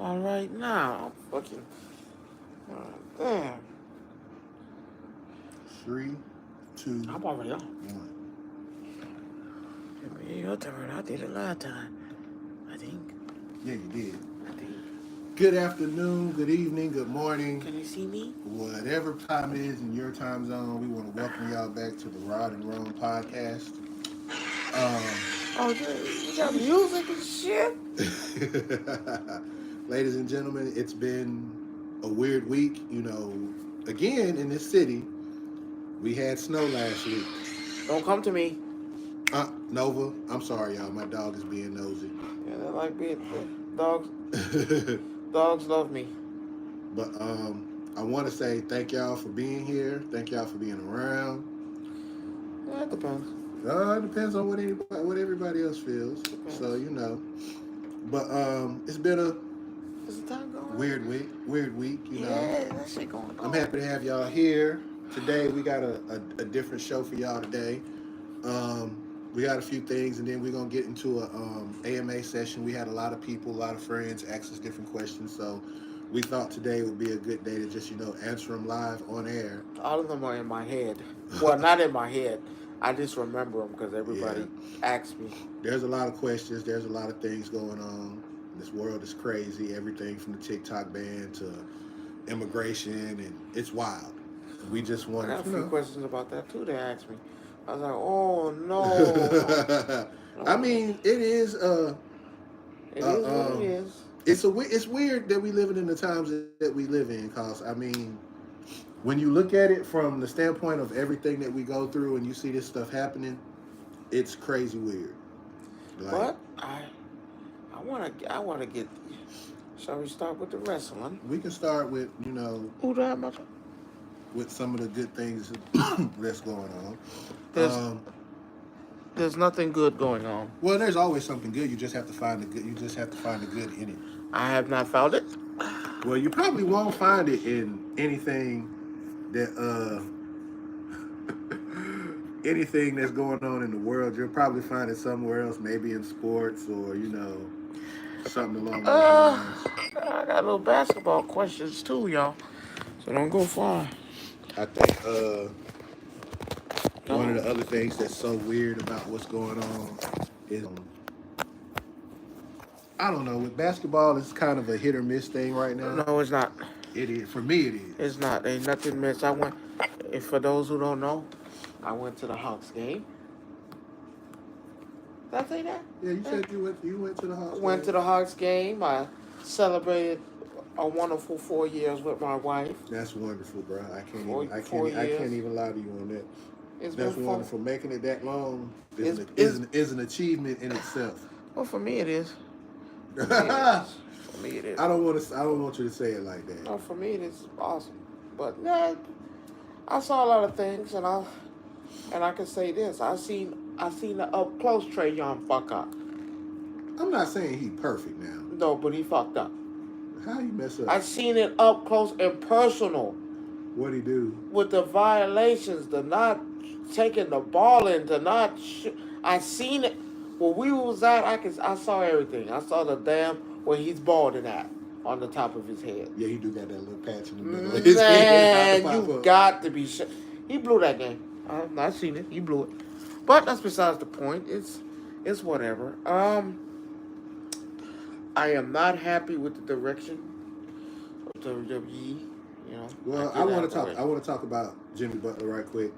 on right now. I'm fucking. Damn. 3, 2, I'm already on. 1. Your turn. I did it last time. I think. Yeah, you did. I think. Good afternoon, good evening, good morning. Can you see me? Whatever time it is in your time zone, we want to welcome y'all back to the Rod and Rome podcast. Oh, you got music and shit? Ladies and gentlemen, it's been a weird week. Again, in this city, we had snow last week. Don't come to me. Nova, I'm sorry, y'all. My dog is being nosy. Yeah, they like being dogs. Dogs love me. But I want to say thank y'all for being here. Thank y'all for being around. Yeah, it depends. It depends on what everybody else feels. Depends. So but it's been a Is the time going? weird week. Yeah, that shit going on. I'm happy to have y'all here today. We got a different show for y'all today. We got a few things, and then we're gonna get into a AMA session. We had a lot of people, a lot of friends ask us different questions, so we thought today would be a good day to just answer them live on air. All of them are in my head. Well, not in my head. I just remember them because everybody asks me. There's a lot of questions. There's a lot of things going on. This world is crazy. Everything from the TikTok ban to immigration, and it's wild. We just want I got a few questions about that too. They asked me. I was like, oh no. I mean, it is. It is what it is. It's weird that we living in the times that we live in, cause I mean, when you look at it from the standpoint of everything that we go through, and you see this stuff happening, it's crazy weird. But I wanna get. Shall we start with the wrestling? We can start with Who that much? With some of the good things that's going on. There's nothing good going on. Well, there's always something good. You just have to find the good. You just have to find the good in it. I have not found it. Well, you probably won't find it in anything that anything that's going on in the world. You'll probably find it somewhere else, maybe in sports or something along those lines. I got little basketball questions too, y'all. So don't go far. I think one of the other things that's so weird about what's going on is, I don't know, with basketball, it's kind of a hit or miss thing right now. No, it's not. It is. For me, it is. It's not. Ain't nothing miss. And for those who don't know, I went to the Hawks game. Did I say that? Yeah, you said you went to the Hawks game. Went to the Hawks game. I celebrated a wonderful 4 years with my wife. That's wonderful, bro. I can't even lie to you on that. That's wonderful. Making it that long is an achievement in itself. Well, for me it is. For me it is. I don't want you to say it like that. No, for me it is awesome. But yeah, I saw a lot of things, and I can say this: I seen the up close Trae Young fuck up. I'm not saying he perfect now. No, but he fucked up. How you mess up? I seen it up close and personal. What'd he do? With the violations, the not taking the ball in, the not. I seen it. Where we was at, I saw everything. I saw the damn where he's balding at on the top of his head. Yeah, he do got that little patch in the middle of his head. Man, you got to be sure. He blew that game. I've seen it. He blew it. But that's besides the point. It's whatever. I am not happy with the direction of WWE. Well, I want to talk about Jimmy Butler right quick.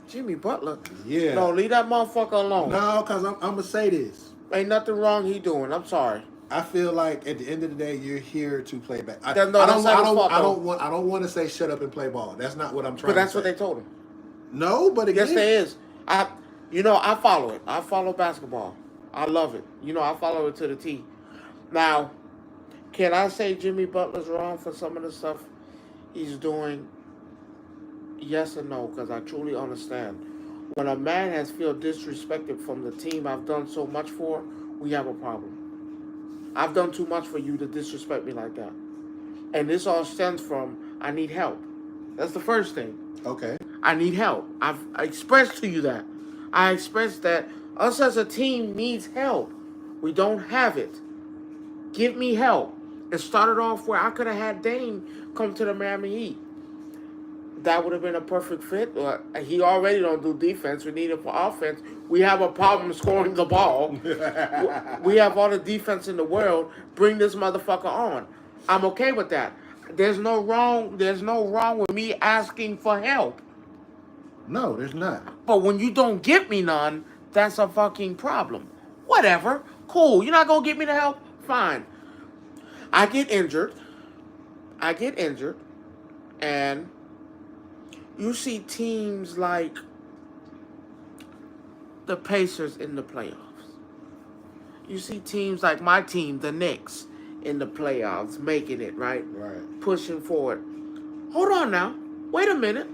Jimmy Butler? Yeah. No, leave that motherfucker alone. No, because I'm going to say this. Ain't nothing wrong he doing. I'm sorry. I feel like at the end of the day, you're here to play back. I don't want to say shut up and play ball. That's not what I'm trying to say. But that's what they told him. No, but again. Yes, there is. I follow it. I follow basketball. I love it. I follow it to the T. Now, can I say Jimmy Butler's wrong for some of the stuff he's doing? Yes and no, because I truly understand. When a man has felt disrespected from the team I've done so much for, we have a problem. I've done too much for you to disrespect me like that. And this all stems from, I need help. That's the first thing. Okay. I need help. I expressed to you that. I expressed that us as a team needs help. We don't have it. Give me help. It started off where I could have had Dame come to the Miami Heat. That would have been a perfect fit. He already don't do defense. We need him for offense. We have a problem scoring the ball. We have all the defense in the world. Bring this motherfucker on. I'm okay with that. There's no wrong with me asking for help. No, there's not. But when you don't give me none, that's a fucking problem. Whatever. Cool. You're not gonna get me the help? Fine. I get injured. And you see teams like the Pacers in the playoffs. You see teams like my team, the Knicks, in the playoffs, making it, right? Right. Pushing forward. Hold on now. Wait a minute.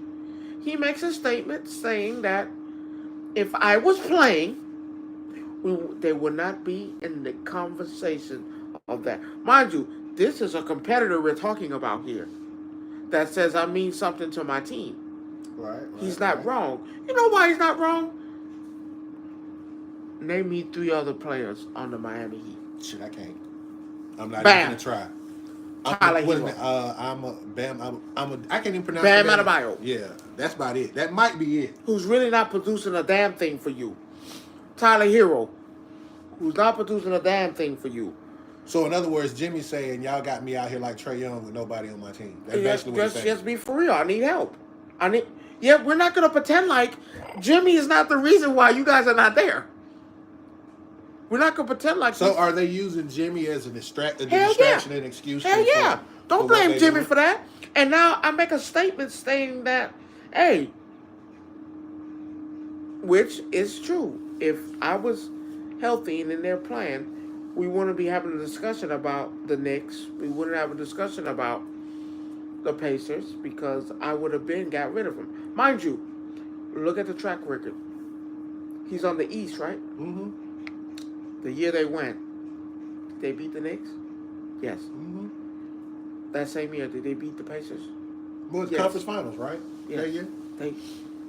He makes a statement saying that if I was playing, they would not be in the conversation of that. Mind you, this is a competitor we're talking about here that says I mean something to my team. Right. He's not wrong. You know why he's not wrong? Name me 3 other players on the Miami Heat. Shit, I can't. I'm not Bam. even gonna try. I can't even pronounce Bam that. Adebayo. Yeah, that's about it. That might be it. Who's really not producing a damn thing for you. Tyler Hero, who's not producing a damn thing for you. So in other words, Jimmy's saying y'all got me out here like Trae Young with nobody on my team. That's basically what he's saying. Just be for real. I need help. We're not gonna pretend like Jimmy is not the reason why you guys are not there. We're not gonna pretend like. So are they using Jimmy as a distraction and excuse? Hell yeah! Don't blame Jimmy for that. And now I make a statement saying that, hey, which is true. If I was healthy and in their plan, we wouldn't be having a discussion about the Knicks. We wouldn't have a discussion about the Pacers because I would have got rid of him. Mind you, look at the track record. He's on the East, right? Mm-hmm. The year they went, did they beat the Knicks? Yes. Mm-hmm. That same year, did they beat the Pacers? Well, it's conference finals, right? Yeah. That year?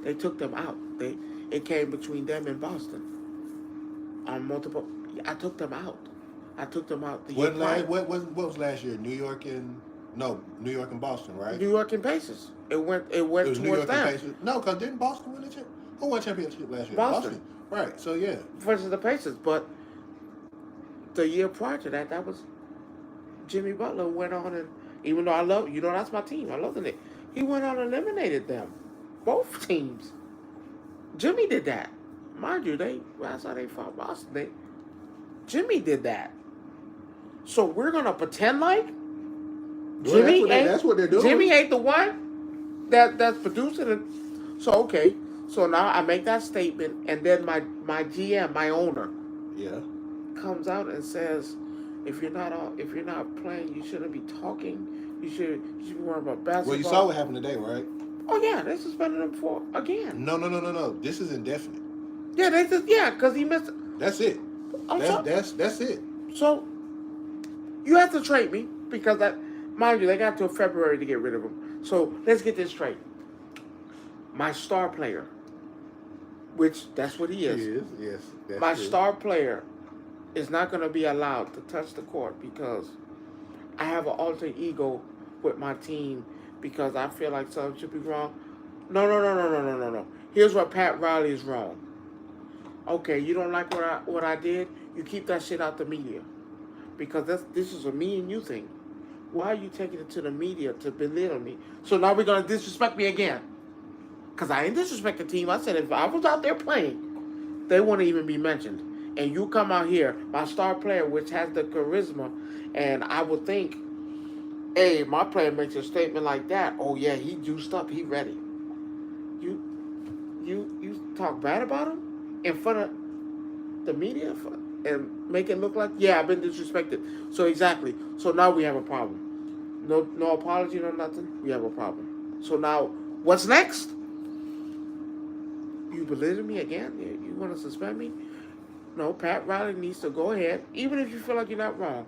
They took them out. It came between them and Boston. On multiple, I took them out. The year prior. What was last year? New York and Boston, right? New York and Pacers. It went It was towards New York them. and Pacers. No, because didn't Boston win the championship? Who won championship last year? Boston. Right. So yeah. Versus the Pacers, but the year prior to that was Jimmy Butler went on and even though I love that's my team. I love the Knicks. He went on and eliminated them, both teams. Jimmy did that, mind you. That's how they fought Boston. Jimmy did that. So we're gonna pretend like Jimmy that's what they're doing. Jimmy ain't the one that's producing it. So okay. So now I make that statement, and then my GM, my owner, comes out and says, if you're not playing, you shouldn't be talking. You should be worrying about basketball. Well, you saw what happened today, right? Oh yeah, they suspended him for again. No. This is indefinite. Yeah, because he missed. That's it. That's it. So you have to trade me because mind you, they got till February to get rid of him. So let's get this straight. My star player, which that's what he is. He is, yes. That's my true. star player is not going to be allowed to touch the court because I have an alter ego with my team because I feel like something should be wrong. No. Here's what Pat Riley is wrong. Okay, you don't like what I did? You keep that shit out the media because this is a me and you thing. Why are you taking it to the media to belittle me? So now we're going to disrespect me again. Because I didn't disrespect the team. I said if I was out there playing, they wouldn't even be mentioned. And you come out here, my star player, which has the charisma, and I would think, hey, my player makes a statement like that. Oh yeah, he juiced up, he ready. You talk bad about him in front of the media and make it look like, yeah, I've been disrespected. So exactly. So now we have a problem. No apology, no nothing. We have a problem. So now, what's next? You belittle me again? You want to suspend me? No, Pat Riley needs to go ahead, even if you feel like you're not wrong.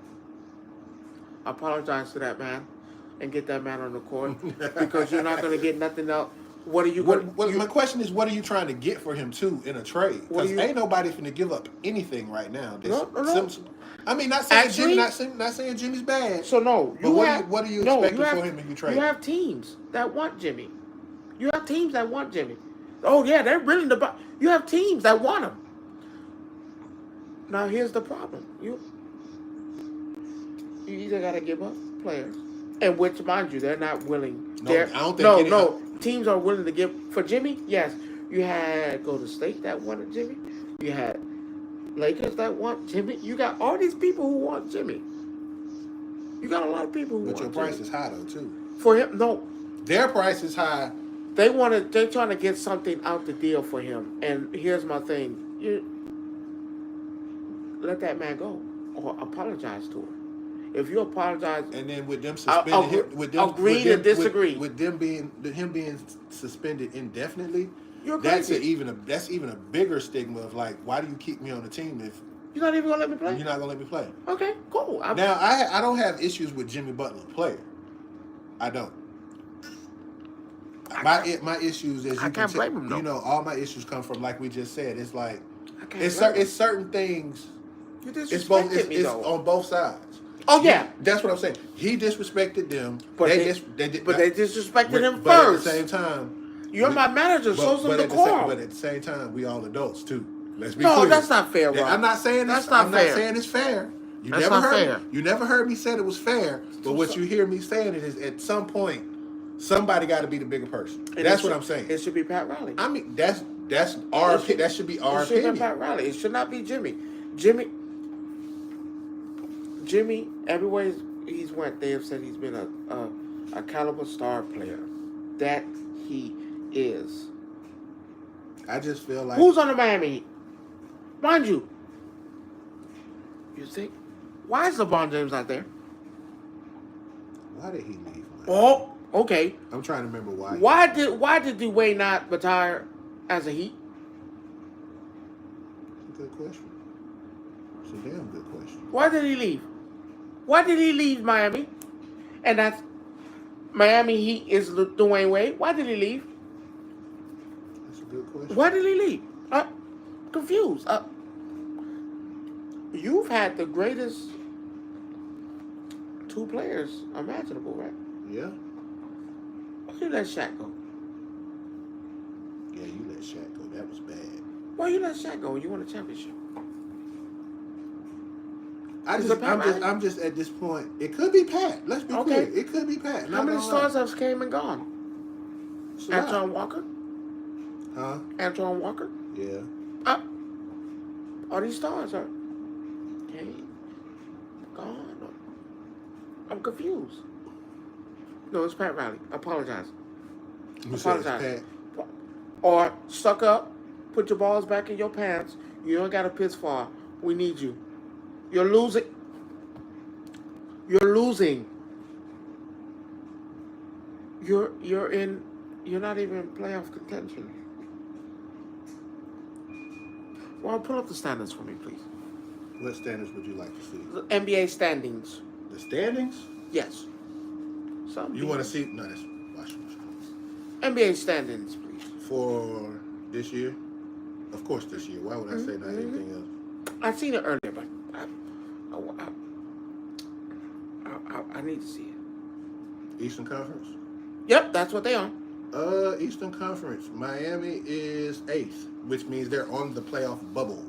Apologize to that man and get that man on the court because you're not going to get nothing else. What are you going? My question is, what are you trying to get for him too in a trade? Because ain't nobody finna give up anything right now. No. I mean, not saying Jimmy's bad. So no, what are you expecting for him if you trade? You have teams that want Jimmy. You have teams that want Jimmy. Oh yeah, they're willing to buy. You have teams that want him. Now here's the problem. You either got to give up players, and which, mind you, they're not willing. No, I don't think. No. Teams are willing to give for Jimmy. Yes, you had Golden State that wanted Jimmy. You had Lakers that want Jimmy. You got all these people who want Jimmy. You got a lot of people who want Jimmy. But your price is high though too. For him, no. Their price is high. They're trying to get something out the deal for him. And here's my thing: let that man go, or apologize to him. If you apologize, and then with them suspended, agree to disagree, with him being suspended indefinitely, that's even a bigger stigma of like, why do you keep me on the team if you're not even gonna let me play? You're not gonna let me play. Okay, cool. Now I don't have issues with Jimmy Butler, player. I don't. My issues is I can't blame him. You know, all my issues come from, like we just said. It's like it's certain things. You disrespected me though. It's on both sides. Oh yeah, that's what I'm saying. He disrespected them, but they disrespected him first. But at the same time, you're my manager. Show some decorum. But at the same time, we all adults too. Let's be clear. No, that's not fair, bro. I'm not saying that's not fair. I'm not saying it's fair. You never heard me say it was fair. But what you hear me saying it is, at some point, somebody got to be the bigger person. That's what I'm saying. It should be Pat Riley. I mean, that should be our opinion. It should be Pat Riley. It should not be Jimmy. Jimmy, everywhere he's went, they have said he's been a caliber star player. That he is. I just feel like... Who's on the Miami Heat? Mind you. You think? Why is LeBron James not there? Why did he leave? Oh, okay. I'm trying to remember why. Why did Dwayne not retire as a Heat? Good question. It's a damn good question. Why did he leave? Why did he leave Miami? And that's Miami Heat is Dwayne Wade. Why did he leave? That's a good question. Why did he leave? Confused. You've had the greatest two players imaginable, right? Yeah. Why you let Shaq go? Yeah, you let Shaq go. That was bad. Why you let Shaq go? You won a championship. I'm just at this point. It could be Pat. Let's be clear. It could be Pat. How many stars have came and gone? So Antoine Walker? Huh? Antoine Walker? Yeah. All these stars are gone. I'm confused. No, it's Pat Riley. Apologize. Apologize. Or suck up. Put your balls back in your pants. You don't got to piss far. We need you. You're losing. You're losing. You're not even in playoff contention. Well, pull up the standings for me, please. What standings would you like to see? The NBA standings. The standings? Yes. You want to see? No, that's watch. NBA standings, please. For this year? Of course, this year. Why would I say not anything else? I've seen it earlier, but I need to see it. Eastern Conference? Yep, that's what they are. Eastern Conference. Miami is 8th, which means they're on the playoff bubble.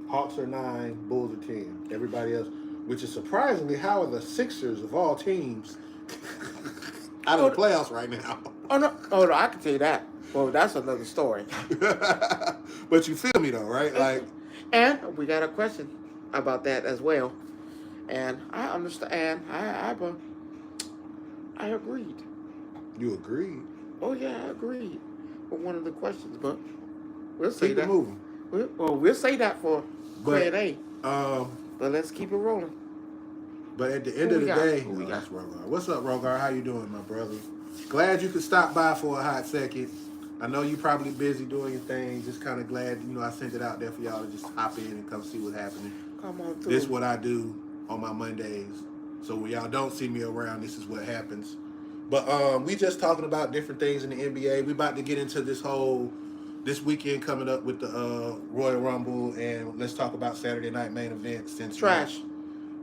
Hawks are 9, Bulls are 10. Everybody else, which is surprisingly, how are the Sixers of all teams out of the playoffs right now? Oh no, I can tell you that. Well, that's another story. But you feel me though, right? Like, and we got a question about that as well. And I understand. I agreed. You agreed? Oh yeah, I agreed with one of the questions, but we'll say keep that. It moving. We'll say that for grade A. But let's keep it rolling. But at the end of the day, that's Rogar. What's up, Rogar? How you doing, my brother? Glad you could stop by for a hot second. I know you're probably busy doing your thing. Just kind of glad, I sent it out there for y'all to just hop in and come see what's happening. Come on through. This is what I do on my Mondays. So when y'all don't see me around, this is what happens. But we just talking about different things in the NBA. We about to get into this weekend coming up with the Royal Rumble, and let's talk about Saturday night main event. Since Trash.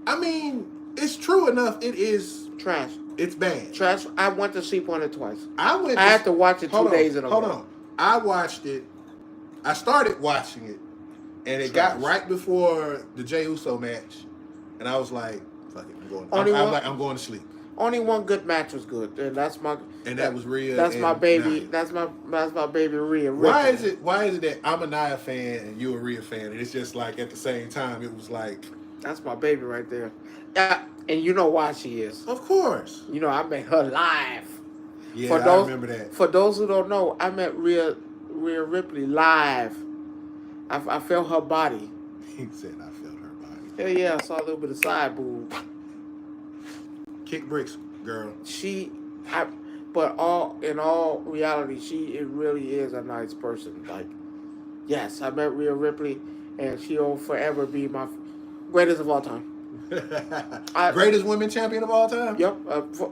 I mean, it's true enough. It is Trash. It's bad. Trash. I went to sleep on it twice. I had to watch it 2 days in a row. Hold on. I watched it. I started watching it, and it got right before the Jey Uso match, and I was like, "Fuck it, I'm going." I'm going to sleep. Only one good match was good, and that's my. And that was Rhea. That's my baby. Nia. That's my baby Rhea. Why is it that I'm a Nia fan and you're a Rhea fan, and it's just like at the same time it was like. That's my baby right there. Yeah, and you know why she is. Of course. You know I met her live. Yeah, I remember that. For those who don't know, I met Rhea Ripley live. I felt her body. He said I felt her body. Hell yeah, I saw a little bit of side boob. Kick bricks, girl. But in all reality, it really is a nice person. Like, yes, I met Rhea Ripley, and she'll forever be my greatest of all time. Greatest women champion of all time. Yep.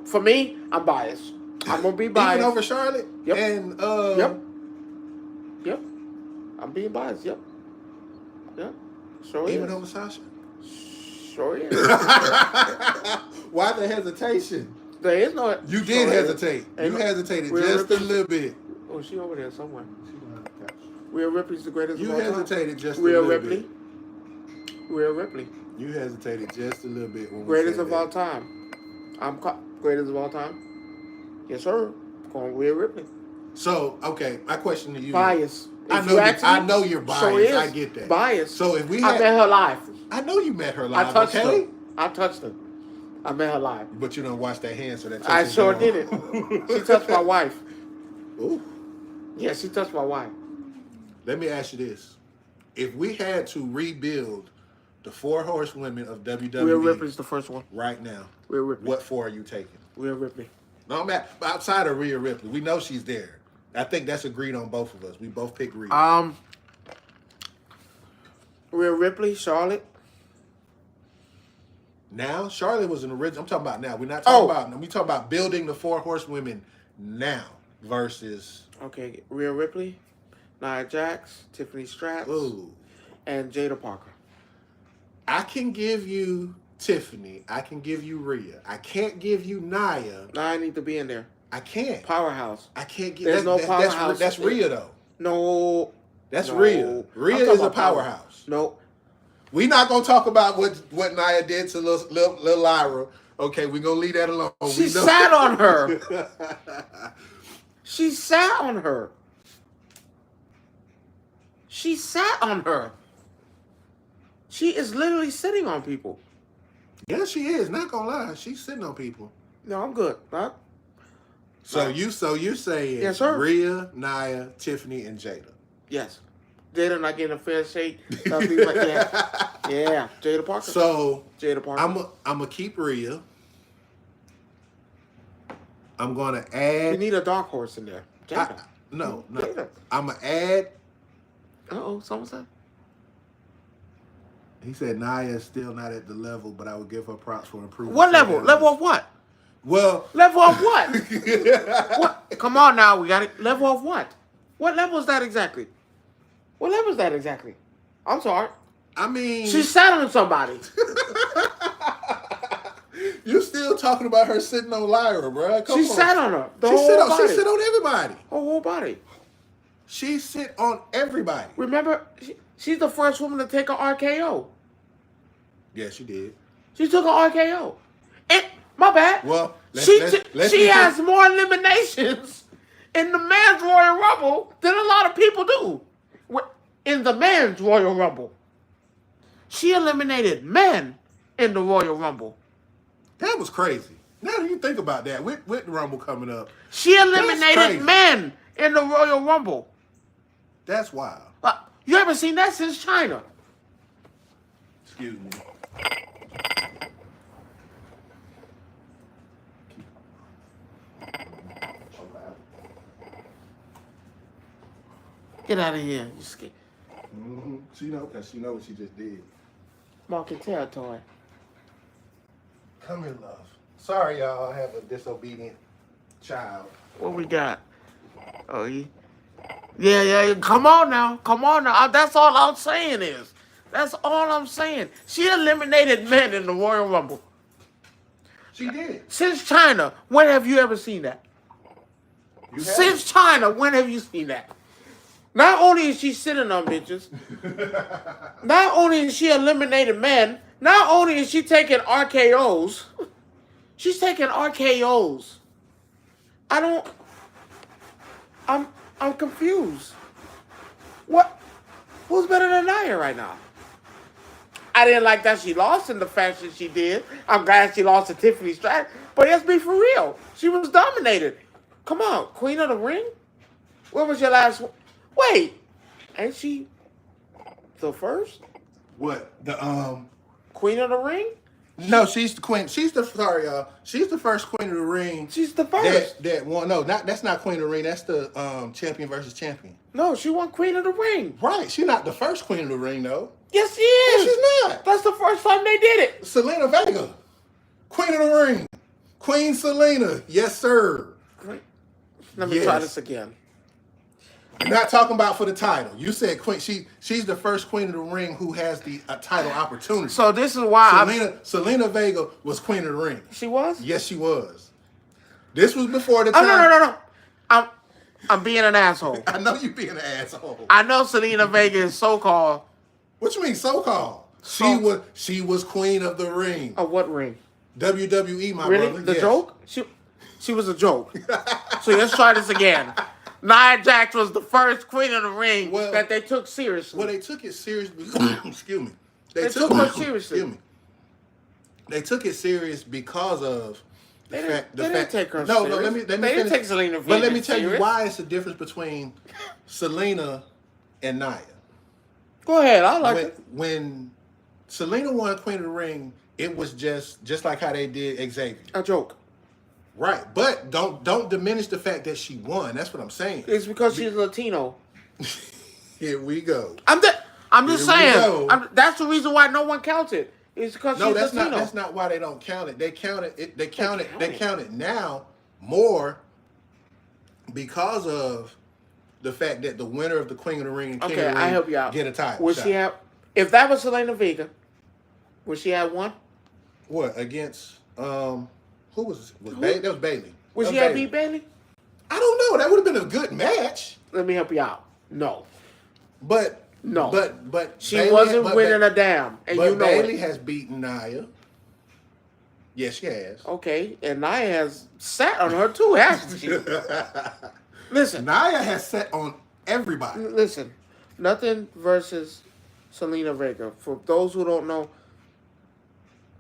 For me, I'm biased. I'm gonna be biased. Even over Charlotte. Yep. And Yep. I'm being biased. Yep. Sure even is. over Sasha. Sure is. Why the hesitation? There is no. You did hesitate. You hesitated just a little bit. Oh, she over there somewhere. Rhea Ripley's the greatest of all time. You hesitated just a little bit. Rhea Ripley. You hesitated just a little bit when greatest of all time. I'm greatest of all time. Yes, sir. Going Rhea Ripley. So, okay, my question to you. Bias. I know you're biased. So is I get that. Bias. So if we I met her live. I know you met her live. I touched okay? her. I met her live. But you don't wash that hand, so that. I sure didn't. She touched my wife. Ooh. Yeah, she touched my wife. Let me ask you this: if we had to rebuild the 4 horsewomen of WWE, Rhea Ripley's the first one. Right now, Rhea Ripley. What 4 are you taking? Rhea Ripley. No, I'm outside of Rhea Ripley. We know she's there. I think that's agreed on both of us. We both pick Rhea. Rhea Ripley, Charlotte. Now, Charlotte was an original. I'm talking about now. We're not talking about. We talking about building the 4 horsewomen now versus. Okay, Rhea Ripley, Nia Jax, Tiffany Stratton, and Jada Parker. I can give you Tiffany. I can give you Rhea. I can't give you Nia. Nia need to be in there. I can't. Powerhouse. I can't get. There's no powerhouse. That's Rhea though. No. That's Rhea. Rhea is a powerhouse. No. We're not gonna talk about what Nia did to little Lyra. Okay, we're gonna leave that alone. She sat on her. She sat on her. She sat on her. She is literally sitting on people. Yeah, she is. Not gonna lie, she's sitting on people. No, I'm good. So you're saying yes, sir. Rhea, Nia, Tiffany, and Jada. Yes. Jada not getting a fair shake. Yeah. Jada Parker. So Jada Parker. I'm gonna keep Rhea. I'm gonna add. You need a dark horse in there. Jada. No. Jada. I'm gonna add. Someone said. He said Nia is still not at the level, but I would give her props for improving. What level? Level of what? Well, level of what? What? Come on now, we got it. Level of what? What level is that exactly? What level is that exactly? I'm sorry. I mean, she sat on somebody. You still talking about her sitting on Lyra, bro? She sat on her. She sit on everybody. Her whole body. She sit on everybody. Remember, she's the first woman to take an RKO. Yeah, she did. She took an RKO. And my bad. Well, she has more eliminations in the Men's Royal Rumble than a lot of people do. In the Men's Royal Rumble. She eliminated men in the Royal Rumble. That was crazy. Now that you think about that, with the Rumble coming up. She eliminated men in the Royal Rumble. That's wild. You haven't seen that since China. Excuse me. Get out of here. You scared. Mm-hmm. She know what she just did. Marking territory. Come here, love. Sorry, y'all. I have a disobedient Child. What we got? Oh, yeah. Come on now. That's all I'm saying is. That's all I'm saying. She eliminated men in the Royal Rumble. She did. Since China, when have you ever seen that? Since China, when have you seen that? Not only is she sitting on bitches, not only is she eliminating men, not only is she taking RKOs, she's taking RKOs. I'm confused. What? Who's better than Nia right now? I didn't like that she lost in the fashion she did. I'm glad she lost to Tiffany Stratton. But let's be for real. She was dominated. Come on, Queen of the Ring? What was your last one? Wait, ain't she the first? What? Queen of the Ring? No, she's the queen. She's the She's the first queen of the ring. She's the first. That won. No, that's not queen of the ring. That's the champion versus champion. No, she won Queen of the Ring. Right. She's not the first queen of the ring though. Yes, she is. No, she's not. That's the first time they did it. Selena Vega, queen of the ring. Queen Selena. Yes, sir. Let me try this again. I'm not talking about for the title. You said queen. She's the first queen of the ring who has the title opportunity. So this is why Selena Vega was queen of the ring. She was? Yes, she was. This was before the time. Oh, no. I'm being an asshole. I know you being an asshole. I know Selena Vega is so-called. What you mean so-called? She was queen of the ring. Of what ring? WWE, my really? brother. The joke? She was a joke. So let's try this again. Nia Jax was the first queen of the ring that they took seriously. Well, they took it seriously. Excuse me. They took her seriously. Excuse me. They took it serious because of the fact. They didn't take her serious. No, let me they didn't take Selena Vega. But let me tell you why it's the difference between Selena and Nia. Go ahead. I like it. When Selena won Queen of the Ring, it was just like how they did Xavier. A joke. Right, but don't diminish the fact that she won. That's what I'm saying. It's because she's Latino. Here we go. I'm just saying. That's the reason why no one counted. It's because she's Latino. That's not why they don't count it. They count it. They count it now more because of the fact that the winner of the Queen of the Ring and King of the Ring I help you out. Get a title. Would she have? If that was Selena Vega, would she have won? What against? Who was Bailey? That was Bailey. Would she have beat Bailey? I don't know. That would have been a good match. Let me help you out. No. But she wasn't winning a damn, and you know Bailey has beaten Nia. Yes, she has. Okay, and Nia has sat on her too, hasn't she? Listen, Nia has sat on everybody. Listen, nothing versus Selena Vega. For those who don't know,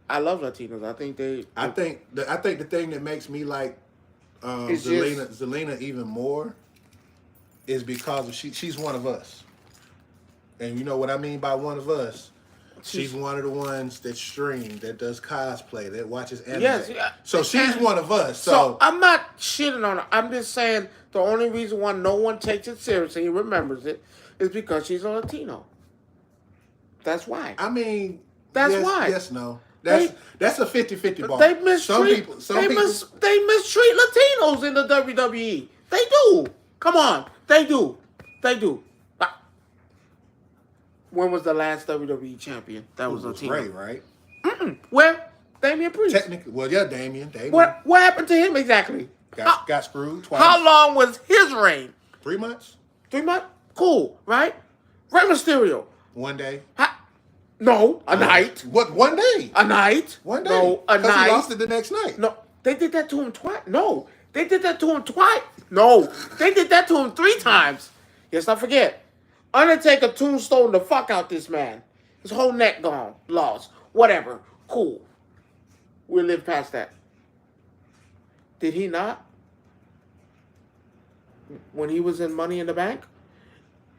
I love Latinos. I think the thing that makes me like Zelina even more is because she's one of us. And you know what I mean by one of us? She's one of the ones that stream, that does cosplay, that watches anime. Yes, yeah. So she's one of us. So I'm not shitting on her. I'm just saying the only reason why no one takes it seriously and remembers it is because she's a Latino. That's why. I mean, that's why. Yes, no. That's a 50-50 ball. They mistreat Latinos in the WWE. They do. Come on. They do. When was the last WWE champion that was Latino? Ray, right? Where? Damian Priest. Technically, well, yeah, Damian. What happened to him exactly? Got screwed twice. How long was his reign? 3 months. 3 months? Cool, right? Rey Mysterio. 1 day. No, a night. What? 1 day? A night. 1 day. No, a night. He lost it the next night. No, they did that to him twice. No, they did that to him twice. No, they did that to him 3 times. Let's not forget. Undertaker tombstone the fuck out this man. His whole neck gone. Lost. Whatever. Cool. We'll live past that. Did he not? When he was in Money in the Bank?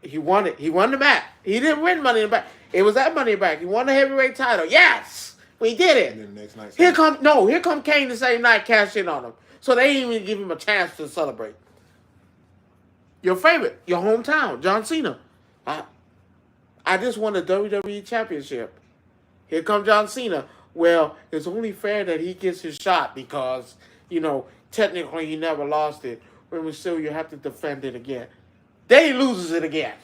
He won it. He won the match. He didn't win Money in the Bank. It was that Money in the Bank. He won the heavyweight title. Yes! We did it. And then the next night. Here come Kane the same night, cash in on him. So they didn't even give him a chance to celebrate. Your favorite, your hometown, John Cena. I just won the WWE Championship. Here comes John Cena. Well, it's only fair that he gets his shot because technically he never lost it. Rey Mysterio have to defend it again. Then he loses it again.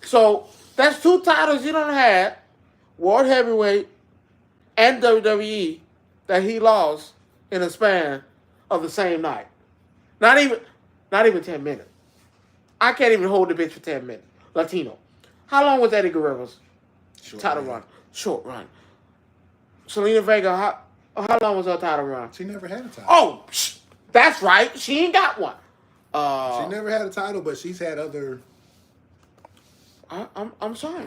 So that's 2 titles you don't have, World Heavyweight and WWE, that he lost in a span of the same night. Not even 10 minutes. I can't even hold the bitch for 10 minutes. Latino. How long was Eddie Guerrero's title run? Short run. Selena Vega, how long was her title run? She never had a title. Oh, that's right. She ain't got one. She never had a title, but she's had other. I'm sorry.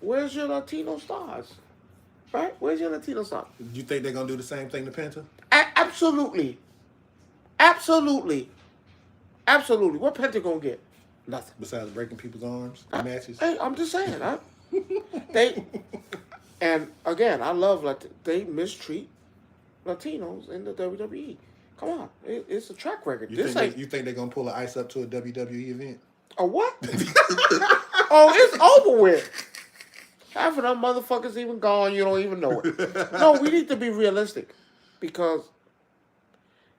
Where's your Latino stars? Right? Where's your Latino stars? You think they're gonna do the same thing to Penta? Absolutely. Absolutely. Absolutely. What Penta gonna get? Nothing. Besides breaking people's arms in matches. Hey, I'm just saying. And again, I love they mistreat Latinos in the WWE. Come on, it's a track record. You think they're gonna pull an ice up to a WWE event? A what? Oh, it's over with. Half of them motherfuckers even gone. You don't even know it. No, we need to be realistic, because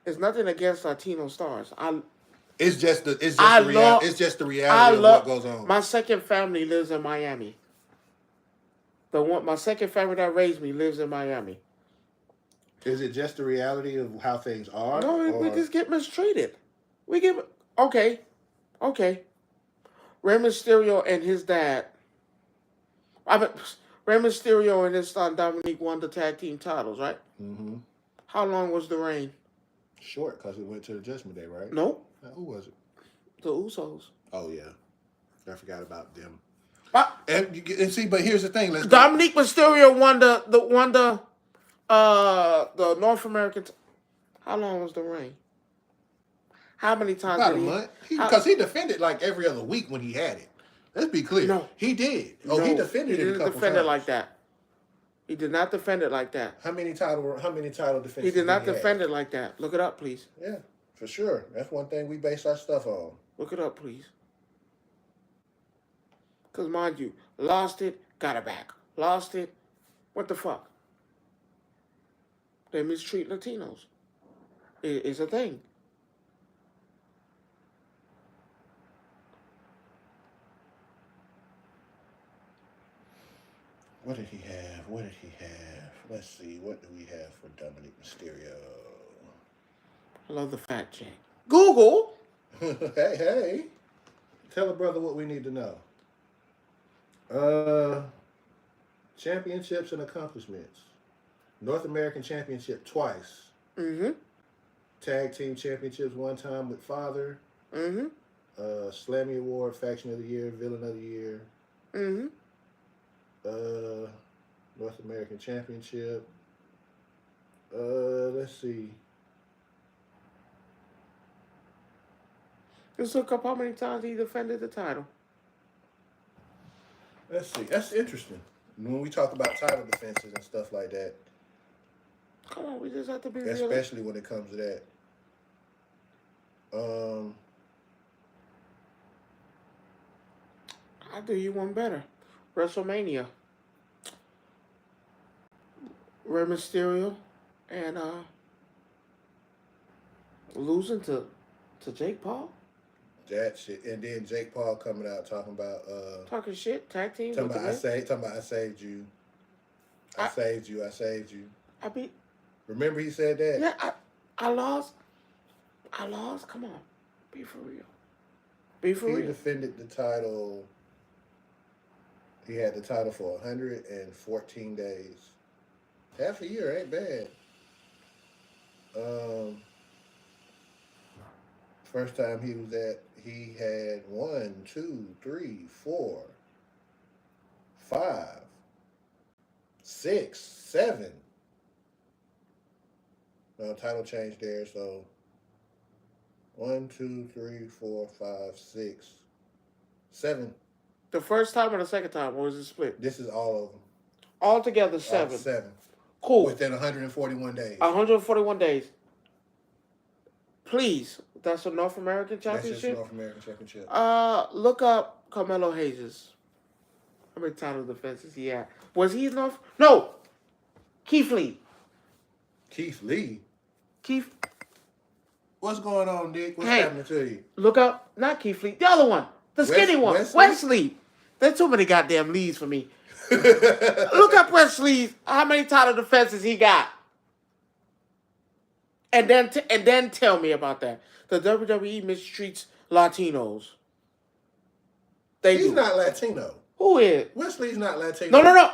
it's nothing against Latino stars. It's just the reality of what goes on. My second family lives in Miami. My second family that raised me lives in Miami. Is it just the reality of how things are? No, we just get mistreated. Okay. Rey Mysterio and his dad. Rey Mysterio and his son Dominique won the tag team titles, right? Mm-hmm. How long was the reign? Short, because it went to the Judgment Day, right? Nope. Now, who was it? The Usos. Oh yeah, I forgot about them. But here's the thing. Dominique Mysterio won the North American. How long was the reign? How many times? About a month. Because he defended like every other week when he had it. Let's be clear. No, he did. He defended it a couple times. He didn't defend it like that. He did not defend it like that. How many title defenses? He did not defend it like that. Look it up, please. Yeah, for sure. That's one thing we base our stuff on. Look it up, please. Because, mind you, lost it, got it back. Lost it, what the fuck? They mistreat Latinos. It's a thing. What did he have? Let's see. What do we have for Dominic Mysterio? I love the fact check. Google. Hey. Tell a brother what we need to know. Championships and accomplishments. North American Championship twice. Mm-hmm. Tag Team Championships one time with Father. Mm-hmm. Slammy Award, Faction of the Year, Villain of the Year. Mm-hmm. North American Championship. Let's see. Just look up how many times he defended the title. Let's see. That's interesting. When we talk about title defenses and stuff like that. Come on, we just have to be real. Especially when it comes to that. I'll do you one better. WrestleMania. Rey Mysterio and losing to Jake Paul. That shit, and then Jake Paul coming out talking about talking shit, tag team. Talking about I saved you. I saved you. I beat. Remember he said that? Yeah, I lost. Come on, be for real. Be for real. He defended the title. He had the title for 114 days. Half a year ain't bad. First time he had 1, 2, 3, 4, 5, 6, 7. No, title change there, so 1, 2, 3, 4, 5, 6, 7. The first time or the second time, or was it split? This is all of them. All together, 7. 7. Cool. Within 141 days. 141 days. Please, that's a North American Championship? That's just North American Championship. Look up Carmelo Hayes. How many title defenses he had? Was he North? No! Keith Lee. Keith Lee? Keith. What's going on, Nick? What's Hey, happening to you? look up, not Keith Lee, the other one, the skinny one, Wesley. There's too many goddamn leads for me. Look up Wesley. How many title defenses he got, and then tell me about that. The WWE mistreats Latinos. He's not Latino. Who is? Wesley's not Latino. No.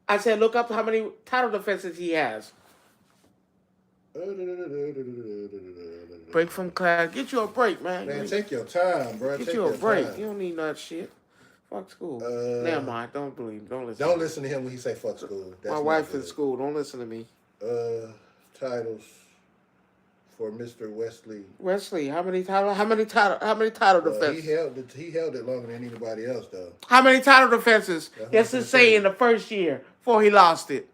I said look up how many title defenses he has. Break from class. Get you a break, man. Man, take your time, bro. Get you a break. You don't need that shit. Fuck school. Never mind. Don't believe. Don't listen. Don't listen to him when he say fuck school. My wife in school. Don't listen to me. Titles for Mr. Wesley. Wesley, how many title defenses? He held it longer than anybody else, though. How many title defenses? Yes, to say in the first year before he lost it.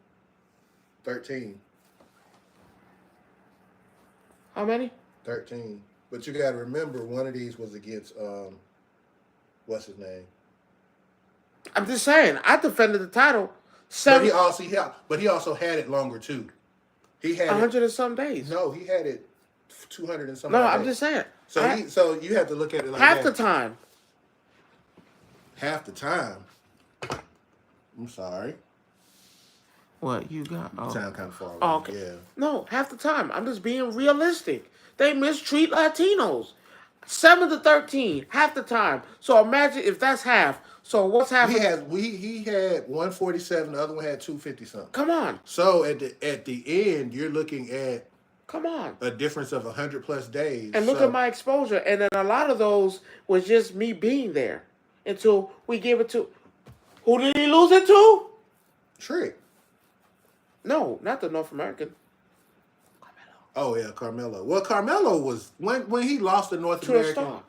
13. How many? 13. But you got to remember, one of these was against what's his name? I'm just saying. I defended the title. But he also had it longer too. He had 100 and some days. No, he had it 200 and some. No, I'm just saying. So you have to look at it like half the time. Half the time. I'm sorry. What you got? You sound kind of far away. Oh, okay. Yeah. No, half the time. I'm just being realistic. They mistreat Latinos. 7-13, half the time. So imagine if that's half. So what's half? He had 147. The other one had 250 something. Come on. So at the end, you're looking at a difference of 100 plus days. And look at my exposure. And then a lot of those was just me being there until we gave it to. Who did he lose it to? Trick. No, not the North American. Oh yeah, Carmelo. Well, Carmelo was when he lost the North American. To a star.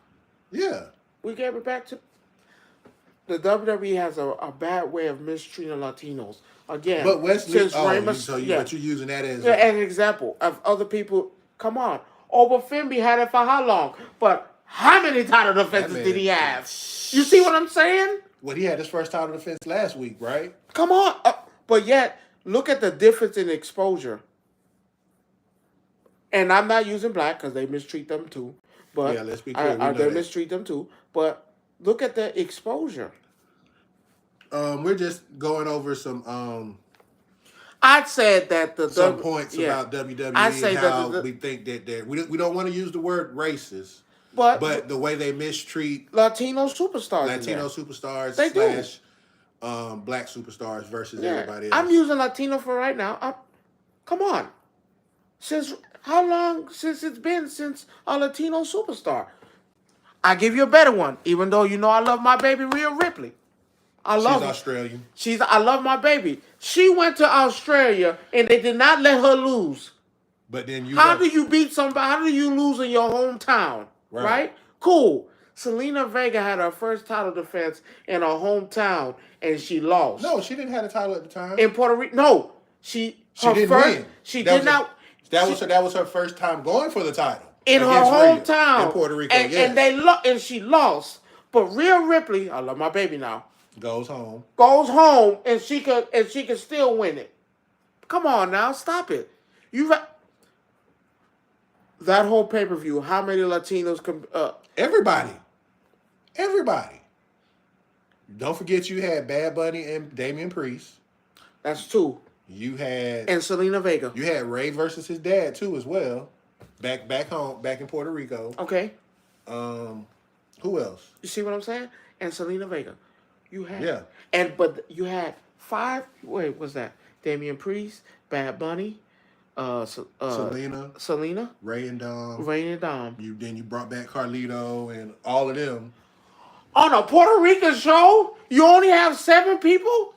Yeah. We gave it back to. The WWE has a bad way of mistreating Latinos. Again, but Wesley, but you're using that as an example of other people. Come on, Oba Finby had it for how long? But how many title defenses did he have? You see what I'm saying? Well, he had his first title defense last week, right? Come on, but yet look at the difference in exposure. And I'm not using black because they mistreat them too. But yeah, let's be clear. They mistreat them too. But look at the exposure. We're just going over some. I'd said that some points about WWE. I say and how we think that we don't want to use the word racist, but the way they mistreat Latino superstars. They black superstars versus everybody else. I'm using Latino for right now. Come on, since. How long since it's been since a Latino superstar? I give you a better one, even though you know I love my baby Rhea Ripley. She's Australian. I love my baby. She went to Australia and they did not let her lose. But then how do you beat somebody? How do you lose in your hometown? Right? Cool. Selena Vega had her first title defense in her hometown and she lost. No, she didn't have a title at the time. In Puerto Rico. No. She didn't win. She did not. That was her first time going for the title in her hometown in Puerto Rico. And she lost. But Rhea Ripley, I love my baby now. Goes home and she could still win it. Come on now, stop it. That whole pay-per-view. How many Latinos? Everybody. Don't forget you had Bad Bunny and Damian Priest. That's 2. You had and Selena Vega. You had Ray versus his dad too, as well. Back home, back in Puerto Rico. Okay. Who else? You see what I'm saying? And Selena Vega. You had but you had 5. Wait, what's that? Damian Priest, Bad Bunny, Selena, Ray and Dom. Then you brought back Carlito and all of them. On a Puerto Rican show, you only have 7 people.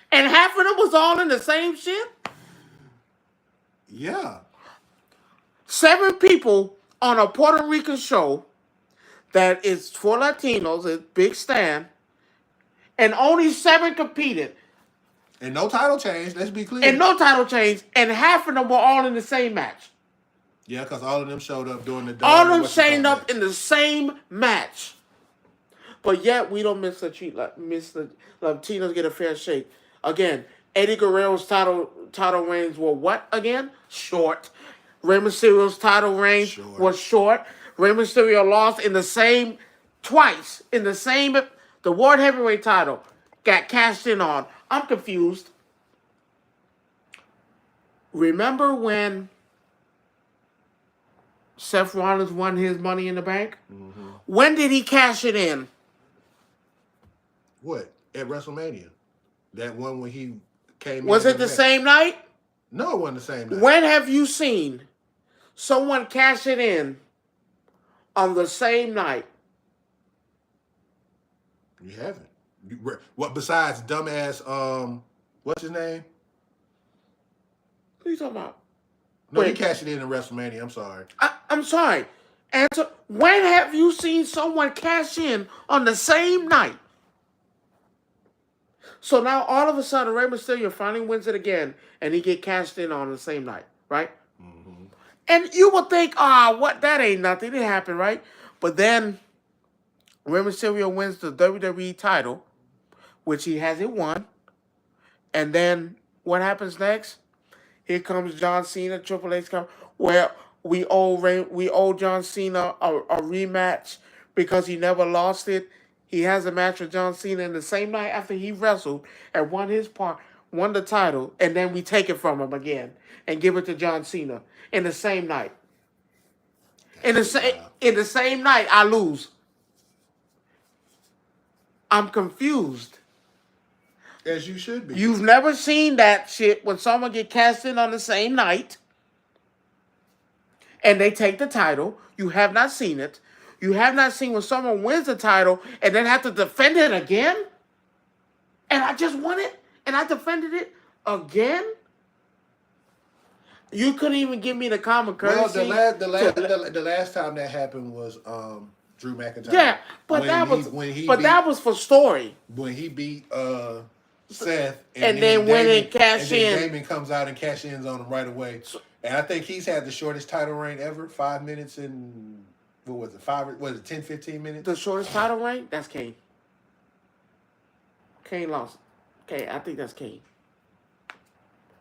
And half of them was all in the same ship? Yeah. 7 people on a Puerto Rican show that is for Latinos, a big stand, and only 7 competed. And no title change, let's be clear. And half of them were all in the same match. Yeah, because all of them showed up during the... All of them showed up in the same match. But yet, we don't miss the Latinos get a fair shake. Again, Eddie Guerrero's title reigns were what again? Short. Rey Mysterio's title reign was short. Rey Mysterio lost twice in the same, the World Heavyweight title got cashed in on. I'm confused. Remember when Seth Rollins won his Money in the Bank? Mm-hmm. When did he cash it in? What? At WrestleMania. That one when he came in. Was it the same night? No, it wasn't the same night. When have you seen someone cash it in on the same night? You haven't. What besides dumbass, what's his name? What are you talking about? No, he cashed it in WrestleMania. I'm sorry. I'm sorry. Answer. When have you seen someone cash in on the same night? So now all of a sudden, Rey Mysterio finally wins it again, and he get cashed in on the same night, right? Mm-hmm. And you would think, what? That ain't nothing. It happened, right? But then Rey Mysterio wins the WWE title, which he hasn't won. And then what happens next? Here comes John Cena, Triple H come. Well, we owe John Cena a rematch because he never lost it. He has a match with John Cena in the same night after he wrestled and won the title, and then we take it from him again and give it to John Cena in the same night. In the same night, I lose. I'm confused. As you should be. You've never seen that shit when someone get cast in on the same night and they take the title. You have not seen it. You have not seen when someone wins the title and then have to defend it again. And I just won it and I defended it again. You couldn't even give me the common courtesy. Well, the last time that happened was Drew McIntyre. Yeah, but that was for story. When he beat Seth and then when it cash in, and then Damon comes out and cash ins on him right away. And I think he's had the shortest title reign ever, 5 minutes and what was it, 10, 15 minutes? The shortest title reign? That's Kane. Kane lost. Okay, I think that's Kane.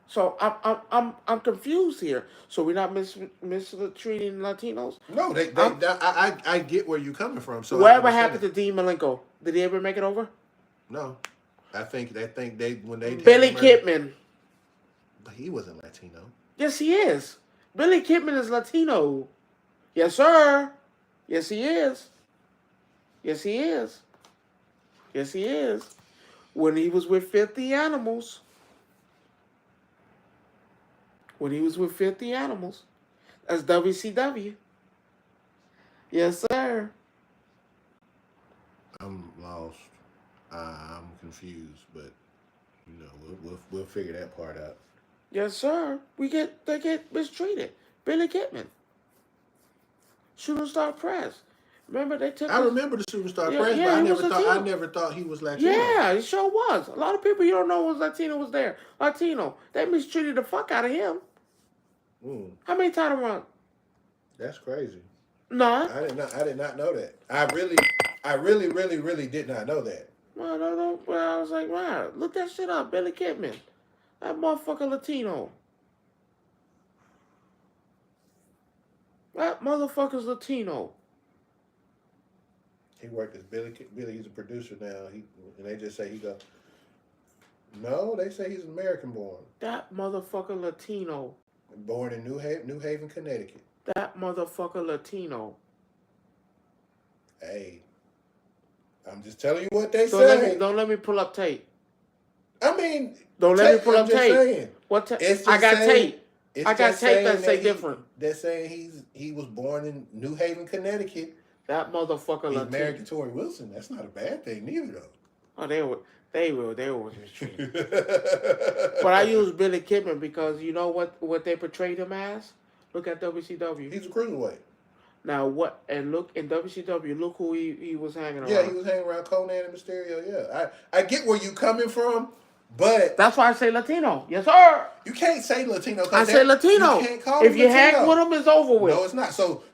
So I'm confused here. So we're not mistreating Latinos? No, I get where you're coming from. So whatever happened to Dean Malenko? Did he ever make it over? No. I think they when they Billy Kidman. But he wasn't Latino. Yes, he is. Billy Kidman is Latino. Yes, sir. Yes, he is. Yes, he is. Yes, he is. When he was with 50 Animals. When he was with 50 Animals. That's WCW. Yes, sir. I'm lost. I'm confused, but we'll figure that part out. Yes, sir. They get mistreated. Billy Kidman. Shooting Star Press. Remember they took. I remember the Shooting Star Press, but I never thought he was Latino. Yeah, he sure was. A lot of people you don't know was Latino was there. Latino. They mistreated the fuck out of him. Mm. How many title runs? That's crazy. No. I did not know that. I really did not know that. Well, I was like, wow, look that shit up, Billy Kidman. That motherfucker Latino. That motherfucker's Latino. He worked as Billy. He's a producer now. And they just say he goes. No, they say he's American born. That motherfucker Latino. Born in New Haven, Connecticut. That motherfucker Latino. Hey, I'm just telling you what they say. Don't let me pull up tape. I mean, don't let me pull up tape. Saying. What tape? I got tape. I got tape that say different. They're saying he was born in New Haven, Connecticut. That motherfucker Latino. He's married to Tori Wilson. That's not a bad thing, neither, though. Oh, they were mistreated. But I use Billy Kidman because you know what they portrayed him as? Look at WCW. He's a cruiserweight. Now what? And look in WCW. Look who he was hanging around. Yeah, he was hanging around Conan and Mysterio. Yeah, I get where you coming from, but that's why I say Latino. Yes, sir. You can't say Latino. I say Latino. You can't call if him you Latino. hang with him, it's over with. No, it's not. So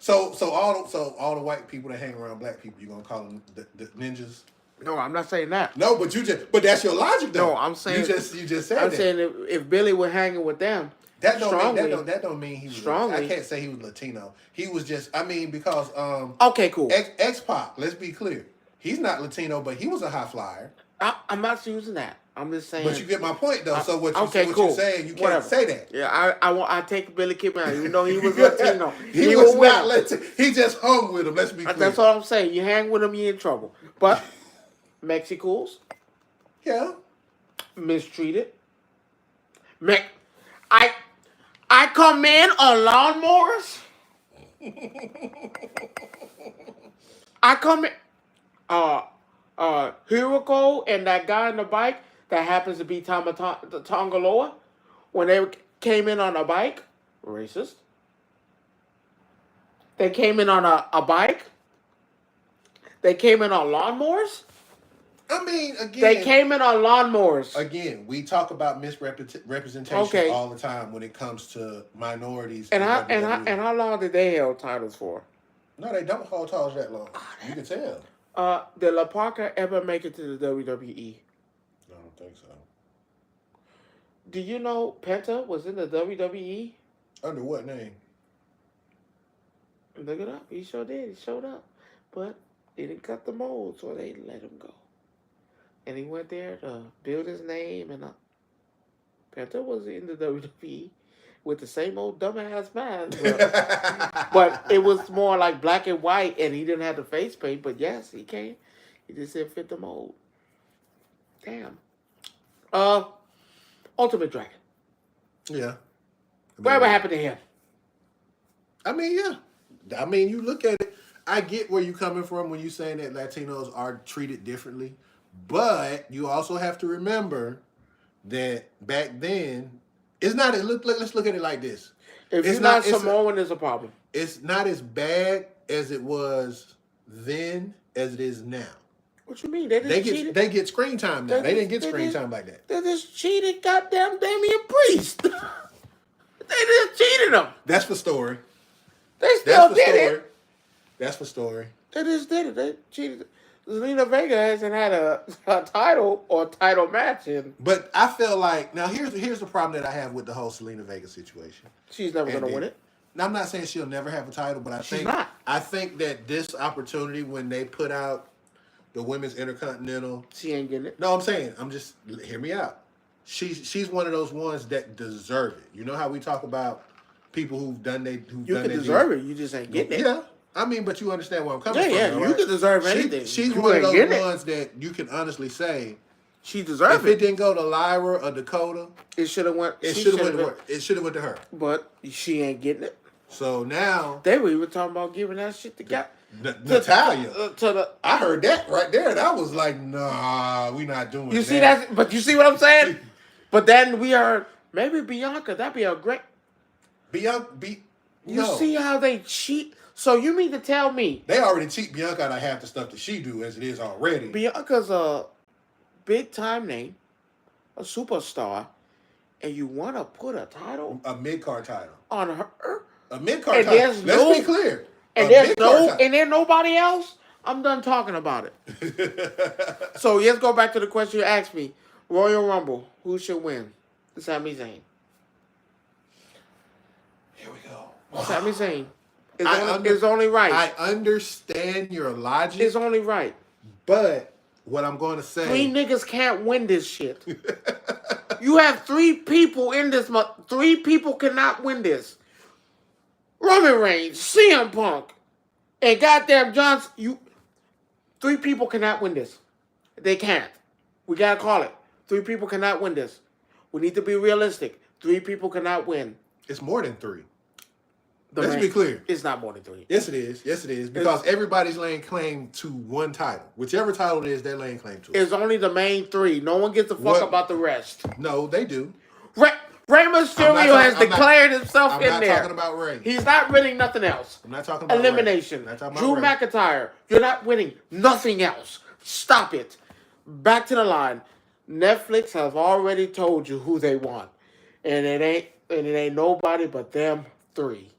all the white people that hang around black people, you gonna call them the ninjas? No, I'm not saying that. No, but that's your logic, though. No, I'm saying you just said I'm that. saying if Billy were hanging with them, That strongly. don't mean he was. Strongly. I can't say he was Latino. He was just. I mean, because Okay, cool. X-Pac. Let's be clear. He's not Latino, but he was a high flyer. I'm not using that. I'm just saying. But you get my point, though. So what cool. you're saying, you can't say that. Yeah, I take Billy Kidman out. You know he was Latino. he was not Latino. He just hung with him. Let's be clear. That's all I'm saying. You hang with him, you're in trouble. But Mexicals, yeah, mistreated. I come in on lawnmowers. I come in. Hiroko and that guy on the bike that happens to be Tongaloa, when they came in on a bike, racist. They came in on a bike. They came in on lawnmowers. I mean, again, they came in on lawnmowers. Again, we talk about misrepresentation all the time when it comes to minorities. And how long did they hold titles for? No, they don't hold titles that long. You can tell. Did La Parka ever make it to the WWE? I don't think so. Do you know Penta was in the WWE? Under what name? Look it up. He sure did. He showed up. But they didn't cut the mold, so they let him go. And he went there to build his name. And Penta was in the WWE with the same old dumbass mask. But it was more like black and white, and he didn't have the face paint. But yes, he came. He just didn't fit the mold. Damn. Ultimate Dragon. Yeah. Whatever happened to him? I mean, yeah. I mean, you look at it. I get where you're coming from when you're saying that Latinos are treated differently. But you also have to remember that back then, it's not. Let's look at it like this. If it's not Samoan, there's a problem. It's not as bad as it was then as it is now. What you mean? They get screen time now. They didn't get screen time like that. They just cheated goddamn Damian Priest. They just cheated him. That's for story. They still did it. That's for story. They just did it. They cheated. Zelina Vega hasn't had a title or title match in. But I feel like now here's the problem that I have with the whole Zelina Vega situation. She's never going to win it. Now I'm not saying she'll never have a title, but I think that this opportunity when they put out the Women's Intercontinental, she ain't getting it. No, I'm saying hear me out. She's one of those ones that deserve it. You know how we talk about people who've done it. You can deserve it. You just ain't getting it. Yeah. I mean, but you understand where I'm coming from. Yeah, right? You can deserve anything. She's one of those ones that you can honestly say she deserves it. If it didn't go to Lyra or Dakota, it should have went. It should have went to her. But she ain't getting it. So now they were talking about giving that shit to Natalia. I heard that right there, and I was like, "Nah, we not doing that." You see that? But you see what I'm saying? But then we heard maybe Bianca. That'd be a great. You see how they cheat? So you mean to tell me they already cheat Bianca out of half the stuff that she do as it is already? Bianca's a big time name, a superstar, and you want to put a title, a mid-card title on her, a mid-card title. Let's be clear. And there's nobody else. I'm done talking about it. So let's go back to the question you asked me: Royal Rumble, who should win? Sami Zayn. Here we go. Sami Zayn. It's only right. I understand your logic. It's only right. But what I'm going to say... 3 niggas can't win this shit. You have 3 people in this... 3 people cannot win this. Roman Reigns, CM Punk, and goddamn Johnson. 3 people cannot win this. They can't. We got to call it. 3 people cannot win this. We need to be realistic. 3 people cannot win. It's more than 3. Let's be clear. It's not more than 3. Yes, it is. Yes, it is. Because everybody's laying claim to one title. Whichever title it is, they're laying claim to it. It's only the main 3. No one gives a fuck about the rest. No, they do. Rey Mysterio has declared himself in there. I'm not talking about Rey. He's not winning nothing else. I'm not talking about elimination. Rey. Drew McIntyre, you're not winning nothing else. Stop it. Back to the line. Netflix has already told you who they want. And it ain't nobody but them 3.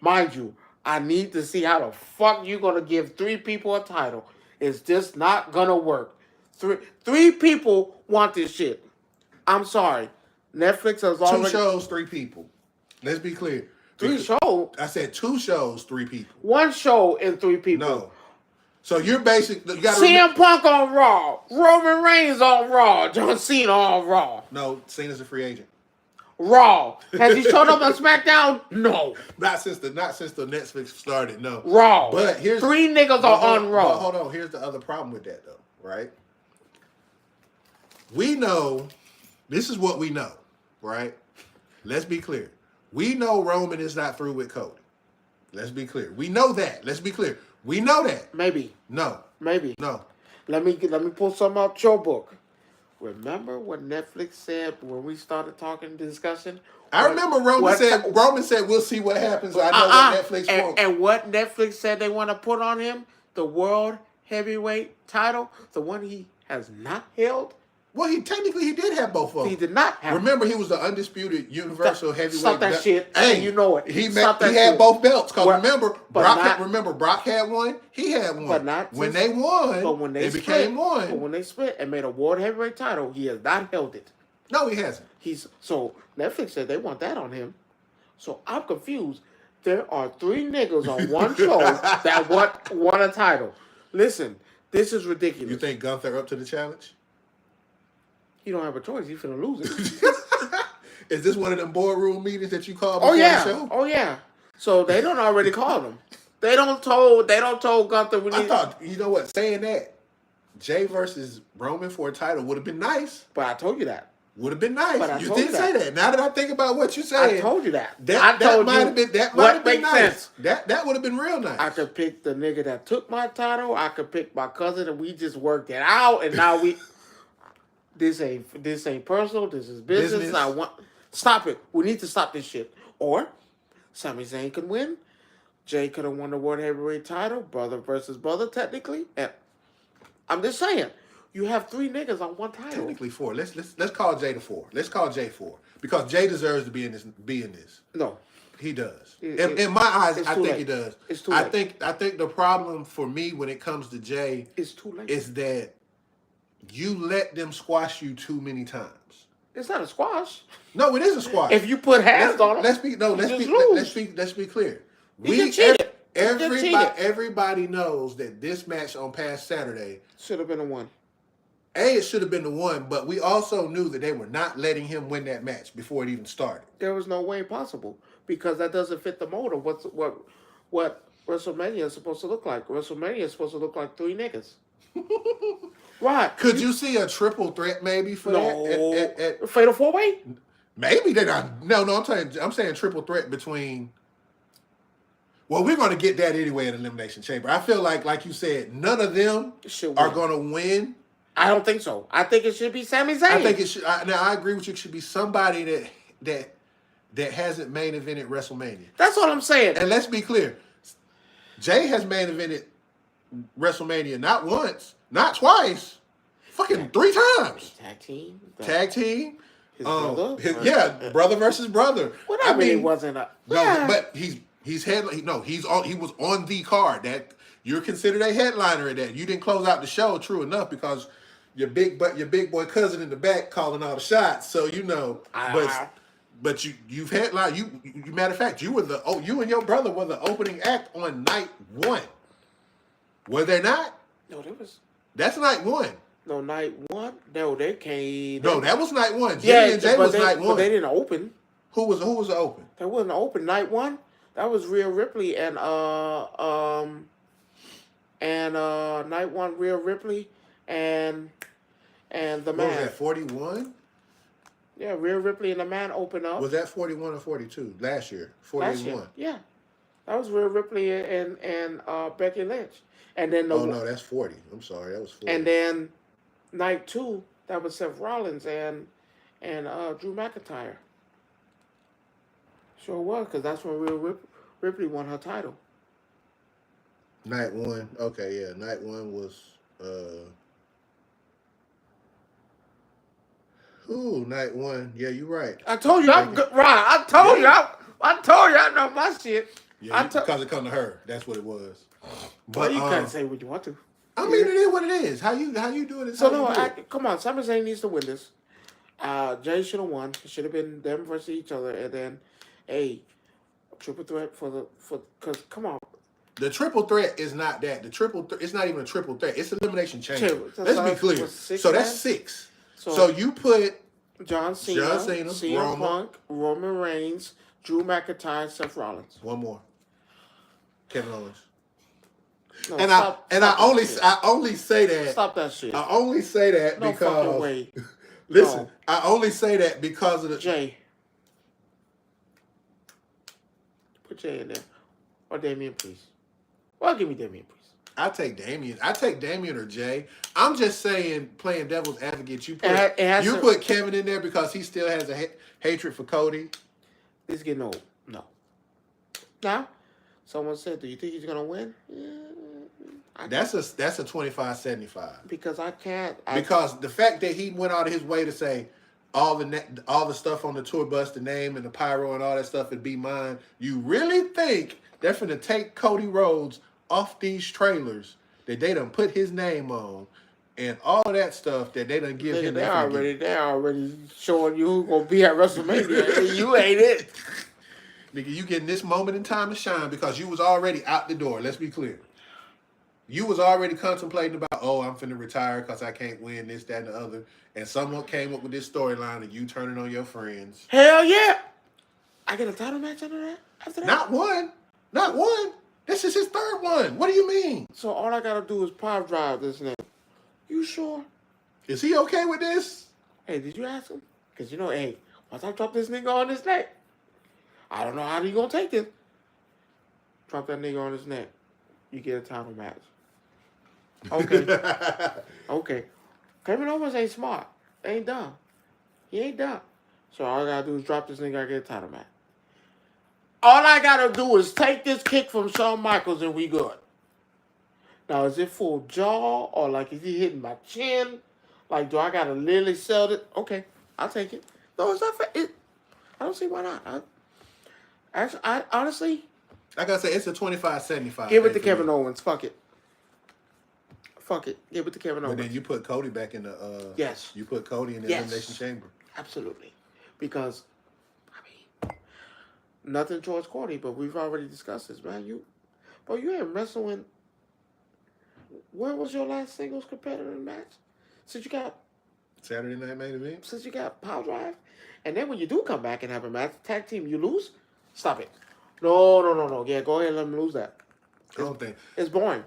Mind you, I need to see how the fuck you gonna give 3 people a title. It's just not gonna work. 3 people want this shit. I'm sorry. Netflix has 2 already shows, 3 people. Let's be clear. 3 shows. I said 2 shows, 3 people. 1 show and 3 people. No. So you're basically... CM Punk on Raw. Roman Reigns on Raw. John Cena on Raw. No, Cena's a free agent. Raw. Has he showed up on SmackDown? No. Not since the Netflix started, no. Raw. But here's 3 niggas are on Raw. But hold on, here's the other problem with that though, right? We know, this is what we know, right? Let's be clear. We know Roman is not through with Cody. Let's be clear. We know that. Let's be clear. We know that. Maybe. No. Maybe. No. Let me pull something out your book. Remember what Netflix said when we started talking discussion? I remember Roman said we'll see what happens. I know what Netflix wants. And what Netflix said they want to put on him? The World Heavyweight title, the one he has not held. Well, he did have both of them. He did not have. Remember, he was the undisputed Universal Heavyweight. Stop that shit. Hey, you know it. He had both belts. Because remember, Brock had one. He had one. But not when they won. But when they became one. But when they split and made a World Heavyweight title, he has not held it. No, he hasn't. So Netflix said they want that on him. So I'm confused. There are 3 niggas on one show that want a title. Listen, this is ridiculous. You think Gunther up to the challenge? He don't have a choice. He's finna lose it. Is this one of them boardroom meetings that you call before the show? Oh yeah. So they don't already call him. They don't told Gunther. I thought, you know what? Saying that, Jay versus Roman for a title would have been nice. But I told you that. Would have been nice. But You did say that. Now that I think about what you said, I told you that. That might have been nice. Sense. That would have been real nice. I could pick the nigga that took my title. I could pick my cousin, and we just worked it out. And now we. This ain't personal. This is business. Stop it. We need to stop this shit. Or Sami Zayn could win. Jay could have won the World Heavyweight title. Brother versus brother, technically. And I'm just saying, you have 3 niggas on one title. Technically 4. Let's call Jay the 4. Let's call Jay 4 because Jay deserves to be in this. No, he does. In my eyes, I think he does. It's too late. I think the problem for me when it comes to Jay is that you let them squash you too many times. It's not a squash. No, it is a squash. If you put hands on them, let's be clear. Everybody knows that this match on past Saturday should have been a 1. It should have been the 1, but we also knew that they were not letting him win that match before it even started. There was no way possible because that doesn't fit the mold of what WrestleMania is supposed to look like. WrestleMania is supposed to look like 3 niggas. Right. Could you see a triple threat maybe for that? Fatal 4-way? Maybe they're not. No, I'm saying triple threat between. Well, we're going to get that anyway in Elimination Chamber. I feel like you said, none of them are going to win. I don't think so. I think it should be Sami Zayn. I think it should. Now I agree with you. It should be somebody that hasn't main evented WrestleMania. That's what I'm saying. And let's be clear, Jay has main evented WrestleMania not once, not twice, fucking 3 times. Tag team. His brother. Brother versus brother. Well, that really wasn't a. No, but he was on the card that you're considered a headliner at that. You didn't close out the show, true enough, because your big boy cousin in the back calling all the shots. So but you've headlined. You matter of fact, you and your brother were the opening act on night 1. Were they not? No, there was. That's night 1. No, night 1. No, they came. No, that was night 1. Jimmy and Jay was night 1. But they didn't open. Who was the open? That wasn't open. Night 1. That was Rhea Ripley and night 1 Rhea Ripley and the man. What was that, 41? Yeah, Rhea Ripley and the man opened up. Was that 41 or 42? Last year. 41. Yeah. That was Rhea Ripley and Becky Lynch. And then no, that's 40. I'm sorry, that was 40. And then night 2, that was Seth Rollins and Drew McIntyre. Sure was, because that's when Rhea Ripley won her title. Night 1, okay, yeah. Night 1 was night 1. Yeah, you're right. I told you I'm good. Right. I told you I know my shit. Yeah, because it come to her. That's what it was. But you can't say what you want to. I mean, it is what it is. How you doing it? So no, come on. Sami Zayn needs to win this. Jay should have won. It should have been them versus each other, and then, hey, triple threat because come on. The triple threat is not that. It's not even a triple threat. It's elimination chamber. So Let's be clear. So that's 6. So you put John Cena, CM Punk, Roman Reigns, Drew McIntyre, Seth Rollins. One more. Kevin Owens. No, I only say that. Stop that shit. I only say that no because. Fucking way. Listen, no. I only say that because of the. Jay. Put Jay in there. Or Damian, please. Well, give me Damian, please. I take Damian or Jay. I'm just saying, playing devil's advocate. You put Kevin in there because he still has a hatred for Cody. This is getting old. No. Now, someone said, "Do you think he's gonna win?" Yeah, that's a 25-75. Because I can't. Because the fact that he went out of his way to say all the stuff on the tour bus, the name and the pyro and all that stuff would be mine. You really think they're finna take Cody Rhodes off these trailers that they done put his name on and all that stuff that they done give him? They're already showing you who's gonna be at WrestleMania. You ain't it. Nigga, you getting this moment in time to shine because you was already out the door. Let's be clear. You was already contemplating about, I'm finna retire because I can't win this, that, and the other. And someone came up with this storyline of you turning on your friends. Hell yeah! I get a title match after that? Not one. This is his 3rd one. What do you mean? So all I gotta do is power drive this nigga. You sure? Is he okay with this? Hey, did you ask him? Because once I drop this nigga on his neck, I don't know how he gonna take this. Drop that nigga on his neck. You get a title match. Okay. Okay. Kevin Owens ain't smart. Ain't dumb. He ain't dumb. So all I gotta do is drop this nigga, I get a title match. All I gotta do is take this kick from Shawn Michaels and we good. Now, is it full jaw or like is he hitting my chin? Like, do I gotta literally sell it? Okay, I'll take it. No, it's not fair. I don't see why not. I honestly, like I said, it's a 25-75. Give it to Kevin Owens. Fuck it. Give it to Kevin Owens. But then you put Cody back in the. Yes. You put Cody in the elimination chamber. Absolutely, because nothing towards Cody, but we've already discussed this, man. You ain't wrestling. Where was your last singles competitor match? Since you got Saturday Night Main Event. Since you got Power Drive, and then when you do come back and have a match, tag team, you lose. Stop it. No. Yeah, go ahead and let them lose that. I don't think it's boring.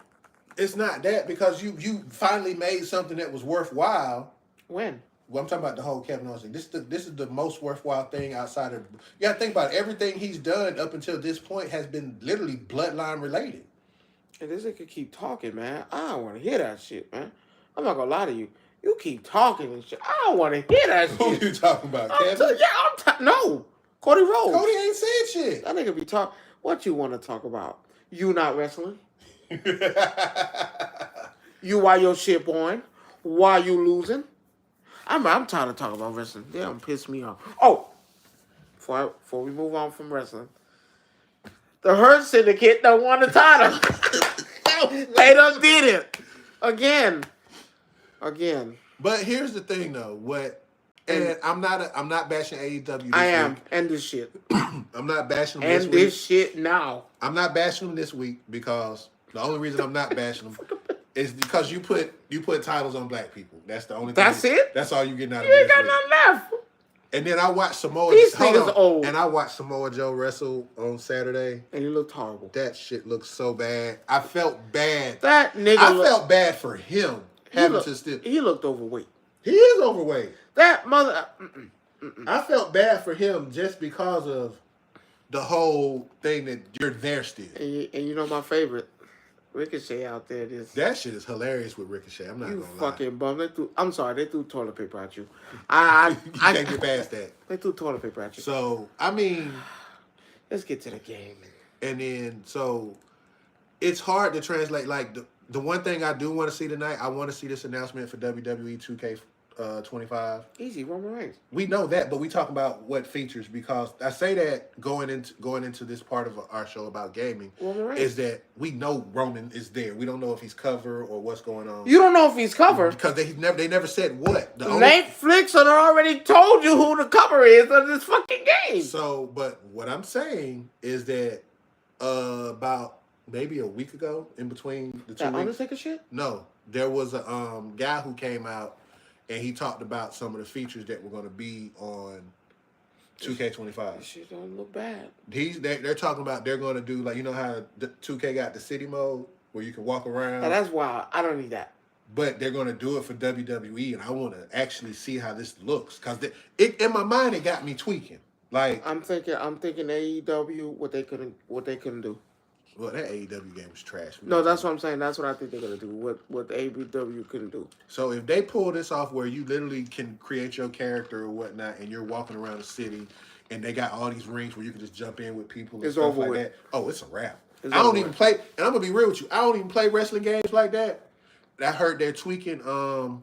It's not that because you finally made something that was worthwhile. When? Well, I'm talking about the whole Kevin Owens thing. This is the most worthwhile thing outside of. You got to think about it. Everything he's done up until this point has been literally bloodline related. And this nigga keep talking, man. I don't want to hear that shit, man. I'm not gonna lie to you. You keep talking and shit. I don't want to hear that shit. Who you talking about, Kevin? No. Cody Rhodes. Cody ain't said shit. That nigga be talking. What you want to talk about? You not wrestling? You why your shit boring? Why you losing? I'm tired of talking about wrestling. They don't piss me off. Oh, before we move on from wrestling, the Hurt Syndicate don't want the title. They done did it again. But here's the thing, though. And I'm not bashing AEW. I am. End this shit. I'm not bashing them this week. End this shit now. I'm not bashing them this week because the only reason I'm not bashing them is because you put titles on black people. That's the only thing. That's it? That's all you getting out of it. You ain't this got week. nothing left. And then I watched Samoa. These niggas old. And I watched Samoa Joe wrestle on Saturday. And he looked horrible. That shit looked so bad. I felt bad. That nigga. I felt bad for him He looked overweight. He is overweight. That mother. I felt bad for him just because of the whole thing that you're there still. And you know my favorite, Ricochet out there. That shit is hilarious with Ricochet. I'm not gonna lie. You fucking bum. I'm sorry. They threw toilet paper at you. You can't get past that. They threw toilet paper at you. So I mean, let's get to the game. And then so it's hard to translate. Like the one thing I do want to see tonight, I want to see this announcement for WWE 25? Easy, Roman Reigns. We know that, but we talk about what features because I say that going into this part of our show about gaming is that we know Roman is there. We don't know if he's cover or what's going on. You don't know if he's cover because they never said what. Netflix had already told you who the cover is of this fucking game. So, but what I'm saying is that about maybe a week ago, in between the 2 weeks, Undertaker shit? No, there was a guy who came out and he talked about some of the features that were going to be on 2K25. This shit don't look bad. They're talking about they're going to do like, you know how the 2K got the city mode where you can walk around. Now that's wild. I don't need that. But they're going to do it for WWE, and I want to actually see how this looks because in my mind it got me tweaking. Like I'm thinking AEW what they couldn't do. Well, that AEW game was trash. No, that's what I'm saying. That's what I think they're gonna do. What AEW couldn't do. So if they pull this off, where you literally can create your character or whatnot, and you're walking around the city, and they got all these rings where you can just jump in with people and stuff like that. Oh, it's a wrap. I don't even play, and I'm gonna be real with you. I don't even play wrestling games like that. I heard they're tweaking the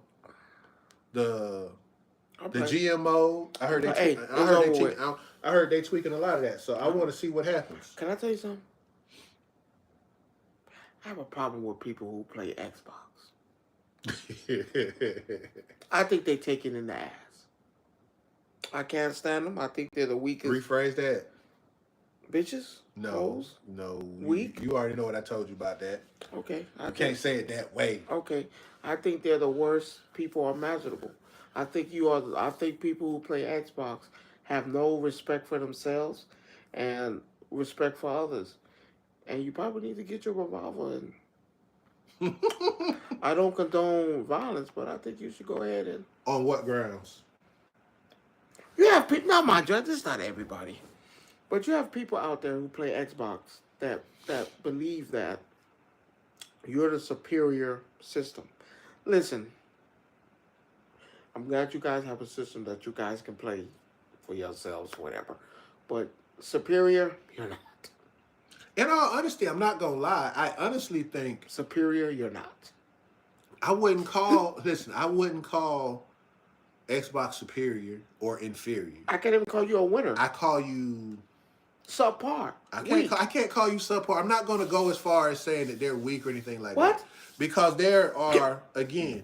GM mode. I heard they tweaking a lot of that. So I want to see what happens. Can I tell you something? I have a problem with people who play Xbox. I think they take it in the ass. I can't stand them. I think they're the weakest. Rephrase that. Bitches? No. Hoes? No. Weak? You already know what I told you about that. Okay. I can't say it that way. Okay. I think they're the worst people imaginable. I think people who play Xbox have no respect for themselves and respect for others. And you probably need to get your revolver and I don't condone violence, but I think you should go ahead and... On what grounds? You have people... Not mind you, this is not everybody. But you have people out there who play Xbox that believe that you're the superior system. Listen, I'm glad you guys have a system that you guys can play for yourselves, whatever. But superior, you're not. In all honesty, I'm not going to lie. I honestly think... Superior, you're not. I wouldn't call Xbox superior or inferior. I can't even call you a winner. I call you... Subpar. I can't call you subpar. I'm not going to go as far as saying that they're weak or anything like what? that. Because there are, again,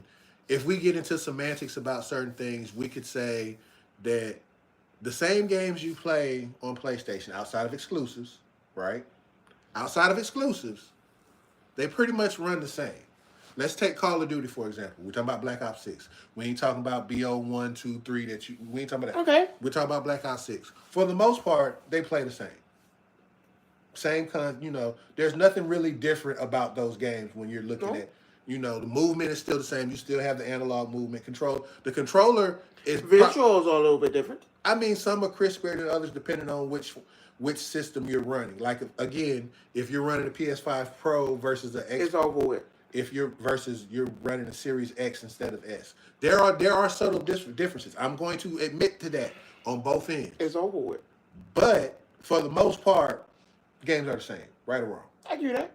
if we get into semantics about certain things, we could say that the same games you play on PlayStation outside of exclusives, right? Outside of exclusives, they pretty much run the same. Let's take Call of Duty, for example. We're talking about Black Ops 6. We ain't talking about BO 1, 2, 3 we ain't talking about that. Okay. We're talking about Black Ops 6. For the most part, they play the same. Same kind, there's nothing really different about those games when you're looking at, the movement is still the same. You still have the analog movement control. The controller is... Visuals are a little bit different. I mean, some are crisper than others depending on which system you're running. Like, again, if you're running a PS5 Pro versus the X... It's over with. If you're running a Series X instead of S. There are subtle differences. I'm going to admit to that on both ends. It's over with. But for the most part, games are the same, right or wrong. I do that.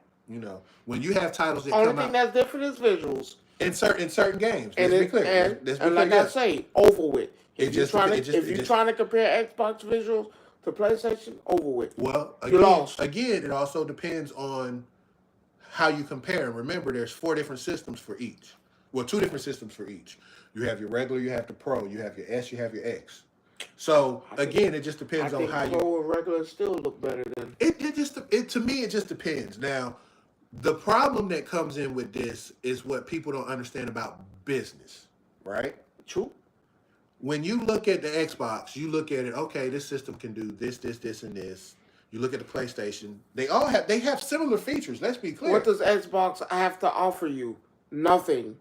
When you have titles that Only come out... thing that's different is visuals. In certain games. And let's be clear. And like I say, over with. If you're trying to compare Xbox visuals to PlayStation, over with. Well, you lost. Again, it also depends on how you compare. And remember, there's 4 different systems for each. Well, 2 different systems for each. You have your regular, you have the Pro, you have your S, you have your X. So again, it just depends on how you. Pro and regular still look better than. To me, it just depends. Now, the problem that comes in with this is what people don't understand about business, right? True. When you look at the Xbox, you look at it. Okay, this system can do this, and this. You look at the PlayStation. They have similar features. Let's be clear. What does Xbox have to offer you? Nothing.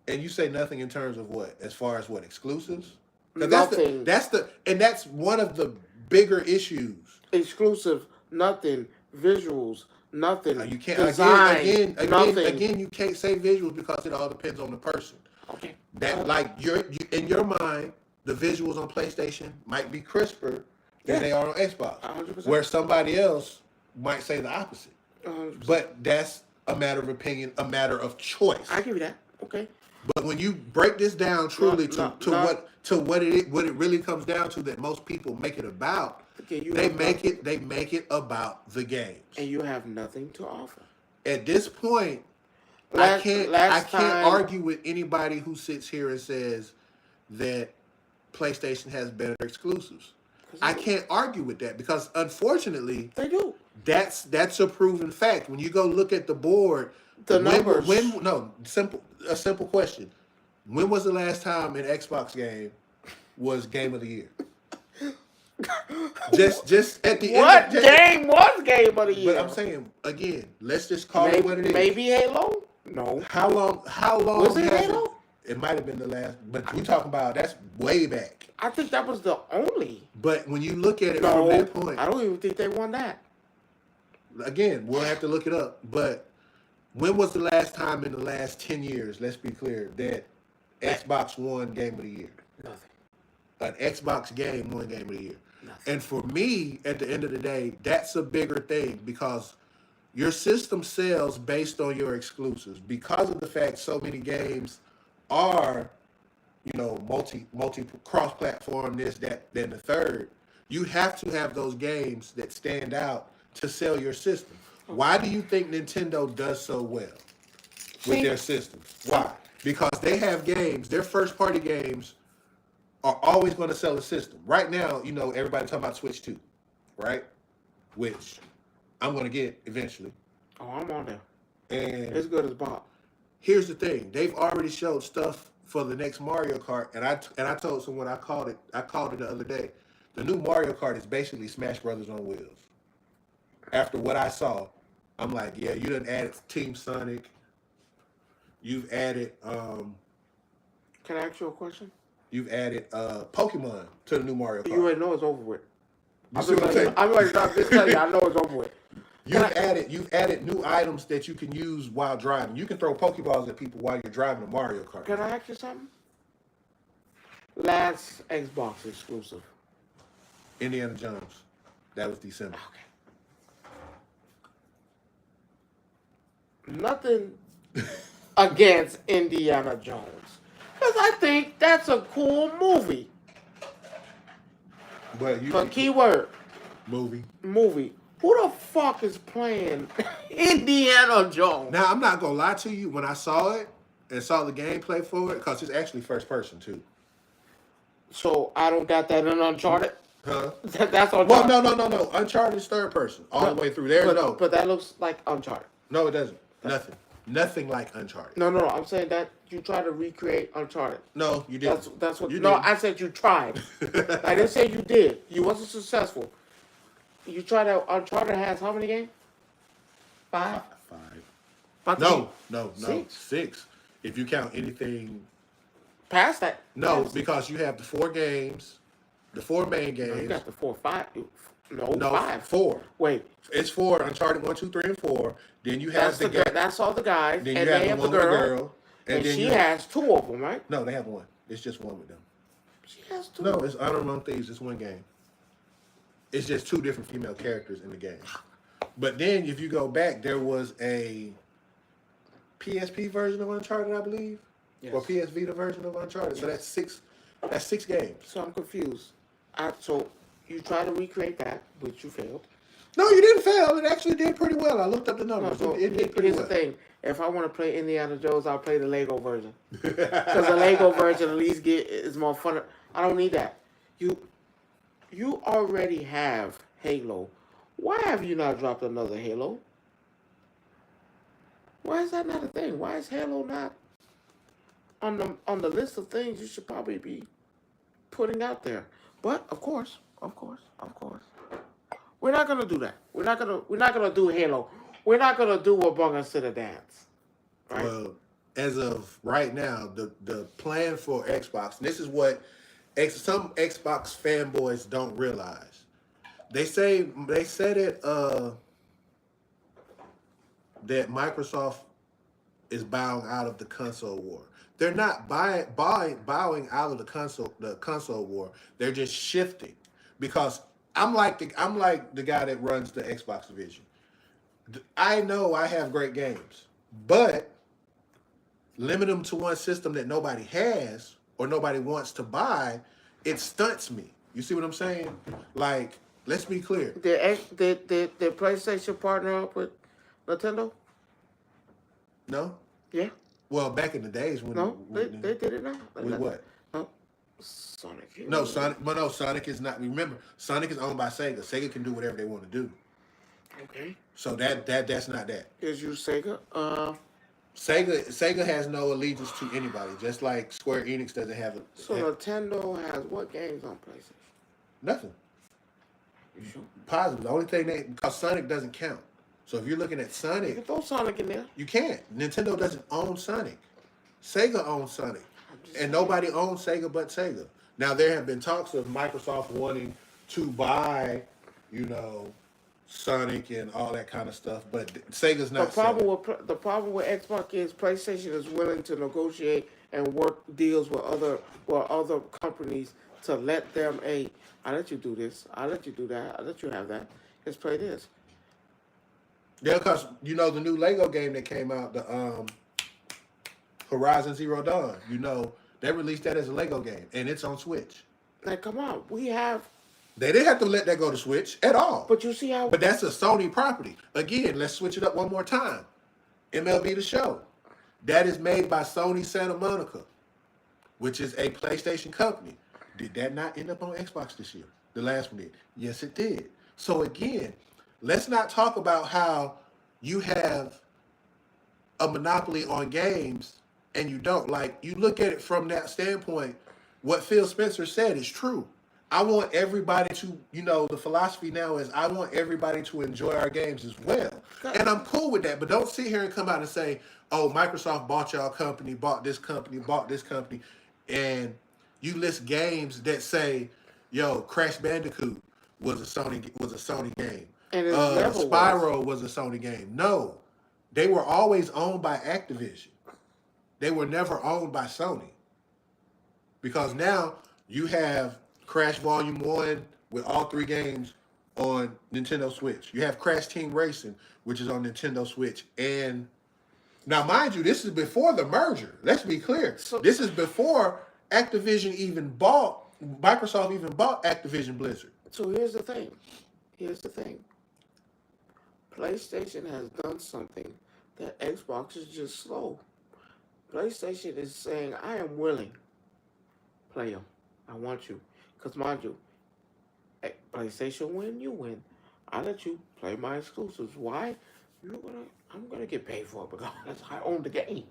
And you say nothing in terms of what? As far as what, exclusives? Nothing. That's one of the bigger issues. Exclusive, nothing. Visuals, nothing. You can't design, nothing. Again, you can't say visuals because it all depends on the person. Okay. In your mind, the visuals on PlayStation might be crisper than they are on Xbox. 100%. Where somebody else might say the opposite. 100%. But that's a matter of opinion, a matter of choice. I give you that. Okay. But when you break this down truly to what it really comes down to, that most people make it about, okay, they make it about the games. and you have nothing to offer. At this point, I can't argue with anybody who sits here and says that PlayStation has better exclusives. I can't argue with that because unfortunately they do. That's a proven fact. When you go look at the board, numbers. A simple question. When was the last time an Xbox game was game of the year? just at the end. What game was game of the year? But I'm saying again, let's just call it what it is. Maybe Halo. No. How long was it Halo? It might have been the last, but we talking about that's way back. I think that was the only. But when you look at it from that point, I don't even think they won that. Again, we'll have to look it up. But when was the last time in the last 10 years, let's be clear, that Xbox won game of the year? Nothing. An Xbox game won game of the year. Nothing. And for me, at the end of the day, that's a bigger thing because your system sells based on your exclusives. Because of the fact so many games are, multi cross-platform, this, that, then the third, you have to have those games that stand out to sell your system. Why do you think Nintendo does so well with their systems? Why? Because they have games, their first-party games are always going to sell a system. Right now, everybody talking about Switch 2, right? Which I'm going to get eventually. Oh, I'm on there. And it's good as Bob. Here's the thing. They've already showed stuff for the next Mario Kart, and I told someone I called it the other day. The new Mario Kart is basically Smash Brothers on wheels. After what I saw, I'm like, yeah, you done added Team Sonic. You've added Can I ask you a question? You've added Pokemon to the new Mario Kart. You already know it's over with. I'm just telling you, I know it's over with. You've added new items that you can use while driving. You can throw Pokeballs at people while you're driving a Mario Kart. Can I ask you something? Last Xbox exclusive. Indiana Jones. That was December. Okay. Nothing against Indiana Jones. Because I think that's a cool movie. But keyword. Movie. Who the fuck is playing Indiana Jones? Now, I'm not going to lie to you. When I saw it and saw the gameplay for it, because it's actually first person, too. So, I don't got that in Uncharted? Huh? That's Uncharted? Well, no. Uncharted is third person. All the way through there, no. But that looks like Uncharted. No, it doesn't. Nothing like Uncharted. No. I'm saying that you try to recreate Uncharted. No, you didn't. That's what. I said you tried. I didn't say you did. You wasn't successful. You tried to. Uncharted has how many games? 5. 5. No. 6. If you count anything past that. No, because you have the 4 games, the 4 main games. No, you got the 4, 5. No, 5. 4. Wait. It's 4. Uncharted 1, 2, 3, and 4. Then you have that's all the guys. Then you have the girl. And she has 2 of them, right? No, they have 1. It's just 1 with them. She has 2. No, it's Honor Among Thieves. It's 1 game. It's just 2 different female characters in the game. But then if you go back, there was a PSP version of Uncharted, I believe. Yes. Or PS Vita version of Uncharted. Yes. So that's 6. That's 6 games. So I'm confused. So you tried to recreate that, but you failed. No, you didn't fail. It actually did pretty well. I looked up the numbers. No, so it did pretty well. Here's the thing. If I want to play Indiana Jones, I'll play the Lego version. Because the Lego version at least is more fun. I don't need that. You already have Halo. Why have you not dropped another Halo? Why is that not a thing? Why is Halo not on the list of things you should probably be putting out there? But of course, we're not gonna do that. We're not gonna do Halo. We're not gonna do Among Us to the Dance. Right? Well, as of right now, the plan for Xbox, and this is what some Xbox fanboys don't realize. They said it that Microsoft is bowing out of the console war. They're not bowing out of the console war. They're just shifting, because I'm like the guy that runs the Xbox division. I know I have great games, but limit them to one system that nobody has or nobody wants to buy, it stunts me. You see what I'm saying? Like, let's be clear. Did PlayStation partner up with Nintendo? No? Yeah. Well, back in the days when No, they did it now. with what? No, Sonic. No, Sonic. But no, Sonic is not. Remember, Sonic is owned by Sega. Sega can do whatever they want to do. Okay. So that's not that. Is you Sega? Sega has no allegiance to anybody, just like Square Enix doesn't have a. So Nintendo has what games on PlayStation? Nothing. You sure? Positive. The only thing because Sonic doesn't count. So if you're looking at You Sonic, can throw Sonic in there. you can't. Nintendo doesn't own Sonic. Sega owns Sonic, and saying. nobody owns Sega but Sega. Now there have been talks of Microsoft wanting to buy, Sonic and all that kind of stuff, but Sega's not. The problem with Xbox is PlayStation is willing to negotiate and work deals with other companies to let them. Hey, I let you do this. I let you do that. I let you have that. Let's play this. Yeah, because the new Lego game that came out, the Horizon Zero Dawn. They released that as a Lego game, and it's on Switch. Like, come on, we have. They didn't have to let that go to Switch at all. But you see how. But that's a Sony property. Again, let's switch it up one more time. MLB The Show. That is made by Sony Santa Monica, which is a PlayStation company. Did that not end up on Xbox this year? The last one did. Yes, it did. So again, let's not talk about how you have a monopoly on games and you don't. Like, you look at it from that standpoint, what Phil Spencer said is true. I want everybody to, the philosophy now is I want everybody to enjoy our games as well. And I'm cool with that, but don't sit here and come out and say, oh, Microsoft bought y'all company, bought this company, and you list games that say, yo, Crash Bandicoot was a Sony game. And it Spyro was a Sony game. No, they were always owned by Activision. They were never owned by Sony. Because now you have Crash Volume 1 with all 3 games on Nintendo Switch. You have Crash Team Racing, which is on Nintendo Switch. And now, mind you, this is before the merger. Let's be clear. This is before Microsoft even bought Activision Blizzard. So here's the thing. PlayStation has done something that Xbox is just slow. PlayStation is saying, I am willing. Play them. I want you. Because mind you, PlayStation win, you win. I let you play my exclusives. Why? I'm gonna get paid for it because I own the game.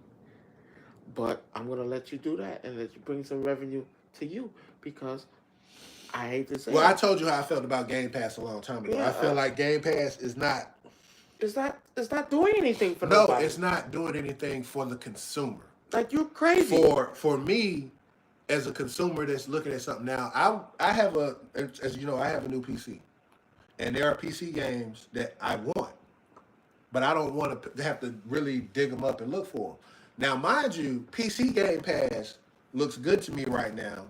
But I'm gonna let you do that and let you bring some revenue to you because I hate to say. Well, I told you how I felt about Game Pass a long time ago. Yeah, I feel like Game Pass is not. It's not doing anything for nobody. No, it's not doing anything for the consumer. Like, you're crazy. For me, as a consumer that's looking at something now, I have a new PC, and there are PC games that I want, but I don't want to have to really dig them up and look for them. Now, mind you, PC Game Pass looks good to me right now.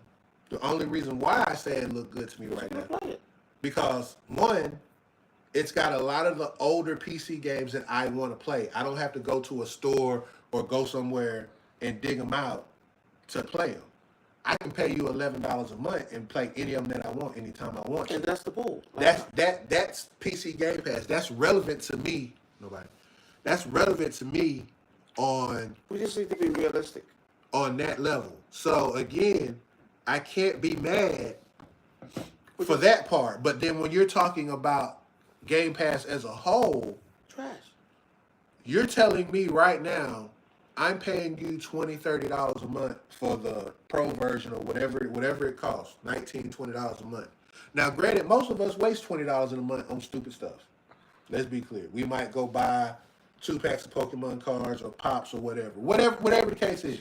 The only reason why I say it look good to me right now, because one, it's got a lot of the older PC games that I want to play. I don't have to go to a store or go somewhere and dig them out to play them. I can pay you $11 a month and play any of them that I want anytime I want. And that's the bull. That's PC Game Pass. That's relevant to me. That's relevant to me on. We just need to be realistic. On that level. So again, I can't be mad for that part. But then when you're talking about Game Pass as a whole, trash. You're telling me right now, I'm paying you $20, $30 a month for the pro version or whatever it costs, $19, $20 a month. Now, granted, most of us waste $20 in a month on stupid stuff. Let's be clear. We might go buy 2 packs of Pokemon cards or Pops or whatever the case is.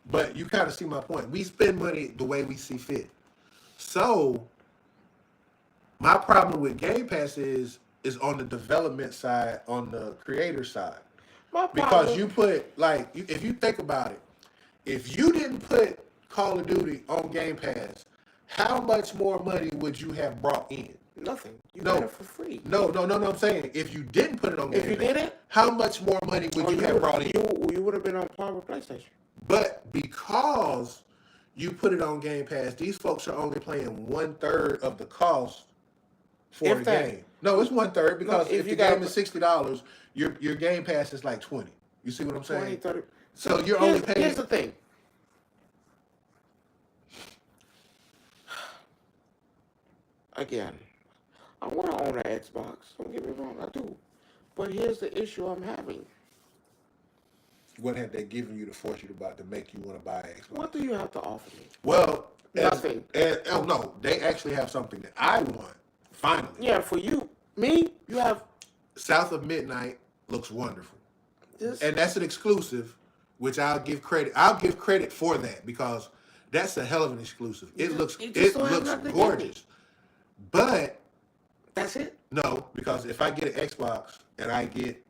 But you kind of see my point. We spend money the way we see fit. So, my problem with Game Pass is on the development side, on the creator side. Because you put, if you think about it, if you didn't put Call of Duty on Game Pass, how much more money would you have brought in? Nothing. You No. got it for free. No. I'm saying if you didn't put it on Game If you Pass, did it, how much more money would you have brought in? You would have been on par with PlayStation. But because you put it on Game Pass, these folks are only paying 1/3 of the cost for the game. No, it's 1/3 because if the game is $60, your Game Pass is like 20. You see what I'm saying? 30. So you're only paying. Here's the thing. Again, I want to own an Xbox. Don't get me wrong, I do. But here's the issue I'm having. What have they given you to force you to make you want to buy an Xbox? What do you have to offer me? Well, nothing. Oh no, they actually have something that I want. Finally. Yeah, for you, me, you have. South of Midnight looks wonderful, and that's an exclusive, which I'll give credit. I'll give credit for that because that's a hell of an exclusive. It looks gorgeous, but that's it. No, because if I get an Xbox and I get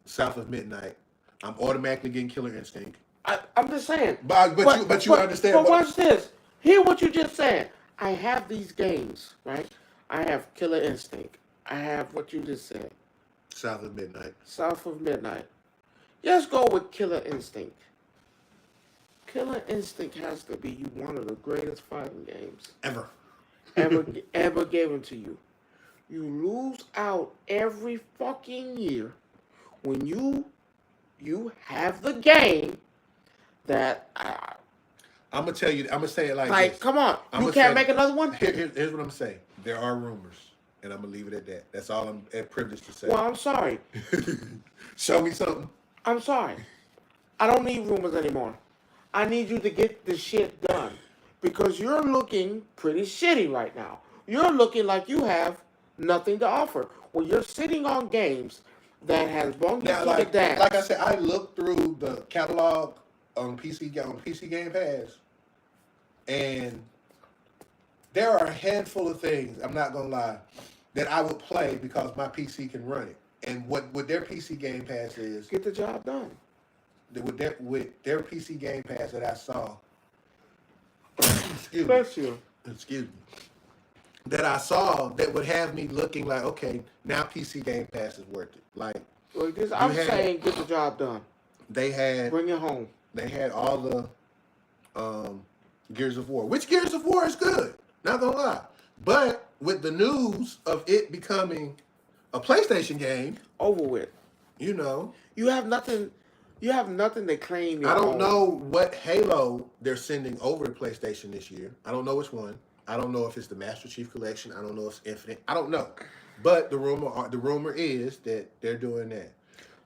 South of Midnight, I'm automatically getting Killer Instinct. I'm just saying. But you understand. But watch this. Hear what you just said. I have these games, right? I have Killer Instinct. I have what you just said. South of Midnight. South of Midnight. Let's go with Killer Instinct. Killer Instinct has to be one of the greatest fighting games ever given to you. You lose out every fucking year when you have the game that I'm gonna tell you. I'm gonna say it like this. Come on, you can't make another one. Here's what I'm saying. There are rumors, and I'm gonna leave it at that. That's all I'm privileged to say. Well, I'm sorry. Show me something. I'm sorry. I don't need rumors anymore. I need you to get this shit done because you're looking pretty shitty right now. You're looking like you have nothing to offer. When you're sitting on games that has wrong like I said, I looked through the catalog on PC Game Pass, and there are a handful of things, I'm not gonna lie, that I would play because my PC can run it. And what their PC Game Pass is, get the job done. With their PC Game Pass that I saw, Bless you. Excuse me. That I saw that would have me looking like, okay, now PC Game Pass is worth it. Like, I'm saying, get the job done. They had bring it home. They had all the Gears of War, which Gears of War is good. Not gonna lie, but with the news of it becoming a PlayStation game, over with. You know, you have nothing. You have nothing to claim. I don't know what Halo they're sending over to PlayStation this year. I don't know which one. I don't know if it's the Master Chief Collection. I don't know if it's Infinite. I don't know. But the rumor is that they're doing that.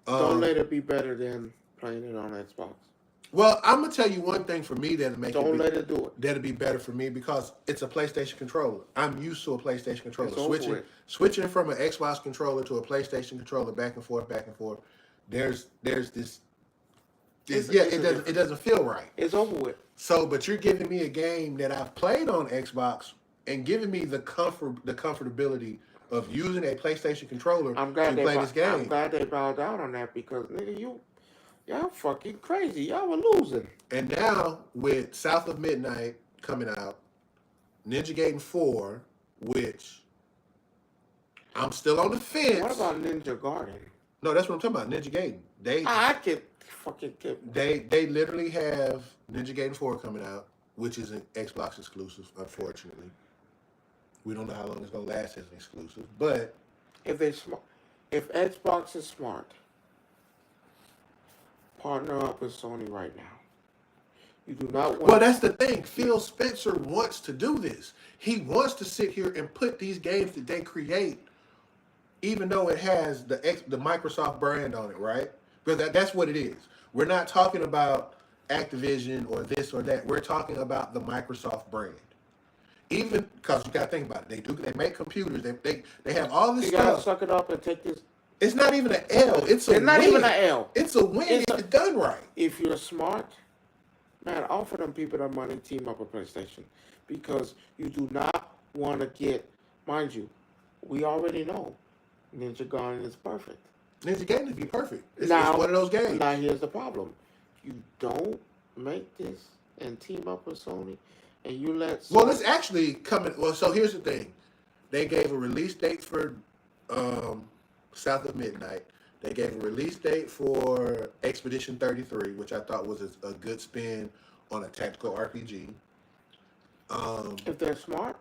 Don't let it be better than playing it on Xbox. Well, I'm gonna tell you one thing for me that'll make Don't let it do it. That'll be better for me because it's a PlayStation controller. I'm used to a PlayStation controller. It's Switching from an Xbox controller to a PlayStation controller, back and forth. There's this. It doesn't feel right. It's over with. So, but you're giving me a game that I've played on Xbox and giving me the comfortability of using a PlayStation controller to play this game. I'm glad they bowed out on that because nigga, y'all fucking crazy. Y'all were losing. And now with South of Midnight coming out, Ninja Gaiden 4, which I'm still on the fence. What about Ninja Garden? No, that's what I'm talking about. Ninja Gaiden. They literally have Ninja Gaiden 4 coming out, which is an Xbox exclusive, unfortunately. We don't know how long it's gonna last as an exclusive. But if Xbox is smart, partner up with Sony right now. You do not want. Well, that's the thing. Phil Spencer wants to do this. He wants to sit here and put these games that they create, even though it has the Microsoft brand on it, right? Because that's what it is. We're not talking about Activision or this or that. We're talking about the Microsoft brand. Even because you got to think about it. They make computers. They have all this stuff. You got to suck it up and take this. It's not even an L. It's not even an L. It's a win if it's done right. If you're smart, man, offer them people that money, team up with PlayStation. Because you do not want to get, mind you, we already know Ninja Gaiden is perfect. Ninja Gaiden would be perfect. It's one of those games. Now here's the problem. You don't make this and team up with Sony and you let Sony. Well, it's actually coming. Well, so here's the thing. they gave a release date for South of Midnight. They gave a release date for Expedition 33, which I thought was a good spin on a tactical RPG. If they're smart.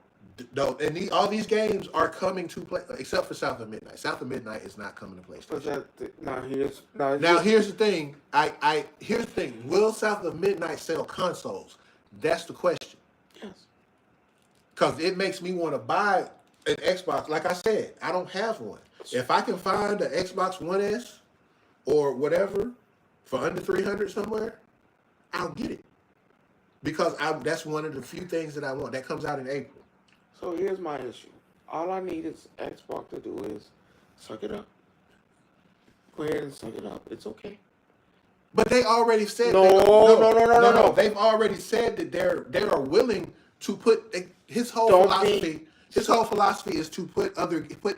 No, and all these games are coming to play, except for South of Midnight. South of Midnight is not coming to PlayStation. Here's the thing. Here's the thing. Will South of Midnight sell consoles? That's the question. Yes. Because it makes me want to buy an Xbox. Like I said, I don't have one. If I can find an Xbox One S or whatever for under $300 somewhere, I'll get it. Because that's one of the few things that I want. That comes out in April. So here's my issue. All I need is Xbox to do is suck it up. Go ahead and suck it up. It's okay. But they already said no. They've already said that they are willing to put his whole philosophy. His whole philosophy is to put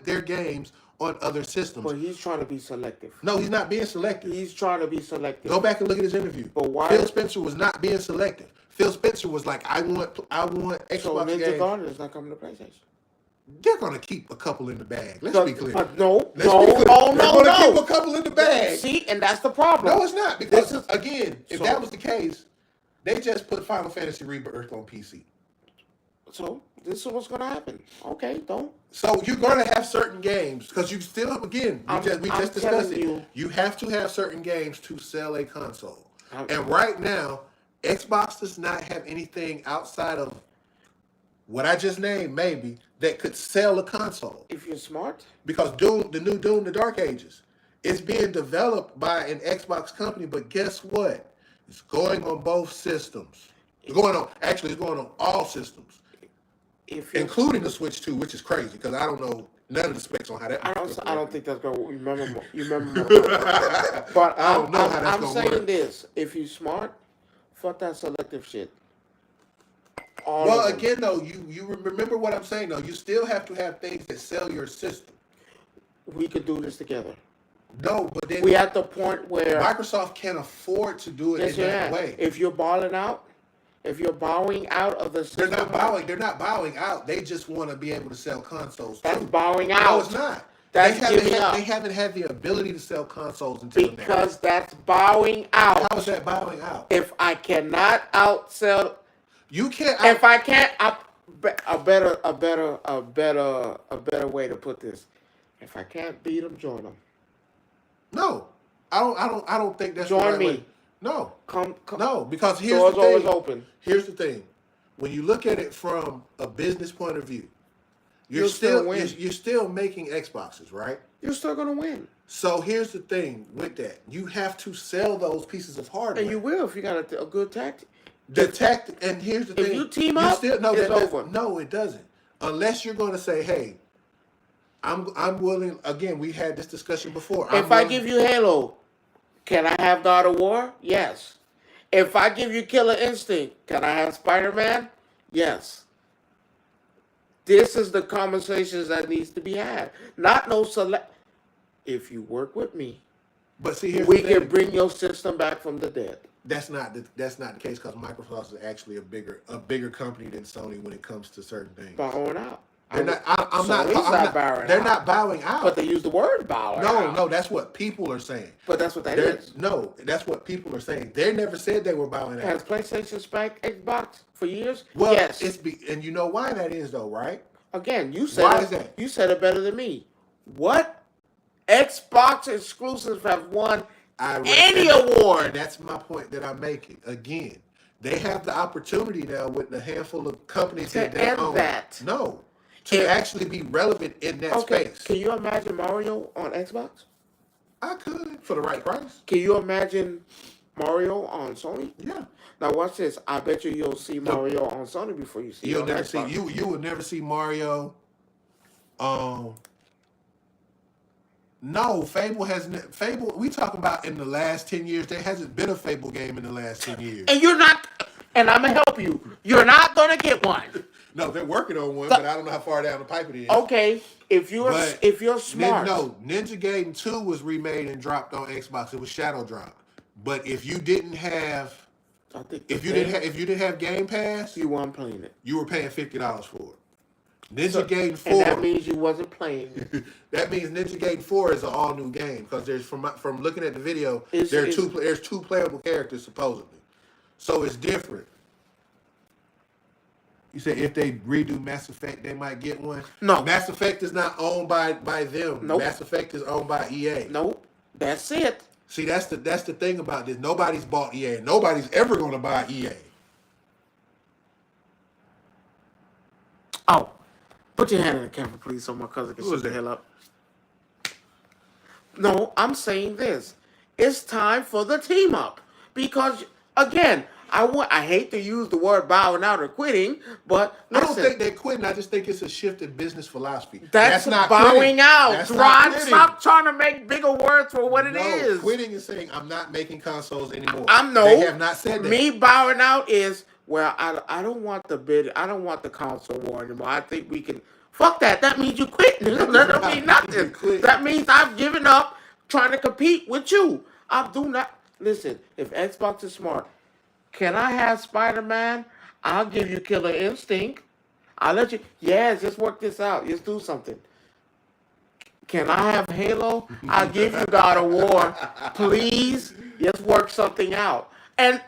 their games on other systems. But he's trying to be selective. No, he's not being selective. He's trying to be selective. Go back and look at his interview. But why? Phil Spencer was not being selective. Phil Spencer was like, I want Xbox so Ninja games. Garden is not coming to PlayStation. They're gonna keep a couple in the bag. Let's be clear. They're gonna keep a couple in the bag. See, and that's the problem. No, it's not. Because again, if that was the case, they just put Final Fantasy Rebirth on PC. So this is what's gonna happen. Okay, don't. So you're gonna have certain games because you still, again, we just discussed it. You have to have certain games to sell a console. And right now, Xbox does not have anything outside of what I just named, maybe, that could sell a console. If you're smart. Because the new Doom, The Dark Ages, it's being developed by an Xbox company, but guess what? It's going on both systems. It's going on all systems, including the Switch 2, which is crazy because I don't know none of the specs on how that. I don't think that's going to remember more. But I don't know how that's I'm going to saying work. this: if you're smart, fuck that selective shit. Well, again, though, you remember what I'm saying, though. You still have to have things that sell your system. We could do this together. No, but then we at the point where Microsoft can't afford to do it in that way. If you're bowing out of the system, they're not bowing out. They just want to be able to sell consoles. That's bowing out. No, it's not. They haven't had the ability to sell consoles until now. Because that's bowing out. How is that bowing out? If I cannot outsell, you can't. If I can't, a better way to put this: if I can't beat them, join them. No, I don't think that's join the right me. Way. No, come. No, because here's doors the thing. Always open. Here's the thing: when you look at it from a business point of view, you're still making Xboxes, right? You're still gonna win. So here's the thing with that: you have to sell those pieces of hardware, and you will if you got a good tactic. And here's the thing: if you team up, it's over. No, it doesn't. Unless you're going to say, "Hey, I'm willing." Again, we had this discussion before. If I give you Halo, can I have God of War? Yes. If I give you Killer Instinct, can I have Spider-Man? Yes. This is the conversations that needs to be had. Not no select. If you work with me, but see, we can bring your system back from the dead. That's not the case because Microsoft is actually a bigger company than Sony when it comes to certain things. Bowing out. They're not bowing out. But they use the word bowing out. No, that's what people are saying. But that's what that is. No, that's what people are saying. They never said they were bowing out. Has PlayStation spanked Xbox for years? Well, yes. And you know why that is though, right? Again, you said why is that? You said it better than me. What Xbox exclusives have won any award? That's my point that I'm making. Again, they have the opportunity now with the handful of companies that they own. No. To actually be relevant in that space. Can you imagine Mario on Xbox? I could, for the right price. Can you imagine Mario on Sony? Yeah. Now watch this. I bet you'll see Mario on Sony before you see. You will never see Mario. No, Fable. We talk about in the last 10 years. There hasn't been a Fable game in the last 10 years. And you're not. And I'm gonna help you. You're not gonna get one. No, they're working on one, but I don't know how far down the pipe it is. Okay, if you're smart. Ninja Gaiden 2 was remade and dropped on Xbox. It was Shadow Drop. But if you didn't have, if you didn't have Game Pass, you weren't playing it. You were paying $50 for it. Ninja Gaiden 4. And that means you wasn't playing. That means Ninja Gaiden 4 is an all new game because there's from looking at the video, there's two playable characters supposedly, so it's different. You said if they redo Mass Effect, they might get one. No, Mass Effect is not owned by them. Nope. Mass Effect is owned by EA. Nope, that's it. See, that's the thing about this. Nobody's bought EA. Nobody's ever going to buy EA. Oh, put your hand in the camera, please, so my cousin can shut the hell up. No, I'm saying this. It's time for the team up. Because, again, I hate to use the word bowing out or quitting, but listen, I don't think they're quitting. I just think it's a shift in business philosophy. That's not bowing quitting. Out. That's Ron, stop trying to make bigger words for what it is. Quitting is saying, I'm not making consoles anymore. They have not said that. Me bowing out is, well, I don't want the bid. I don't want the console war anymore. I think we can. Fuck that. That means you quit. That don't mean nothing. That means I've given up trying to compete with you. I do not. Listen, if Xbox is smart, can I have Spider-Man? I'll give you Killer Instinct. I'll let you. Yes, just work this out. Just do something. Can I have Halo? I'll give you God of War. Please, just work something out. And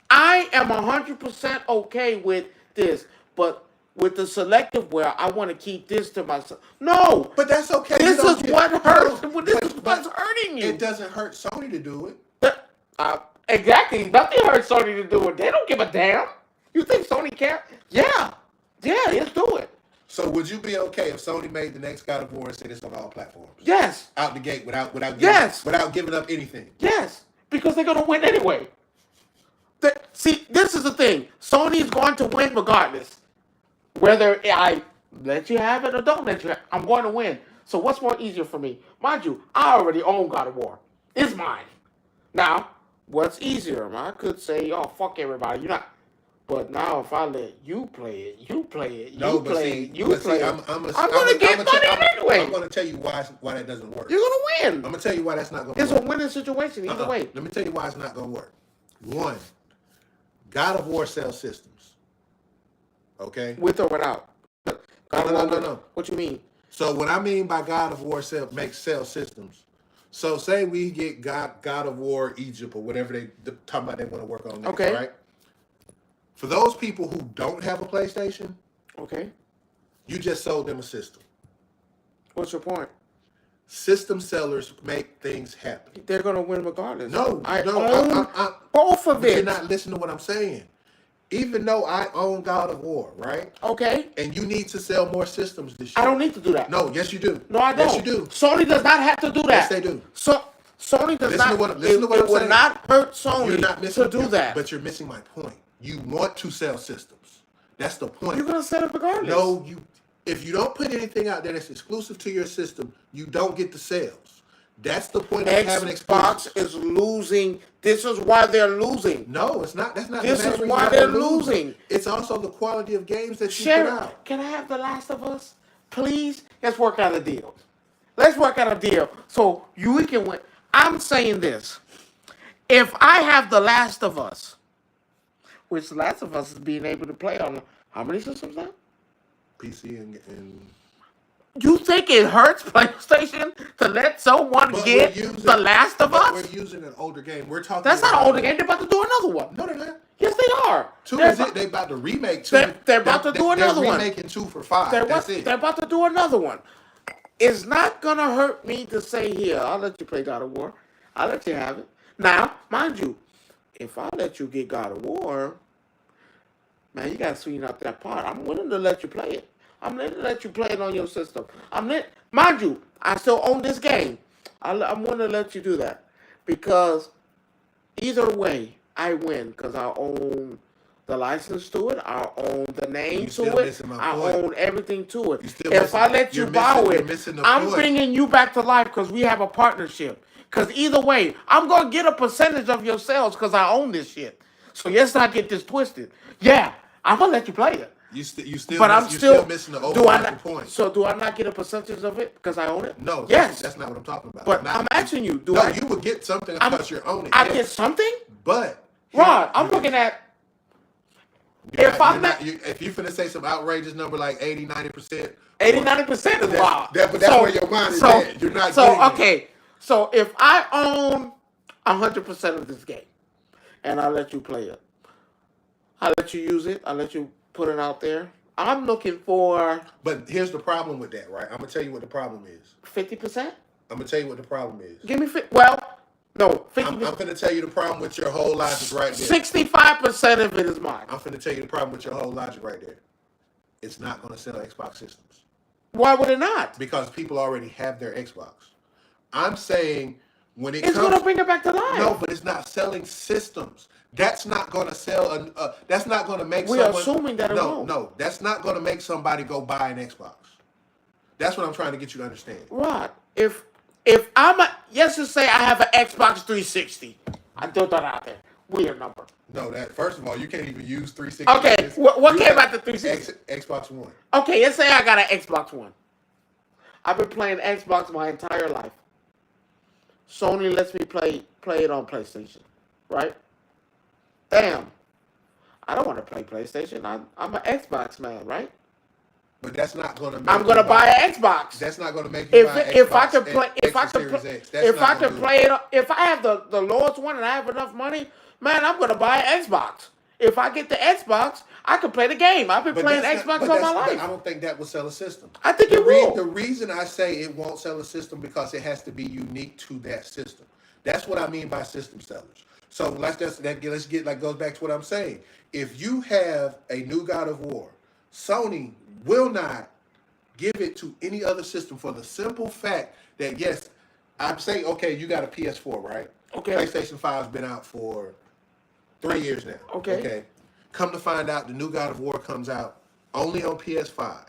I am 100% okay with this, but with the selective where I want to keep this to myself. No, but that's okay. This is what hurts. This is what's hurting you. It doesn't hurt Sony to do it. Exactly. Nothing hurts Sony to do it. They don't give a damn. You think Sony cares? Yeah, let's do it. So would you be okay if Sony made the next God of War and said it's on all platforms? Yes. Out the gate without giving up anything. Yes, because they're gonna win anyway. See, this is the thing. Sony's going to win regardless. Whether I let you have it or don't let you have it, I'm going to win. So what's more easier for me? Mind you, I already own God of War. It's mine. Now, what's easier? I could say, oh, fuck everybody. You're not. But now if I let you play it, I'm going to get money anyway. I'm going to tell you why that doesn't work. You're going to win. I'm going to tell you why that's not going to work. It's a winning situation either way. Let me tell you why it's not going to work. One, God of War sells systems. Okay? With or without? No. What you mean? So what I mean by God of War sell systems. So say we get God of War Egypt or whatever they talking about they want to work on next, right? For those people who don't have a PlayStation, you just sold them a system. What's your point? System sellers make things happen. They're going to win regardless. No, I own both of it. You're not listening to what I'm saying. Even though I own God of War, right? Okay. And you need to sell more systems this year. I don't need to do that. No, yes you do. No, I don't. Yes you do. Sony does not have to do that. Yes, they do. So Sony does listen not. To what I'm saying. It would not hurt Sony to do that. But you're missing my point. You want to sell systems. That's the point. You're gonna sell it regardless. No, if you don't put anything out there that's exclusive to your system, you don't get the sales. That's the point of having exclusives. Xbox is losing. This is why they're losing. No, it's not. That's not. This is why they're losing. It's also the quality of games that you put out. Can I have The Last of Us, please? Let's work out a deal. So we can win. I'm saying this. If I have The Last of Us, which The Last of Us is being able to play on how many systems now? PC and You think it hurts PlayStation to let someone get The Last of Us? We're using an older game. We're talking. That's not an older game. They're about to do another one. No, they're not. Yes, they are. They're about to remake 2. They're about to do another one. They're remaking 2 for 5. That's it. They're about to do another one. It's not gonna hurt me to say, here, I'll let you play God of War. I'll let you have it. Now, mind you, if I let you get God of War, man, you gotta sweeten up that part. I'm willing to let you play it. I'm willing to let you play it on your system. Mind you, I still own this game. I'm willing to let you do that. Because either way, I win. Because I own the license to it. I own the name to it. I own everything to it. If I let you borrow it, I'm bringing you back to life because we have a partnership. Because either way, I'm going to get a percentage of your sales because I own this shit. So let's not get this twisted. Yeah, I'm going to let you play it. You're still missing the overall point. So do I not get a percentage of it because I own it? No. Yes. That's not what I'm talking about. But I'm asking you. You would get something because you're owning it. I get something? But. Ron, I'm looking at. If you finna say some outrageous number like 80, 90%, 80-90% is wild. But that's where your mind is at. You're not getting okay. So if I own 100% of this game, and I let you play it, I let you use it, I let you put it out there, I'm looking for. But here's the problem with that, right? I'm gonna tell you what the problem is. 50%. I'm gonna tell you what the problem is. Give me 50. Well, no, 50%. I'm gonna tell you the problem with your whole logic right there. 65% of it is mine. I'm gonna tell you the problem with your whole logic right there. It's not gonna sell Xbox systems. Why would it not? Because people already have their Xbox. I'm saying when it's gonna bring it back to life. No, but it's not selling systems. That's not gonna sell. That's not gonna make. We're assuming that it won't. No, that's not gonna make somebody go buy an Xbox. That's what I'm trying to get you to understand. Right. If I'm let's just say I have an Xbox 360. I threw that out there. Weird number. No, that first of all, you can't even use 360. Okay, what came out the 360? Xbox One. Okay, let's say I got an Xbox One. I've been playing Xbox my entire life. Sony lets me play it on PlayStation, right? Damn. I don't want to play PlayStation. I'm an Xbox man, right? But that's not going to make I'm going to buy an Xbox. That's not going to make you buy an Xbox. If I could play it, if I have the lowest one and I have enough money, man, I'm going to buy an Xbox. If I get the Xbox, I can play the game. I've been playing Xbox all my life. I don't think that will sell a system. I think it will. The reason I say it won't sell a system because it has to be unique to that system. That's what I mean by system sellers. So let's get like goes back to what I'm saying. If you have a new God of War, Sony will not give it to any other system for the simple fact that yes, I'm saying okay, you got a PS4, right? Okay. PlayStation 5's been out for 3 years now. Okay. Come to find out, the new God of War comes out only on PS5.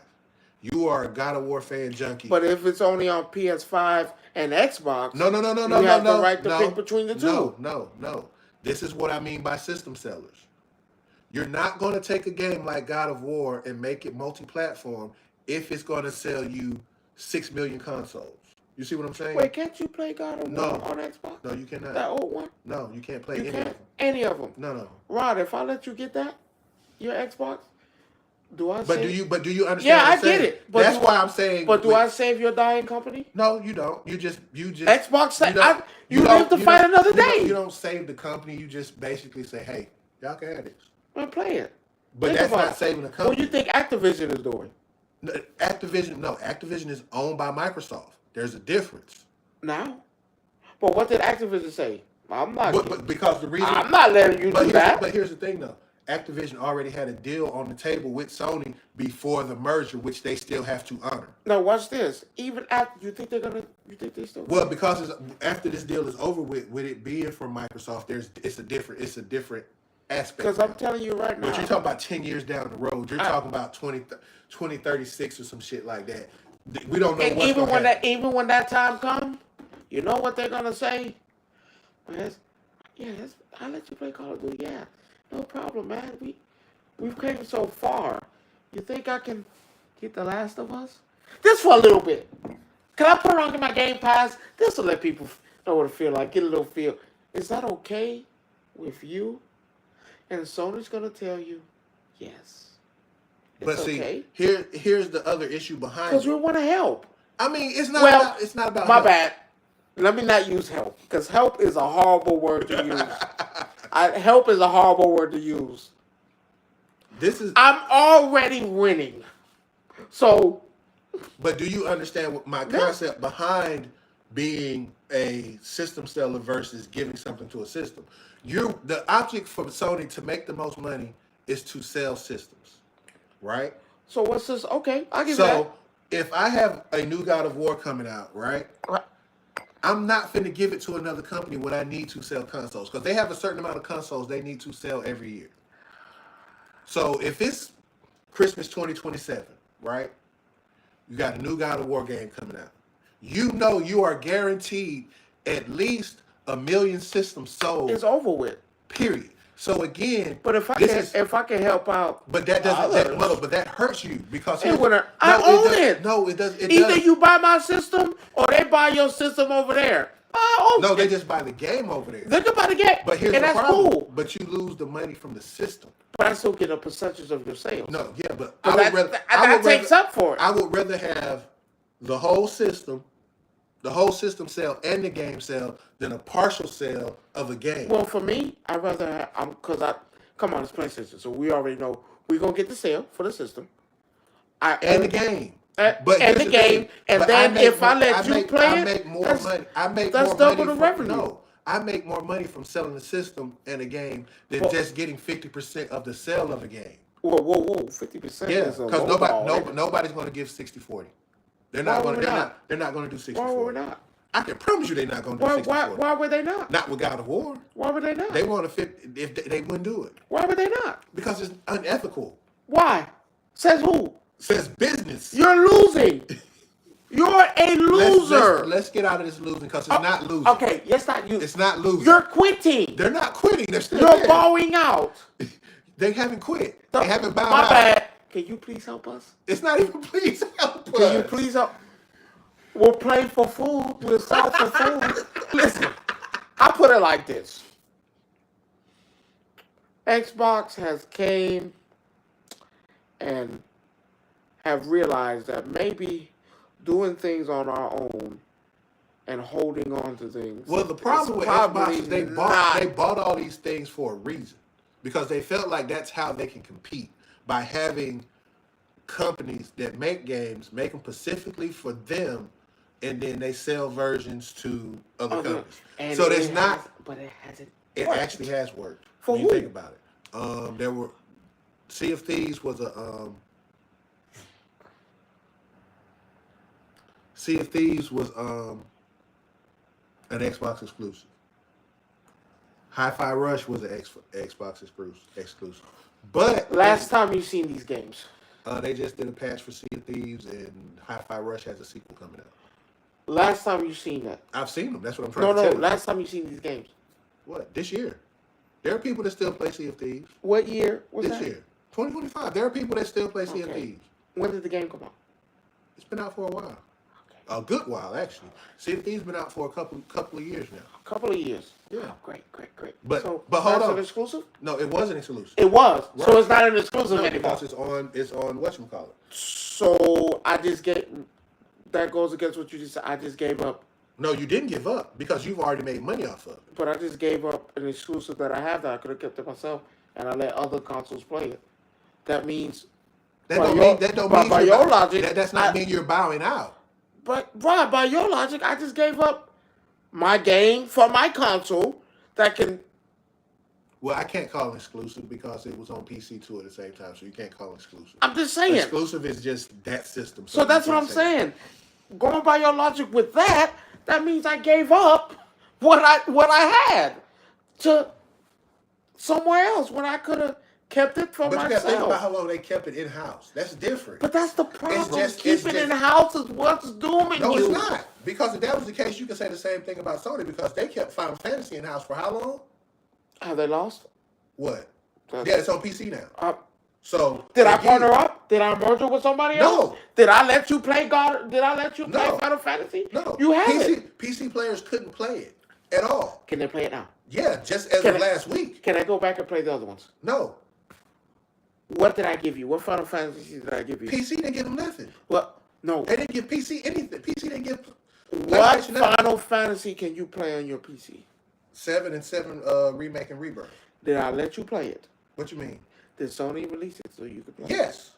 You are a God of War fan junkie. But if it's only on PS5 and Xbox, no, you have the right to pick between the two. No. This is what I mean by system sellers. You're not going to take a game like God of War and make it multi-platform if it's going to sell you 6 million consoles. You see what I'm saying? Wait, can't you play God of War on Xbox? No, you cannot. That old one? No, you can't play any of them. No. Rod, if I let you get that, your Xbox, do I? Do you understand? Yeah, I get it. But that's why I'm saying. But do I save your dying company? No, you don't. You just Xbox. You live to fight another day. You don't save the company. You just basically say, "Hey, y'all can have this." Man, play it. But that's not saving the company. What do you think Activision is doing? Activision is owned by Microsoft. There's a difference. Now, but what did Activision say? I'm not. But because the reason I'm not letting you do that. But here's the thing, though. Activision already had a deal on the table with Sony before the merger, which they still have to honor. Now, watch this. Even after, you think they still? Well, because after this deal is over with it being from Microsoft, it's a different aspect. Because I'm telling you right now. But you're talking about 10 years down the road. You're talking about 2036 or some shit like that. We don't know what's going to happen. Even when that time comes, you know what they're going to say? I'll let you play Call of Duty. Yeah, no problem, man. We've came so far. You think I can get The Last of Us? Just for a little bit. Can I put it on my Game Pass? This will let people know what it feel like. Get a little feel. Is that okay with you? And Sony's going to tell you, yes. But see, here's the other issue behind it. Because we want to help. I mean, it's not about my help. bad. Let me not use help. Because help is a horrible word to use. Help is a horrible word to use. I'm already winning. So. But do you understand what my concept behind being a system seller versus giving something to a system? The object for Sony to make the most money is to sell systems, right? So what's this? Okay, I'll give you that. So if I have a new God of War coming out, right? I'm not finna give it to another company when I need to sell consoles because they have a certain amount of consoles they need to sell every year. So if it's Christmas 2027, right? You got a new God of War game coming out. You know you are guaranteed at least 1 million systems sold. It's over with. Period. So again, but if I can help out, but that doesn't. But that hurts you because I own it. No, it doesn't. Either you buy my system or they buy your system over there. Oh, No, they just buy the game over there. Think about the game. But here's and the that's problem. cool. But you lose the money from the system. But I still get a percentage of your sales. No, yeah, but that takes up for it. I would rather have the whole system sale and the game sale than a partial sale of a game. Well, for me, I'd rather have, come on, it's PlayStation, so we already know we're going to get the sale for the system. And the game. But and the game, and then if I let you play it, I make more money. I make that's more double money the revenue. No, I make more money from selling the system and a game than just getting 50% of the sale of a game. Whoa, 50%. Yeah, because nobody's going to give 60-40. They're not going to. They're not going to do 60-40. Why would we not? I can promise you they're not going to do 60-40. Why would they not? Not with God of War. Why would they not? They want to fit. If they wouldn't do it. Why would they not? Because it's unethical. Why? Says who? Says business. You're losing. You're a loser. Let's get out of this losing because it's not losing. Okay, it's not you. It's not losing. You're quitting. They're not quitting. They're still You're there. bowing out. They haven't quit. They haven't bowed My out. bad. Can you please help us? It's not even please help us. Can you please help? We'll play for food. We'll sell for food. Listen, I put it like this. Xbox has came and have realized that maybe doing things on our own and holding on to things. Well, the problem with Xbox is they bought all these things for a reason. Because they felt like that's how they can compete. By having companies that make games, make them specifically for them, and then they sell versions to other companies. And so there's not, but it hasn't. It worked. Actually has worked. For when who? you think about it, there were Sea of Thieves was an Xbox exclusive. Hi-Fi Rush was an Xbox exclusive. But last time you seen these games, they just did a patch for Sea of Thieves, and Hi-Fi Rush has a sequel coming out. Last time you seen that? I've seen them. That's what I'm trying to tell you. Last time you seen these games? What? This year. There are people that still play Sea of Thieves. What year was this year? 2025. There are people that still play Sea of Thieves. When did the game come out? It's been out for a while. A good while, actually. Sea of Thieves been out for a couple of years now. A couple of years. Yeah. Oh, great. But so hold on. An exclusive? No, it wasn't exclusive. It was. Right. So it's not an exclusive anymore. Because it's on whatchamacallit. So that goes against what you just said. I just gave up. No, you didn't give up because you've already made money off of it. But I just gave up an exclusive that I have that I could have kept it myself, and I let other consoles play it. That means that does not mean you're bowing out. But Rob, by your logic, I just gave up my game for my console that can. Well, I can't call it exclusive because it was on PC too at the same time, so you can't call it exclusive. I'm just saying. Exclusive is just that system. So that's what I'm saying. Going by your logic with that means I gave up what I had to somewhere else when I could have kept it for myself. But you got to think about how long they kept it in house. That's different. But that's the problem. Keeping it in house is what's dooming you. No, it's not. Because if that was the case, you could say the same thing about Sony because they kept Final Fantasy in house for how long? Have they lost? What? Yeah, it's on PC now. So did I partner up? Did I merge it with somebody else? No. Did I let you play God? Did I let you play Final Fantasy? No. You haven't. PC players couldn't play it at all. Can they play it now? Yeah, just as of last week. Can I go back and play the other ones? No. What did I give you? What Final Fantasy did I give you? PC didn't give them nothing. What? No. They didn't give PC anything. PC didn't give. What Final Fantasy can you play on your PC? 7 and 7 Remake and Rebirth. Did I let you play it? What you mean? Did Sony release it so you could play it? Yes.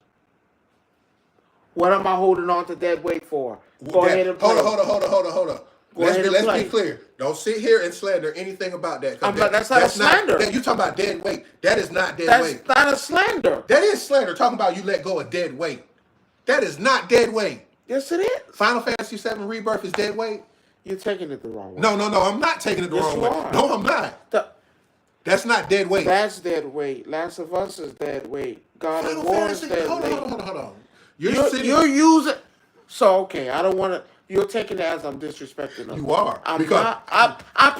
What am I holding on to dead weight for? Go ahead and play. Hold on. Let's be clear. Don't sit here and slander anything about that. That's not a slander. You talking about dead weight. That is not dead weight. That's not a slander. That is slander. Talking about you let go of dead weight. That is not dead weight. Yes, it is. Final Fantasy VII Rebirth is dead weight. You're taking it the wrong way. No, I'm not taking it the wrong way. Are. No, I'm not. That's not dead weight. That's dead weight. Last of Us is dead weight. God of War is dead weight. Hold on. You're using. So okay, I don't want to. You're taking it as I'm disrespecting them. You are. I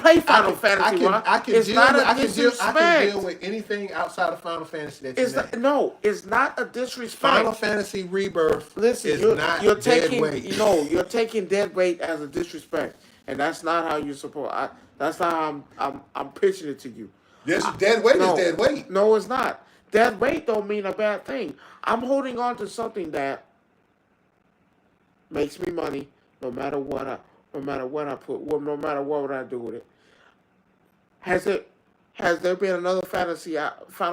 play Final Fantasy. I can deal with anything outside of Final Fantasy that you name. No, it's not a disrespect. Final Fantasy Rebirth is not you're dead taking, weight. No, you're taking dead weight as a disrespect. and that's not how you support. That's not how I'm pitching it to you. This dead weight No, is dead weight. no, it's not. Dead weight don't mean a bad thing. I'm holding on to something that makes me money, no matter what no matter what I put, no matter what I do with it. Has there been another Final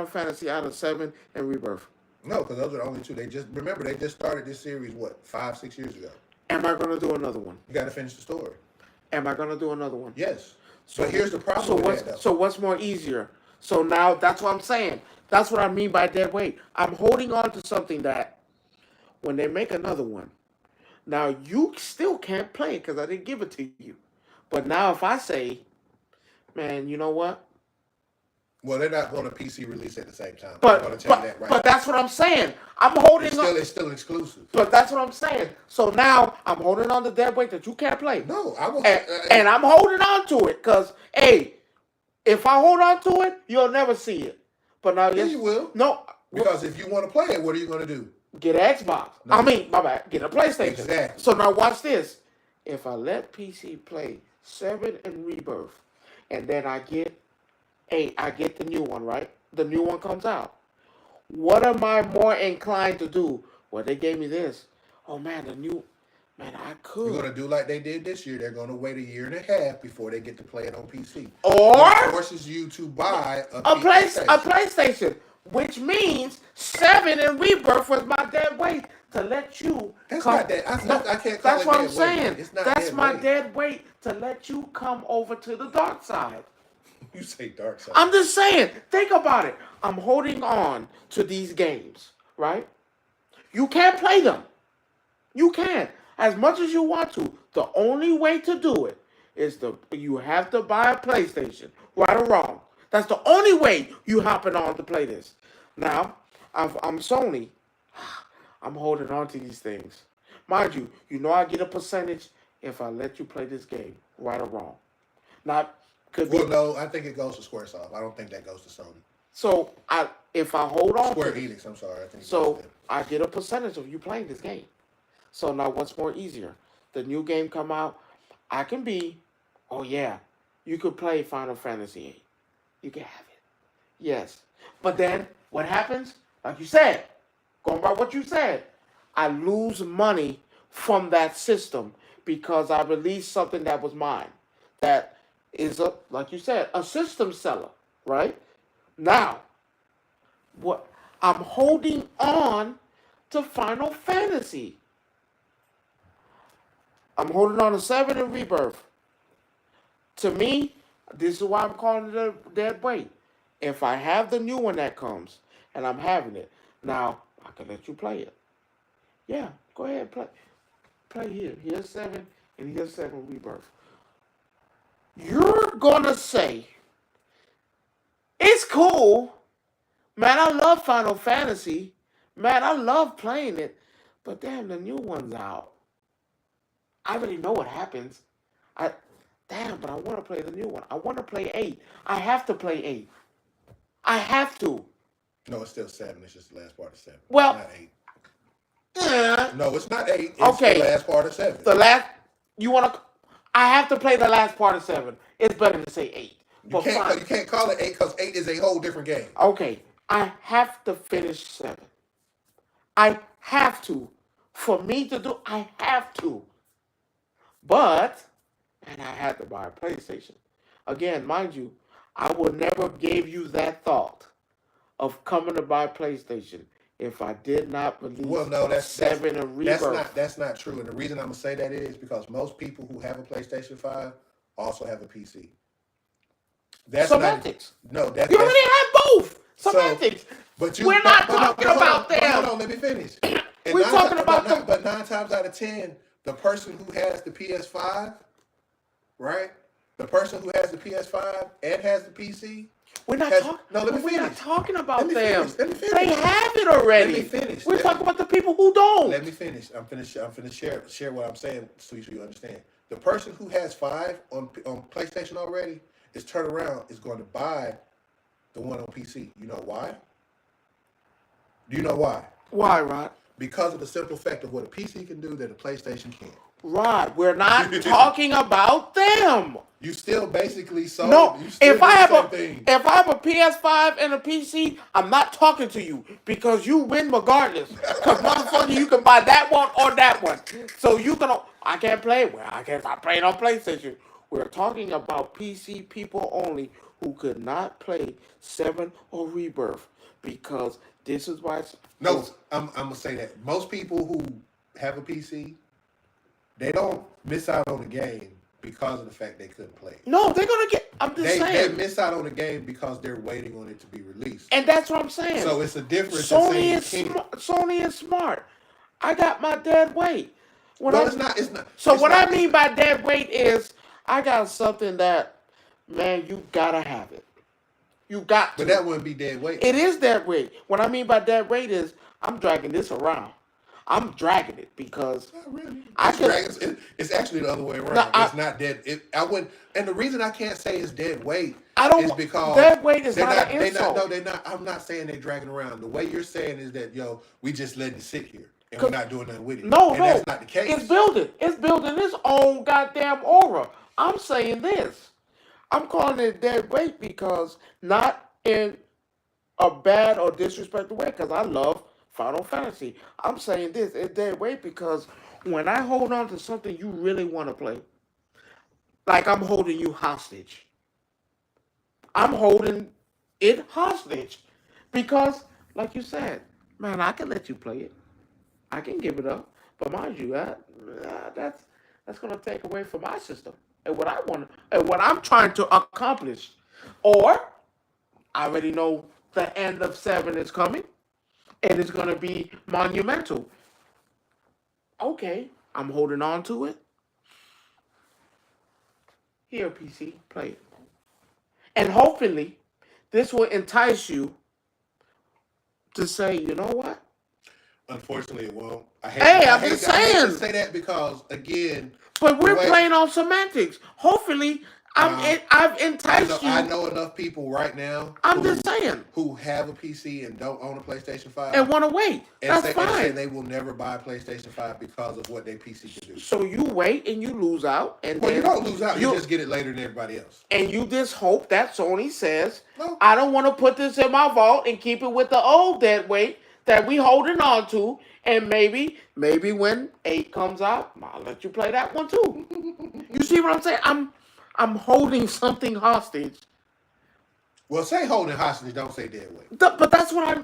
Fantasy out of 7 and Rebirth? No, because those are the only two. They just started this series 5-6 years ago. Am I gonna do another one? You got to finish the story. Am I gonna do another one? Yes. But here's the problem. So what's more easier? So now that's what I'm saying. That's what I mean by dead weight. I'm holding on to something that when they make another one, now you still can't play it because I didn't give it to you. But now if I say, man, you know what? Well, they're not going to PC release at the same time. But I'm going to tell you that right but that's what I'm saying. I'm holding on. It's still exclusive. But that's what I'm saying. So now I'm holding on to dead weight that you can't play. No, I won't. And I'm holding on to it because, hey, if I hold on to it, you'll never see it. But now, yes, you will. No. Because if you want to play it, what are you going to do? Get an Xbox. No. My bad. Get a PlayStation. Exactly. So now watch this. If I let PC play 7 and Rebirth, and then I get the new one, right? The new one comes out. What am I more inclined to do? Well, they gave me this. Oh, man, I could. You're going to do like they did this year. They're going to wait 1.5 years before they get to play it on PC. Or which forces you to buy a PlayStation. Which means 7 and Rebirth was my dead weight to let you. That's not dead. I can't call that's it what dead I'm saying. It's not that's dead my weight. dead weight to let you come over to the dark side. You say dark side. I'm just saying. Think about it. I'm holding on to these games, right? You can't play them. You can't. As much as you want to. The only way to do it is you have to buy a PlayStation, right or wrong. That's the only way you hopping on to play this. Now, I'm Sony. I'm holding on to these things. Mind you, I get a percentage if I let you play this game, right or wrong. No, I think it goes to Squaresoft. I don't think that goes to Sony. So if I hold on Square Enix, I'm sorry. I get a percentage of you playing this game. So now what's more easier? The new game come out, I can be, oh yeah, you could play Final Fantasy 8. You can have it. Yes. But then what happens? Like you said, going by what you said, I lose money from that system because I released something that was mine. That is, like you said, a system seller, right? Now, what I'm holding on to Final Fantasy. I'm holding on to 7 and Rebirth. To me, this is why I'm calling it a dead weight. If I have the new one that comes, and I'm having it, now I can let you play it. Yeah, go ahead, play. Play here. Here's 7, and here's 7 Rebirth. You're gonna say, it's cool. Man, I love Final Fantasy. Man, I love playing it. But damn, the new one's out. I already know what happens. But I want to play the new one. I want to play 8. I have to play 8. I have to. No, it's still 7. It's just the last part of 7. Well, it's not 8. No, it's not 8. It's okay. The last part of 7. I have to play the last part of 7. It's better to say 8. You can't call it 8 because 8 is a whole different game. Okay. I have to finish 7. I have to. For me to do, I have to. But, and I had to buy a PlayStation. Again, mind you, I would never give you that thought of coming to buy a PlayStation if I did not release 7 and Rebirth. That's not true. And the reason I'm going to say that is because most people who have a PlayStation 5 also have a PC. That's semantics. You already have both. Semantics. We're not talking about them. Hold on, let me finish. We're talking about them. But 9 times out of 10, the person who has the PS5, right? The person who has the PS5 and has the PC. We're not talking about them. Let me finish. They have it already. Let me finish. We're talking about the people who don't. Let me finish. I'm finna share what I'm saying so you understand. The person who has 5 on PlayStation already is going to buy the one on PC. You know why? Do you know why? Why, Rod? Because of the simple fact of what a PC can do that a PlayStation can't. Rod, we're not talking about them. You still basically sold. No, You still if I did have the same a thing. if I have a PS5 and a PC, I'm not talking to you because you win regardless. Because motherfucker, you can buy that one or that one. So you can. I can't play. Well, I can't stop playing on PlayStation. We're talking about PC people only who could not play 7 or Rebirth because this is why. No, I'm gonna say that most people who have a PC, they don't miss out on the game because of the fact they couldn't play it. No, they're gonna get. I'm just They saying. miss out on the game because they're waiting on it to be released. And that's what I'm saying. So it's a difference. Sony is smart. I got my dead weight. It's not. It's not. So it's what not, I mean by dead weight is I got something that, man, you gotta have it. You got to. But that wouldn't be dead weight. It is dead weight. What I mean by dead weight is I'm dragging this around. I'm dragging it because Not really. It's actually the other way around. No, It's not dead. I wouldn't. And the reason I can't say it's dead weight is because dead weight is not an insult. No, they're not. I'm not saying they're dragging around. The way you're saying is that we just letting it sit here and we're not doing nothing with it. No, that's not the case. It's building. It's building its own goddamn aura. I'm saying this. I'm calling it dead weight because not in a bad or disrespectful way because I love Final Fantasy. I'm saying this. It's dead weight because when I hold on to something you really want to play, like I'm holding you hostage. I'm holding it hostage because, like you said, man, I can let you play it. I can give it up, but mind you, that's going to take away from my system and what I want and what I'm trying to accomplish. Or I already know the end of 7 is coming, and it's going to be monumental. Okay, I'm holding on to it. Here, PC, play it. And hopefully, this will entice you to say, you know what? Unfortunately, it won't. I hate to say that because, again... But we're playing on semantics. Hopefully, I've enticed you. I know enough people right now. Just saying. Who have a PC and don't own a PlayStation 5. And want to wait. That's fine. And say they will never buy a PlayStation 5 because of what their PC can do. So you wait and you lose out. And you don't lose out. You just get it later than everybody else. And you just hope that Sony says, no. I don't want to put this in my vault and keep it with the old dead weight that we holding on to. And maybe when 8 comes out, I'll let you play that one too. You see what I'm saying? I'm holding something hostage. Well, say holding hostage, don't say dead weight. But that's what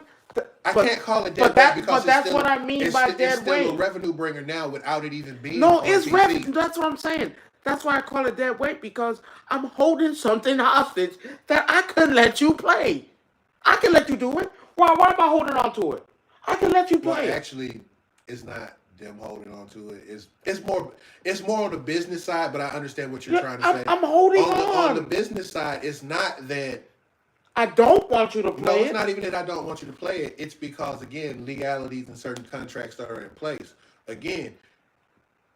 I can't call it dead weight because that's what I mean by dead weight. It's still a revenue bringer now without it even being. No, it's revenue. That's what I'm saying. That's why I call it dead weight because I'm holding something hostage that I couldn't let you play. I can let you do it. Why am I holding on to it? I can let you play. Well, actually, it's not them holding on to it. It's more on the business side, but I understand what you're trying to say. I'm holding on. On the business side, it's not that I don't want you to play it. No, it's not even that I don't want you to play it. It's because, again, legalities and certain contracts that are in place. Again,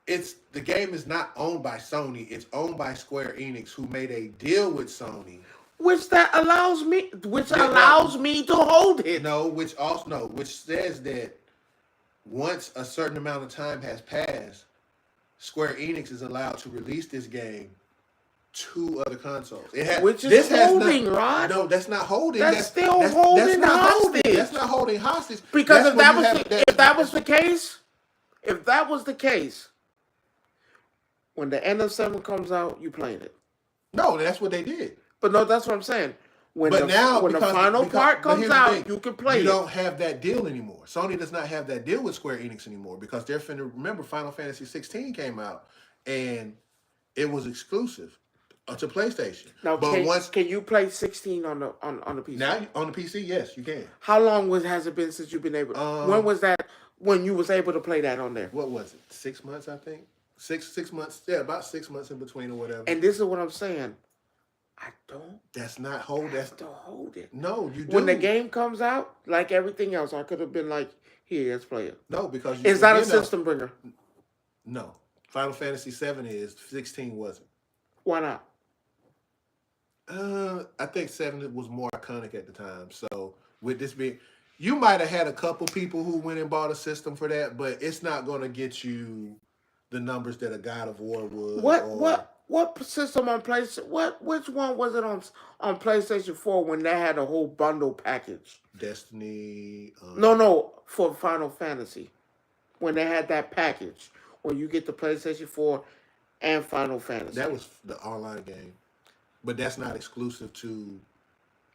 the game is not owned by Sony. It's owned by Square Enix, who made a deal with Sony. Which allows me to hold it. Which says that once a certain amount of time has passed, Square Enix is allowed to release this game to other consoles. Holding, Rod. No, that's not holding. That's holding hostage. That's not holding hostage. Because if that was the case, when the end of 7 comes out, you playing it. No, that's what they did. But no, that's what I'm saying. When the final part comes out, you can play it. You don't have that deal anymore. Sony does not have that deal with Square Enix anymore because they're remember Final Fantasy 16 came out and it was exclusive to PlayStation. Now, can you play 16 on the PC? Now on the PC, yes, you can. How long has it been since you've been able? When was that? When you was able to play that on there? What was it? 6 months, I think. 6 months. Yeah, about 6 months in between or whatever. And this is what I'm saying. I don't. That's not hold. That's to hold it. No, you do. When the game comes out, like everything else, I could have been like, "Here, let's play it." No, because it's not a system bringer. No, Final Fantasy 7 is. 16 wasn't. Why not? I think 7 was more iconic at the time. So with this being, you might have had a couple people who went and bought a system for that, but it's not going to get you the numbers that a God of War would. What system on PlayStation? Which one was it on PlayStation 4 when they had a whole bundle package? Destiny. No, for Final Fantasy, when they had that package where you get the PlayStation 4 and Final Fantasy. That was the online game, but that's not exclusive to.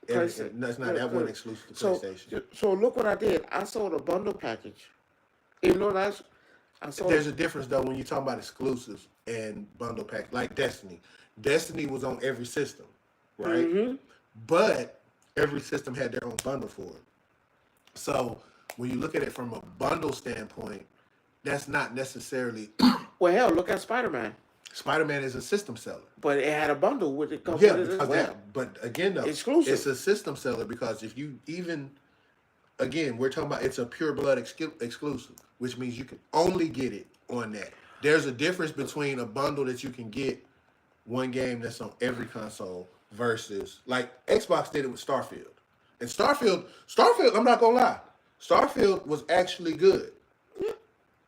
That's not. That wasn't exclusive to PlayStation. So look what I did. I sold a bundle package. Even though there's a difference though when you're talking about exclusives and bundle pack, like Destiny. Destiny was on every system, right? Mm-hmm. But every system had their own bundle for it. So when you look at it from a bundle standpoint, that's not necessarily. Well, hell, look at Spider-Man. Spider-Man is a system seller, but it had a bundle with it. Yeah, because but again, though, exclusive. It's a system seller because if you again, we're talking about it's a pure blood exclusive, which means you can only get it on that. There's a difference between a bundle that you can get one game that's on every console versus like Xbox did it with Starfield. And Starfield, I'm not gonna lie, Starfield was actually good.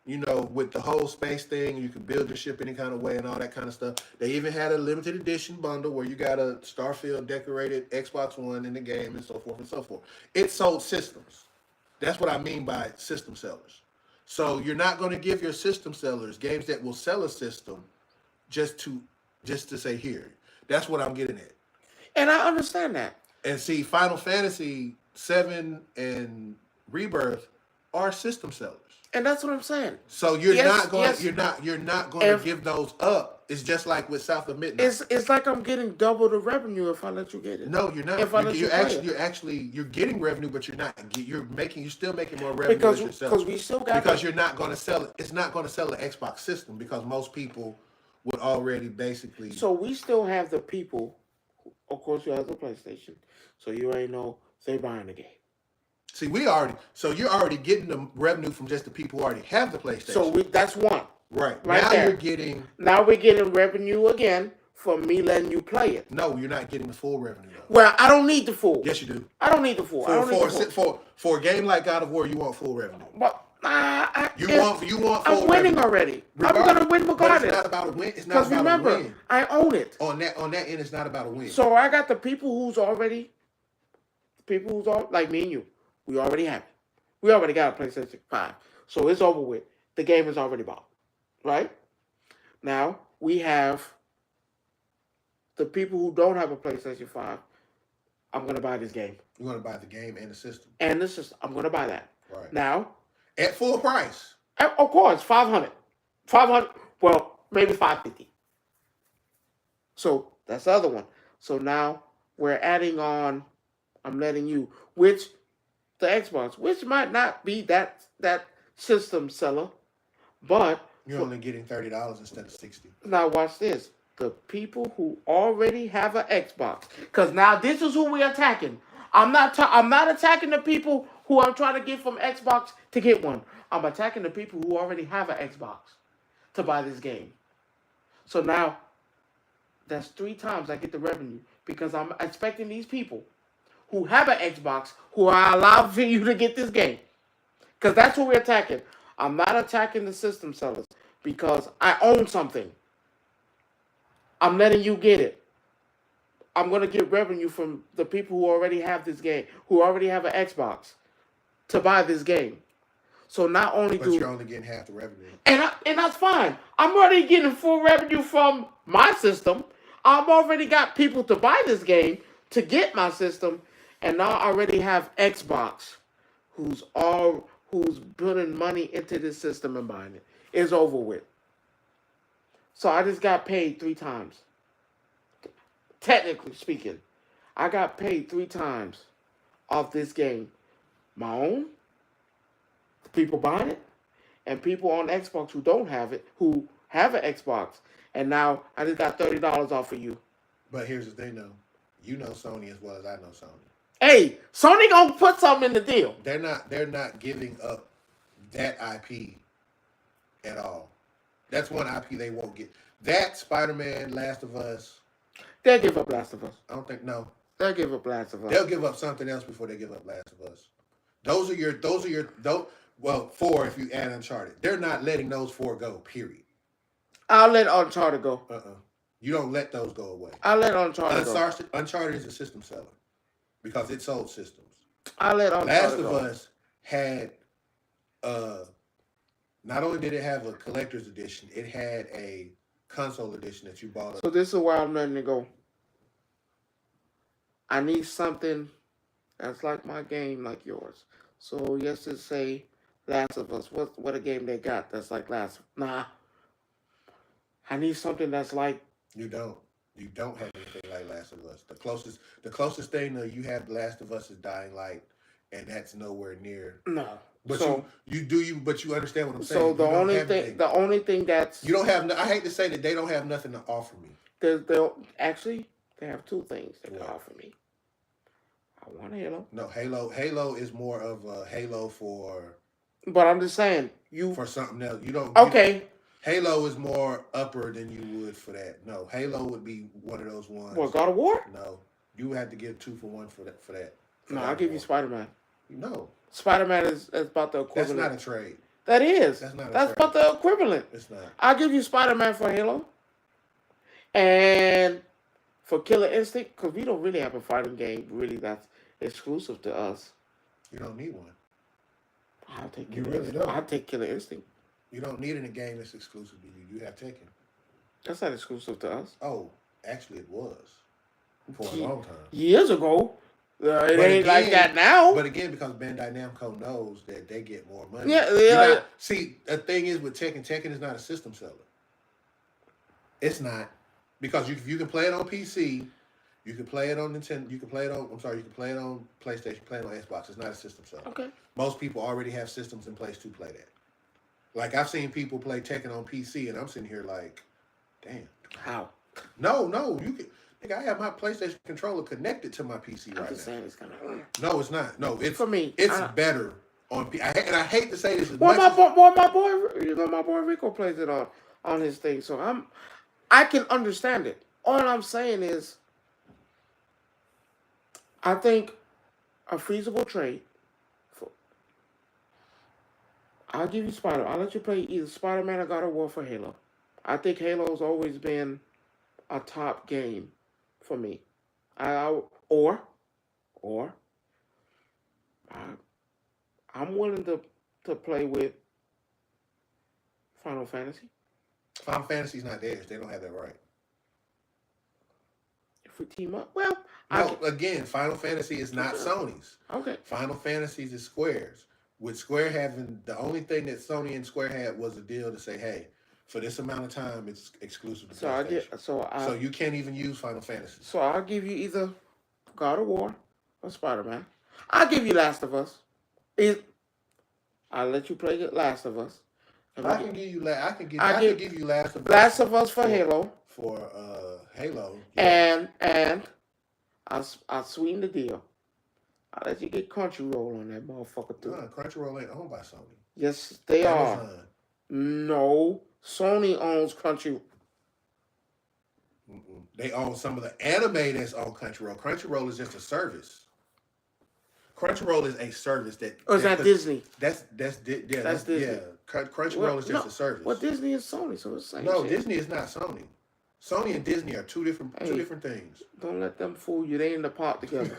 You know, with the whole space thing, you can build your ship any kind of way and all that kind of stuff. They even had a limited edition bundle where you got a Starfield decorated Xbox One in the game and so forth and so forth. It sold systems. That's what I mean by system sellers. So you're not going to give your system sellers games that will sell a system just to say here. That's what I'm getting at. And I understand that. And see, Final Fantasy 7 and Rebirth are system sellers. And that's what I'm saying. So you're not going to give those up. It's just like with South of Midnight. It's like I'm getting double the revenue if I let you get it. No, you're not. You're getting revenue, but you're not. You're still making more revenue because you're not going to sell it. It's not going to sell the Xbox system because most people would already basically. So we still have the people. Of course, you have the PlayStation, so you ain't know they buying the game. See, you're already getting the revenue from just the people who already have the PlayStation. So that's one. Right. Now we're getting revenue again from me letting you play it. No, you're not getting the full revenue. Though. Well, I don't need the full. Yes, you do. I don't need the full. For a game like God of War, you want full revenue. But you want full I'm winning revenue. Already. I'm gonna win regardless. It's not about a win. It's not about remember, a win. I own it. On that end, it's not about a win. So I got the people who's already like me and you. We already have it. We already got a PlayStation 5. So it's over with. The game is already bought. Right? Now, we have the people who don't have a PlayStation 5. I'm going to buy this game. You're going to buy the game and the system. I'm going to buy that. Right. Now. At full price. Of course, $500. Well, maybe $550. So, that's the other one. So now, we're adding on, I'm letting you, which the Xbox, which might not be that system seller, but you're only getting $30 instead of $60. Now watch this: the people who already have an Xbox, because now this is who we're attacking. I'm not attacking the people who I'm trying to get from Xbox to get one. I'm attacking the people who already have an Xbox to buy this game. So now that's 3 times I get the revenue because I'm expecting these people who have an Xbox, who are allowed for you to get this game. Because that's what we're attacking. I'm not attacking the system sellers because I own something. I'm letting you get it. I'm going to get revenue from the people who already have this game, who already have an Xbox to buy this game. So not only but you're only getting half the revenue. And that's fine. I'm already getting full revenue from my system. I've already got people to buy this game to get my system. And now I already have Xbox, who's putting money into this system and buying it. It's over with. So I just got paid 3 times. Technically speaking, I got paid 3 times off this game. My own, the people buying it, and people on Xbox who don't have it, who have an Xbox. And now I just got $30 off of you. But here's the thing, though. You know Sony as well as I know Sony. Hey, Sony gonna put something in the deal. They're not giving up that IP at all. That's one IP they won't get. That Spider-Man, Last of Us. They'll give up Last of Us. I don't think no. They'll give up Last of Us. They'll give up something else before they give up Last of Us. Those are your 4 if you add Uncharted. They're not letting those 4 go, period. I'll let Uncharted go. You don't let those go away. I'll let Uncharted go. Uncharted is a system seller because it sold systems. I'll let Uncharted Last go. of Us had, not only did it have a collector's edition, it had a console edition that you bought. So this is where I'm letting it go. I need something that's like my game, like yours. So yes, to say Last of Us. What a game they got that's like Nah. I need something that's like. You don't. You don't have anything like Last of Us. The closest thing that you have Last of Us is Dying Light, and that's nowhere near. No. But so, but you understand what I'm saying. So the only thing that's you don't have. I hate to say that they don't have nothing to offer me. They have two things they can offer me. I want Halo. No, Halo is more of a Halo for. But I'm just saying for something else. You don't. Okay. Halo is more upper than you would for that. No, Halo would be one of those ones. What, God of War? No, you would have to give 2 for 1 for that. No, I'll give you Spider-Man. No. Spider-Man is about the equivalent. That's not a trade. That is. That's not a That's trade. about the equivalent. It's not. I'll give you Spider-Man for Halo. And for Killer Instinct, because we don't really have a fighting game really that's exclusive to us. You don't need one. I'll take Killer Instinct. Don't. I'll take Killer Instinct. You don't need it in a game that's exclusive to you. You have Tekken. That's not exclusive to us. Oh, actually it was. For a long time. Years ago. It ain't like that now. But again, because Bandai Namco knows that they get more money. Yeah. See, the thing is with Tekken is not a system seller. It's not. Because you can play it on PC, you can play it on Nintendo, you can play it on PlayStation, play it on Xbox. It's not a system seller. Okay. Most people already have systems in place to play that. Like, I've seen people play Tekken on PC, and I'm sitting here like, damn. How? No, you can. Nigga, I have my PlayStation controller connected to my PC right now. I'm just saying it's kind of. No, it's not. No, it's for me. It's better on. And I hate to say this. My boy Rico plays it on his thing, so I can understand it. All I'm saying is, I think a feasible trade. I'll give you Spider. I'll let you play either Spider-Man or God of War for Halo. I think Halo's always been a top game for me. I'm willing to play with Final Fantasy. Final Fantasy's not theirs. They don't have that right. If we team up, well, again, Final Fantasy is not Sony's. Okay. Final Fantasy is Square's. With Square having the only thing that Sony and Square had was a deal to say, hey, for this amount of time, it's exclusive to PlayStation. So you can't even use Final Fantasy. So I'll give you either God of War or Spider-Man. I'll give you Last of Us. I'll let you play Last of Us. I can give you Last of Us. Last of Us for Halo. For Halo. Yeah. And I'll sweeten the deal. I'll let you get Crunchyroll on that motherfucker too. No, Crunchyroll ain't owned by Sony. Yes, they Amazon. are. No, Sony owns Crunchyroll. They own some of the anime that's on Crunchyroll. Crunchyroll is just a service. Crunchyroll is a service that. Or is that Disney? That's Disney. Yeah, Crunchyroll is just a service. Well, Disney is Sony, so it's the same. No, shit. Disney is not Sony. Sony and Disney are two different things. Don't let them fool you. They in the pot together.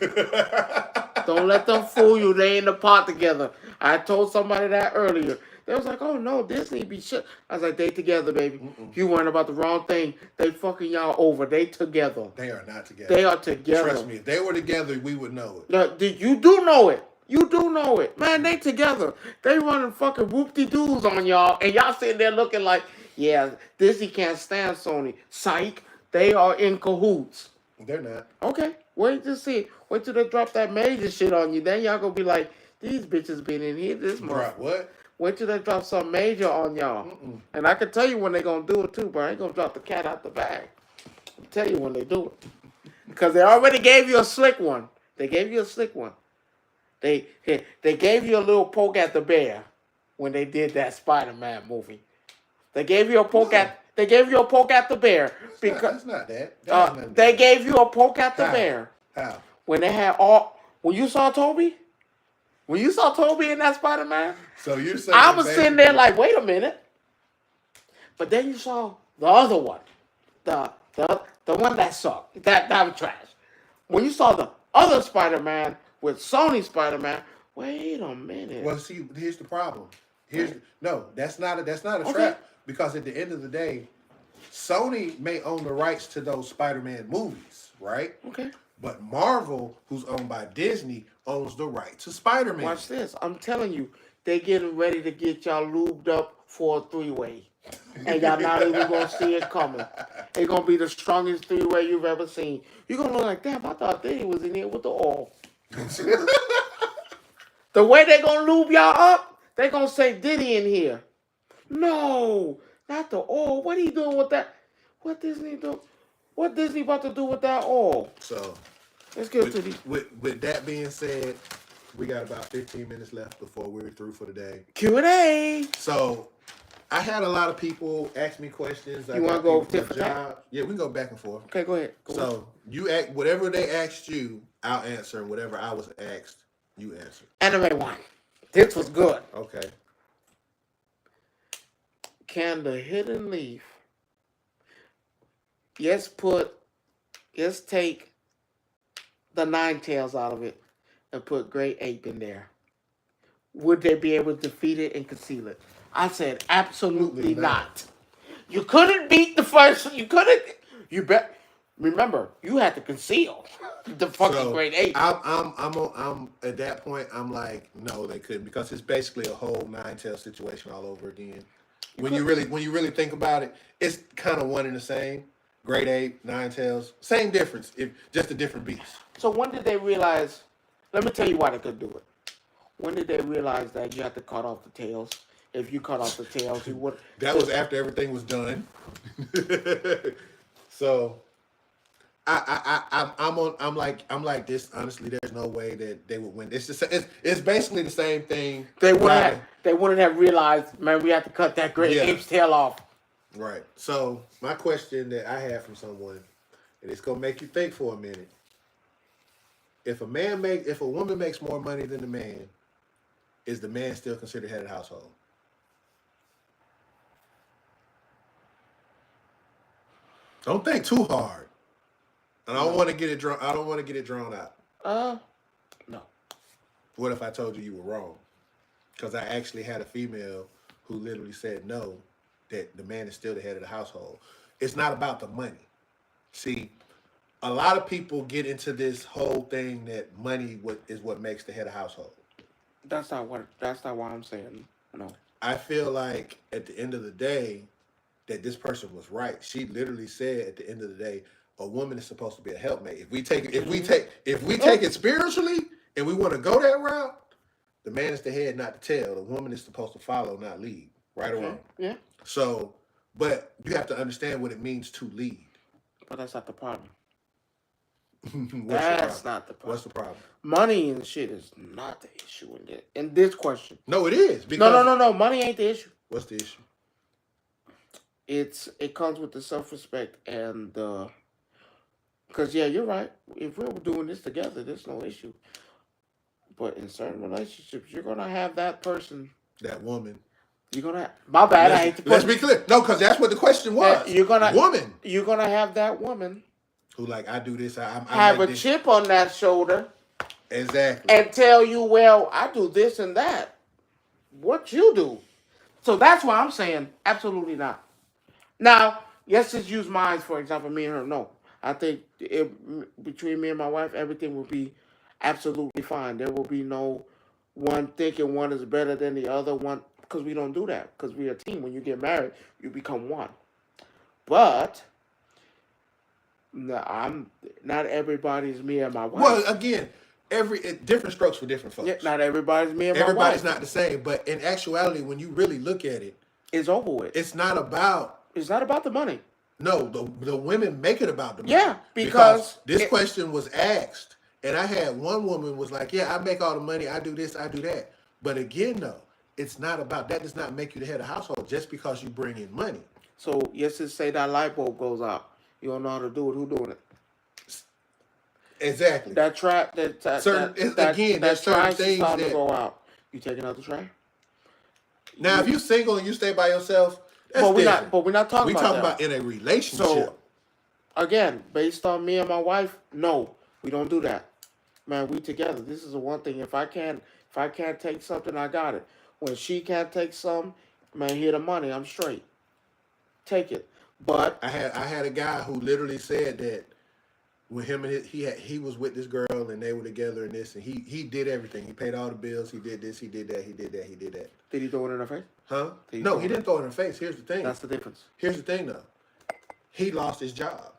Don't let them fool you. They in the pot together. I told somebody that earlier. They was like, oh, no, Disney be shit. I was like, they together, baby. You worrying about the wrong thing. They fucking y'all over. They together. They are not together. They are together. Trust me. If they were together, we would know it. No, you do know it. You do know it. Man, they together. They running fucking whoop-de-doos on y'all. And y'all sitting there looking like, yeah, Disney can't stand Sony. Psych. They are in cahoots. They're not. Okay. Wait to see. Wait till they drop that major shit on you. Then y'all gonna be like, these bitches been in here this month. What? Wait till they drop some major on y'all. And I can tell you when they gonna do it too, but I ain't gonna drop the cat out the bag. I'll tell you when they do it. Because they already gave you a slick one. They gave you a slick one. They gave you a little poke at the bear when they did that Spider-Man movie. They gave you a poke at the bear because that's not that. They gave you a poke at the bear. How? When you saw Toby? When you saw Toby in that Spider-Man? So you're saying I was sitting there like, wait a minute. But then you saw The other one, the one that sucked, that was trash. When you saw the other Spider-Man with Sony Spider-Man, wait a minute. Well, see, here's the problem. Right. No, that's not a Okay. trap, because at the end of the day, Sony may own the rights to those Spider-Man movies, right? Okay. But Marvel, who's owned by Disney, owns the right to Spider-Man. Watch this. I'm telling you, they getting ready to get y'all lubed up for a three-way. And y'all not even going to see it coming. It's going to be the strongest three-way you've ever seen. You're going to look like, damn, I thought Diddy was in here with the oil. The way they going to lube y'all up, they going to say Diddy in here. No, not the oil. What are you doing with that? What Disney do? What Disney about to do with that oil? So, let's get to the with that being said, we got about 15 minutes left before we're through for the day. Q&A. So, I had a lot of people ask me questions. You want to go tit for tat? Yeah, we can go back and forth. Okay, go ahead. So, you ask whatever they asked you, I'll answer, and whatever I was asked, you answer. Anime one. This was good. Okay. Can the hidden leaf, yes, take the nine tails out of it and put Great Ape in there? Would they be able to defeat it and conceal it? I said absolutely not. You couldn't beat the first. You couldn't. You bet. Remember, you had to conceal the fucking Great Ape. I'm at that point. I'm like, no, they couldn't, because it's basically a whole nine-tail situation all over again. When you really think about it, it's kind of one and the same. Great Ape, nine tails, same difference, if just a different beast. So when did they realize? Let me tell you why they could do it. When did they realize that you had to cut off the tails? If you cut off the tails, you would. That was after everything was done. So, I'm like this. Honestly, there's no way that they would win. It's basically the same thing. They wouldn't have realized, man, we have to cut that Great Ape's tail off. Right. So my question that I have from someone, and it's gonna make you think for a minute. If a woman makes more money than the man, is the man still considered head of the household? Don't think too hard. And I don't want to get it drawn. I don't want to get it drawn out. No. What if I told you were wrong? Because I actually had a female who literally said no, that the man is still the head of the household. It's not about the money. See, a lot of people get into this whole thing that money is what makes the head of household. That's not why I'm saying no. I feel like at the end of the day, that this person was right. She literally said at the end of the day, a woman is supposed to be a helpmate. If we take it spiritually and we want to go that route, the man is the head, not the tail. The woman is supposed to follow, not lead. Right or wrong? Yeah. So, but you have to understand what it means to lead. But that's not the problem. That's not the problem. What's the problem? Money and shit is not the issue in this question. No, it is. No. Money ain't the issue. What's the issue? It comes with the self-respect and the... Because, yeah, you're right. If we were doing this together, there's no issue. But in certain relationships, you're going to have that person... That woman. You're going to... My bad, I hate to put... Let's be clear. No, because that's what the question was. Woman. You're going to have that woman... Who, like, I do this, I have like a this. chip on that shoulder. Exactly. And tell you, well, I do this and that. What you do. So that's why I'm saying absolutely not. Now, let's just use mine, for example, me and her. No. I think between me and my wife, everything will be absolutely fine. There will be no one thinking one is better than the other one, because we don't do that. Because we're a team. When you get married, you become one. But... No, not everybody's me and my wife. Well, again, different strokes for different folks. Yeah, not everybody's me and my wife. Everybody's not the same, but in actuality, when you really look at it, it's over with. It's not about the money. No, the women make it about the money. Yeah, because this question was asked, and I had one woman was like, "Yeah, I make all the money. I do this, I do that." But again, though, it's not about that. Does not make you the head of the household just because you bring in money. So let's just say that light bulb goes out. You don't know how to do it. Who doing it? Exactly. That trash. There's certain things that go out. You taking out the trash? Now, if you're single and you stay by yourself, That's different. But we're not talking We about talking that. about in a relationship. So again, based on me and my wife, no, we don't do that. Man, we together. This is the one thing. If I can't take something, I got it. When she can't take some, man, here the money. I'm straight. Take it. But I had a guy who literally said that when him and he was with this girl and they were together and this and he did everything. He paid all the bills. He did this. He did that. He did that. He did that. did he throw it in her face? Huh? No, he didn't throw it in her face. Here's the thing. That's the difference. Here's the thing, though. He lost his job.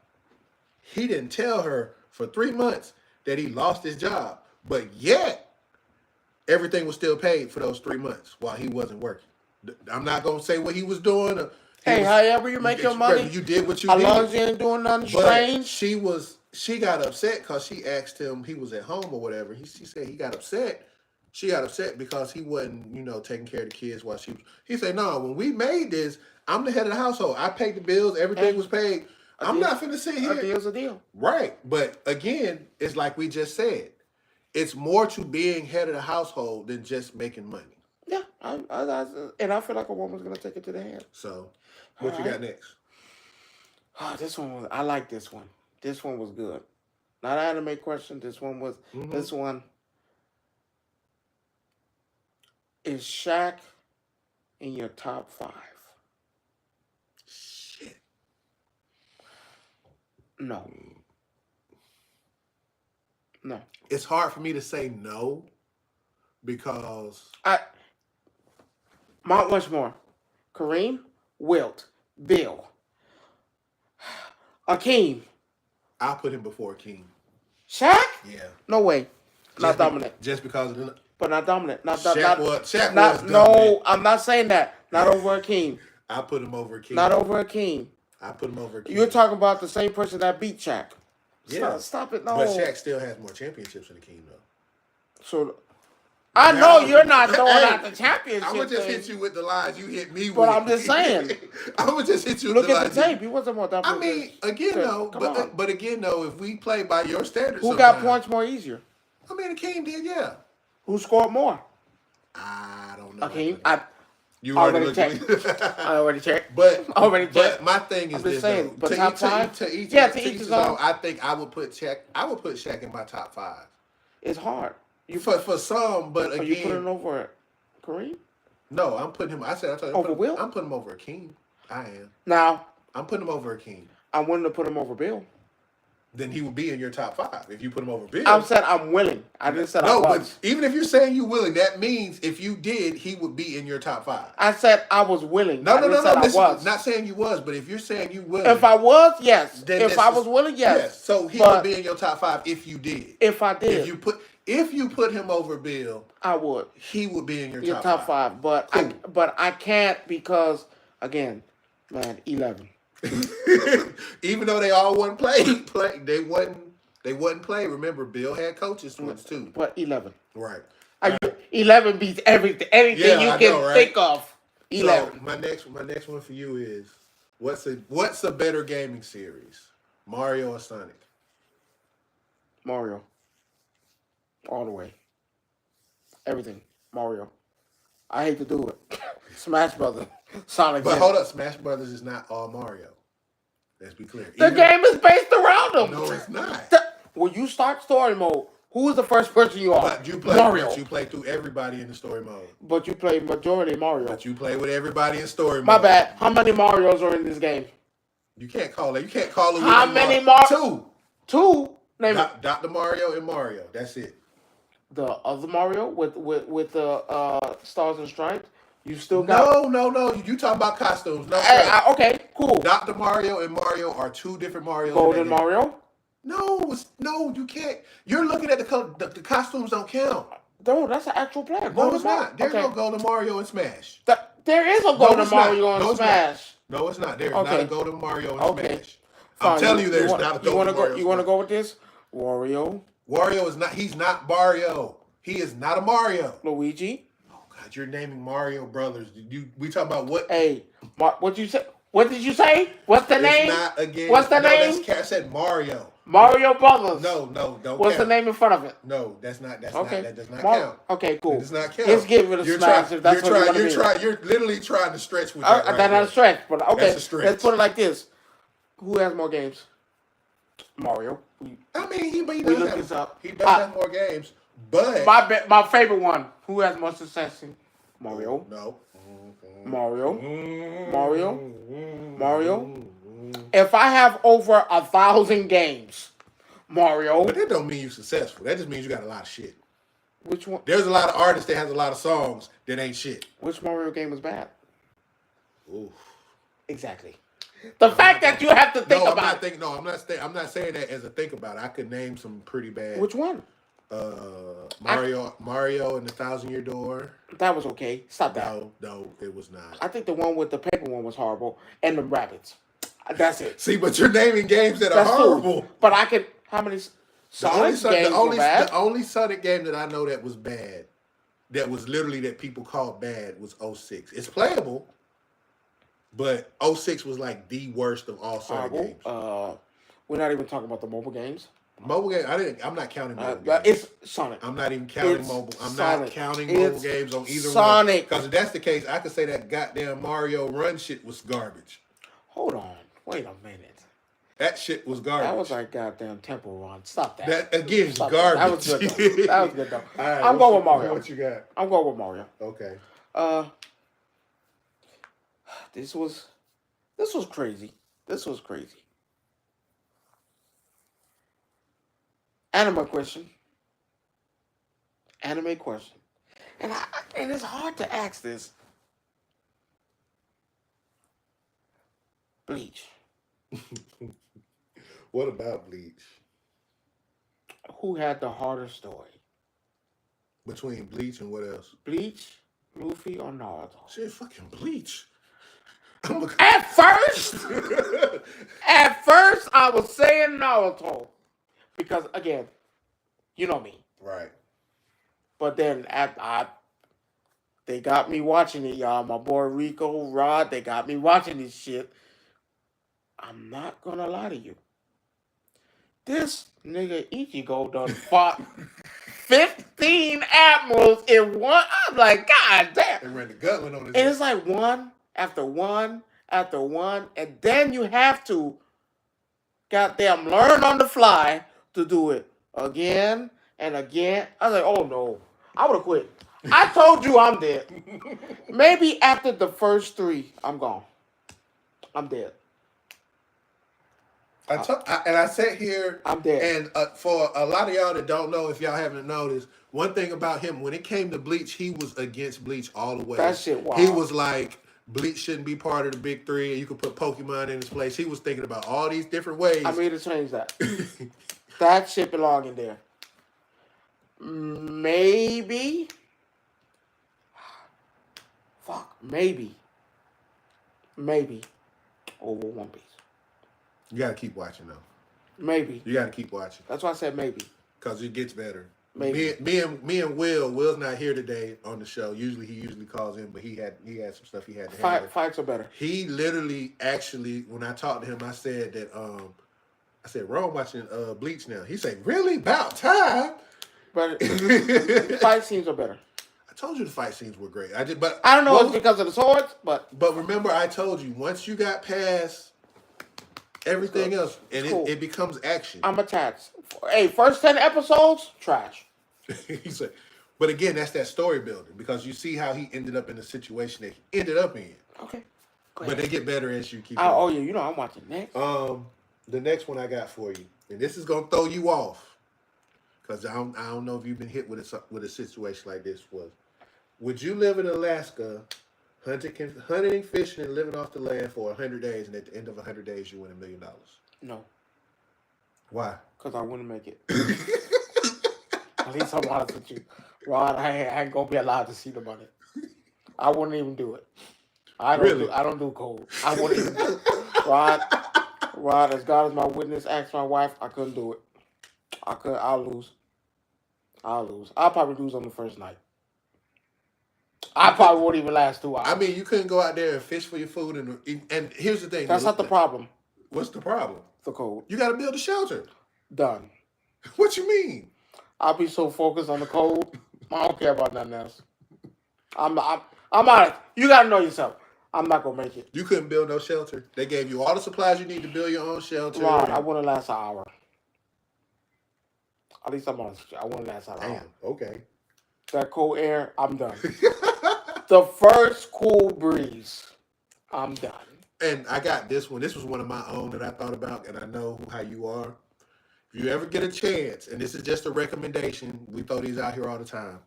He didn't tell her for 3 months that he lost his job, but yet everything was still paid for those 3 months while he wasn't working. I'm not gonna say what he was doing. However you make your money, you did what you as did. long as you ain't doing nothing But strange. she got upset because she asked him, he was at home or whatever. She said he got upset. She got upset because he wasn't, taking care of the kids while she was. He said, no, when we made this, I'm the head of the household. I paid the bills. Everything was paid. I'm not finna sit here. A deal's a deal. Right. But again, it's like we just said. It's more to being head of the household than just making money. Yeah. And I feel like a woman's going to take it to the head. So, what you got next? Oh, I like this one. This one was good. Not an anime question. This one was, This one. Is Shaq in your top 5? Shit. No. It's hard for me to say no because Mount Rushmore, Kareem, Wilt, Bill, Akeem. I'll put him before King. Shaq? Yeah. No way. Not dominant. Just because of the... But not dominant. Shaq was no, dominant. I'm not saying that. Not over Akeem. I put him over King. Not over Akeem. I put him over King. You're talking about the same person that beat Shaq. Yeah. Stop it. No. But Shaq still has more championships than King, though. So, I know you're not throwing out the championship. I'm going to just hit you with the lines you hit me with. But I'm just saying. I'm going to just hit you with the lines. Look at the tape. He wasn't more dominant. I mean, again, though, but again, though, if we play by your standards, who got points more easier? I mean, King did, yeah. Who scored more? I don't know. Okay, you already checked. I already checked. But checked. My thing is this: saying, though, but top 5? to each his own. own. I think I would put Shaq. I would put Shaq in my top 5. It's hard. For some, but again, you put him over Kareem? No, I'm putting him. I told you, over Will. I'm putting him over King. I am. Now I'm putting him over King. I'm willing to put him over Bill. Then he would be in your top 5 if you put him over Bill. I'm saying I'm willing. I didn't say I was. But even if you're saying you're willing, that means if you did, he would be in your top 5. I said I was willing. No. I was. Not saying you was, but if you're saying you willing. If I was, yes. Then if I was willing, yes. Yes. So he would be in your top 5 if you did. If I did. If you put him over Bill, I would. He would be in your top 5. But cool. I can't because again, man, 11. Even though they all wasn't play, they wasn't play. Remember, Bill had coaches once too. But 11. Right. 11 beats anything you can think of. 11. So my next one for you is what's a better gaming series, Mario or Sonic? Mario. All the way. Everything. Mario. I hate to do it. Smash Brothers. Sonic. But hold up, Smash Brothers is not all Mario. Let's be clear. The game is based around them. No, it's not. When you start story mode, who is the first person you are? But you play Mario. But you play through everybody in the story mode. But you play majority Mario. But you play with everybody in story mode. My bad. How many Marios are in this game? You can't call it. You can't call it. How many Mario? Two. Name it. Dr. Mario and Mario. That's it. The other Mario with the stars and stripes. You still got No. You talking about costumes? No. Okay, cool. Dr. Mario and Mario are two different Marios. Golden Mario. No, you can't. You're looking at the costumes don't count. No, that's an actual player. No, it's not. There's no Golden Mario in Smash. There is a Golden Mario in Smash. No, it's not. There's not a Golden Mario in Smash. Fine. I'm telling you, there's not a Golden Mario. You want to go with this? Wario. Wario is not. He's not Mario. He is not a Mario. Luigi. Oh God, you're naming Mario brothers. We talk about what? Hey, what you say? What did you say? What's the name? It's not again. What's the name? I said Mario. Mario Brothers. No, don't. What's count. the name in front of it? No, that's not. Okay. That does not count. Okay, cool. That does not count. Let's give it a smash if that's what you want to do. You're literally trying to stretch with that. That's not a stretch, but okay. That's a stretch. Let's put it like this: who has more games? Mario. I mean, he We does look have, this up. He does have more games, but my favorite one. Who has more success? Mario. No. Mario. If I have over 1,000 games, Mario. But that don't mean you're successful. That just means you got a lot of shit. Which one? There's a lot of artists that has a lot of songs that ain't shit. Which Mario game is bad? Oof. Exactly. The fact that you have to think about I'm not saying that as a think about it. I could name some pretty bad. Which one? Mario and the 1,000-Year Door. That was okay. Stop that. No, it was not. I think the one with the paper one was horrible, and the rabbits. That's it. See, but you're naming games that are horrible. Cool. But I can. How many Sonic games were bad? The only Sonic game that I know that was bad, that was literally that people called bad, was 06. It's playable, but 06 was like the worst of all Sonic games. We're not even talking about the mobile games. Mobile game, I'm not counting mobile games. It's Sonic. I'm not even counting mobile. I'm not counting mobile games on either Sonic. one. Because if that's the case, I could say that goddamn Mario Run shit was garbage. Hold on. Wait a minute. That shit was garbage. That was like goddamn Temple Run. Stop that. That again is garbage. That was good though. That was good though. Right, I'm going with Mario. What you got? I'm going with Mario. Okay. This was crazy. This was crazy. Anime question. And it's hard to ask this. Bleach. What about Bleach? Who had the harder story? Between Bleach and what else? Bleach, Luffy, or Naruto? Shit, fucking Bleach. At first, I was saying Naruto. Because, again, you know me. Right. But then, they got me watching it, y'all. My boy Rico, Rod, they got me watching this shit. I'm not going to lie to you. This nigga Ichigo done fought 15 admirals in one. I'm like, God damn. They ran the gauntlet on his And it's like one after one after one. And then you have to goddamn learn on the fly to do it again and again. I was like, oh no. I would have quit. I told you I'm dead. Maybe after the first 3, I'm gone. I'm dead. I sat here. I'm dead. And for a lot of y'all that don't know, if y'all haven't noticed, one thing about him, when it came to Bleach, he was against Bleach all the way. That shit wild. He was like, Bleach shouldn't be part of the big 3, and you could put Pokemon in its place. He was thinking about all these different ways. I mean to change that. That shit belong in there. Maybe. Fuck. Maybe. Over One Piece. You gotta keep watching though. Maybe. You gotta keep watching. That's why I said maybe. Because it gets better. Maybe. Me and Will's not here today on the show. He calls in, but he had some stuff he had to handle. Fights are better. He literally actually, when I talked to him, I said that I said, Rome watching Bleach now. He said, really? About time. But fight scenes are better. I told you the fight scenes were great. I don't know if it's because of the swords, but remember I told you, once you got past everything else, and cool. it becomes action. I'm attached. Hey, first 10 episodes, trash. He said, but again, that's that story building, because you see how he ended up in the situation that he ended up in. Okay. But they get better as you keep going. Oh, yeah, you know I'm watching next. The next one I got for you, and this is gonna throw you off, because I don't know if you've been hit with a situation like this. Would you live in Alaska, hunting, fishing, and living off the land for 100 days, and at the end of 100 days you win $1 million? No. Why? Because I wouldn't make it. At least I'm honest with you, Rod. I ain't gonna be allowed to see the money. I wouldn't even do it. I don't do gold. I wouldn't even do it. Rod, as God is my witness, ask my wife, I couldn't do it. I'll lose. I'll probably lose on the first night. I probably won't even last 2 hours. I mean, you couldn't go out there and fish for your food, and here's the thing. That's not the problem. What's the problem? The cold. You got to build a shelter. Done. What you mean? I'll be so focused on the cold. I don't care about nothing else. I'm honest. You got to know yourself. I'm not going to make it. You couldn't build no shelter. They gave you all the supplies you need to build your own shelter. Right. I wouldn't last an hour. At least I'm honest. I wouldn't last an hour. Damn. Okay. That cold air, I'm done. The first cool breeze, I'm done. And I got this one. This was one of my own that I thought about, and I know how you are. If you ever get a chance, and this is just a recommendation, we throw these out here all the time.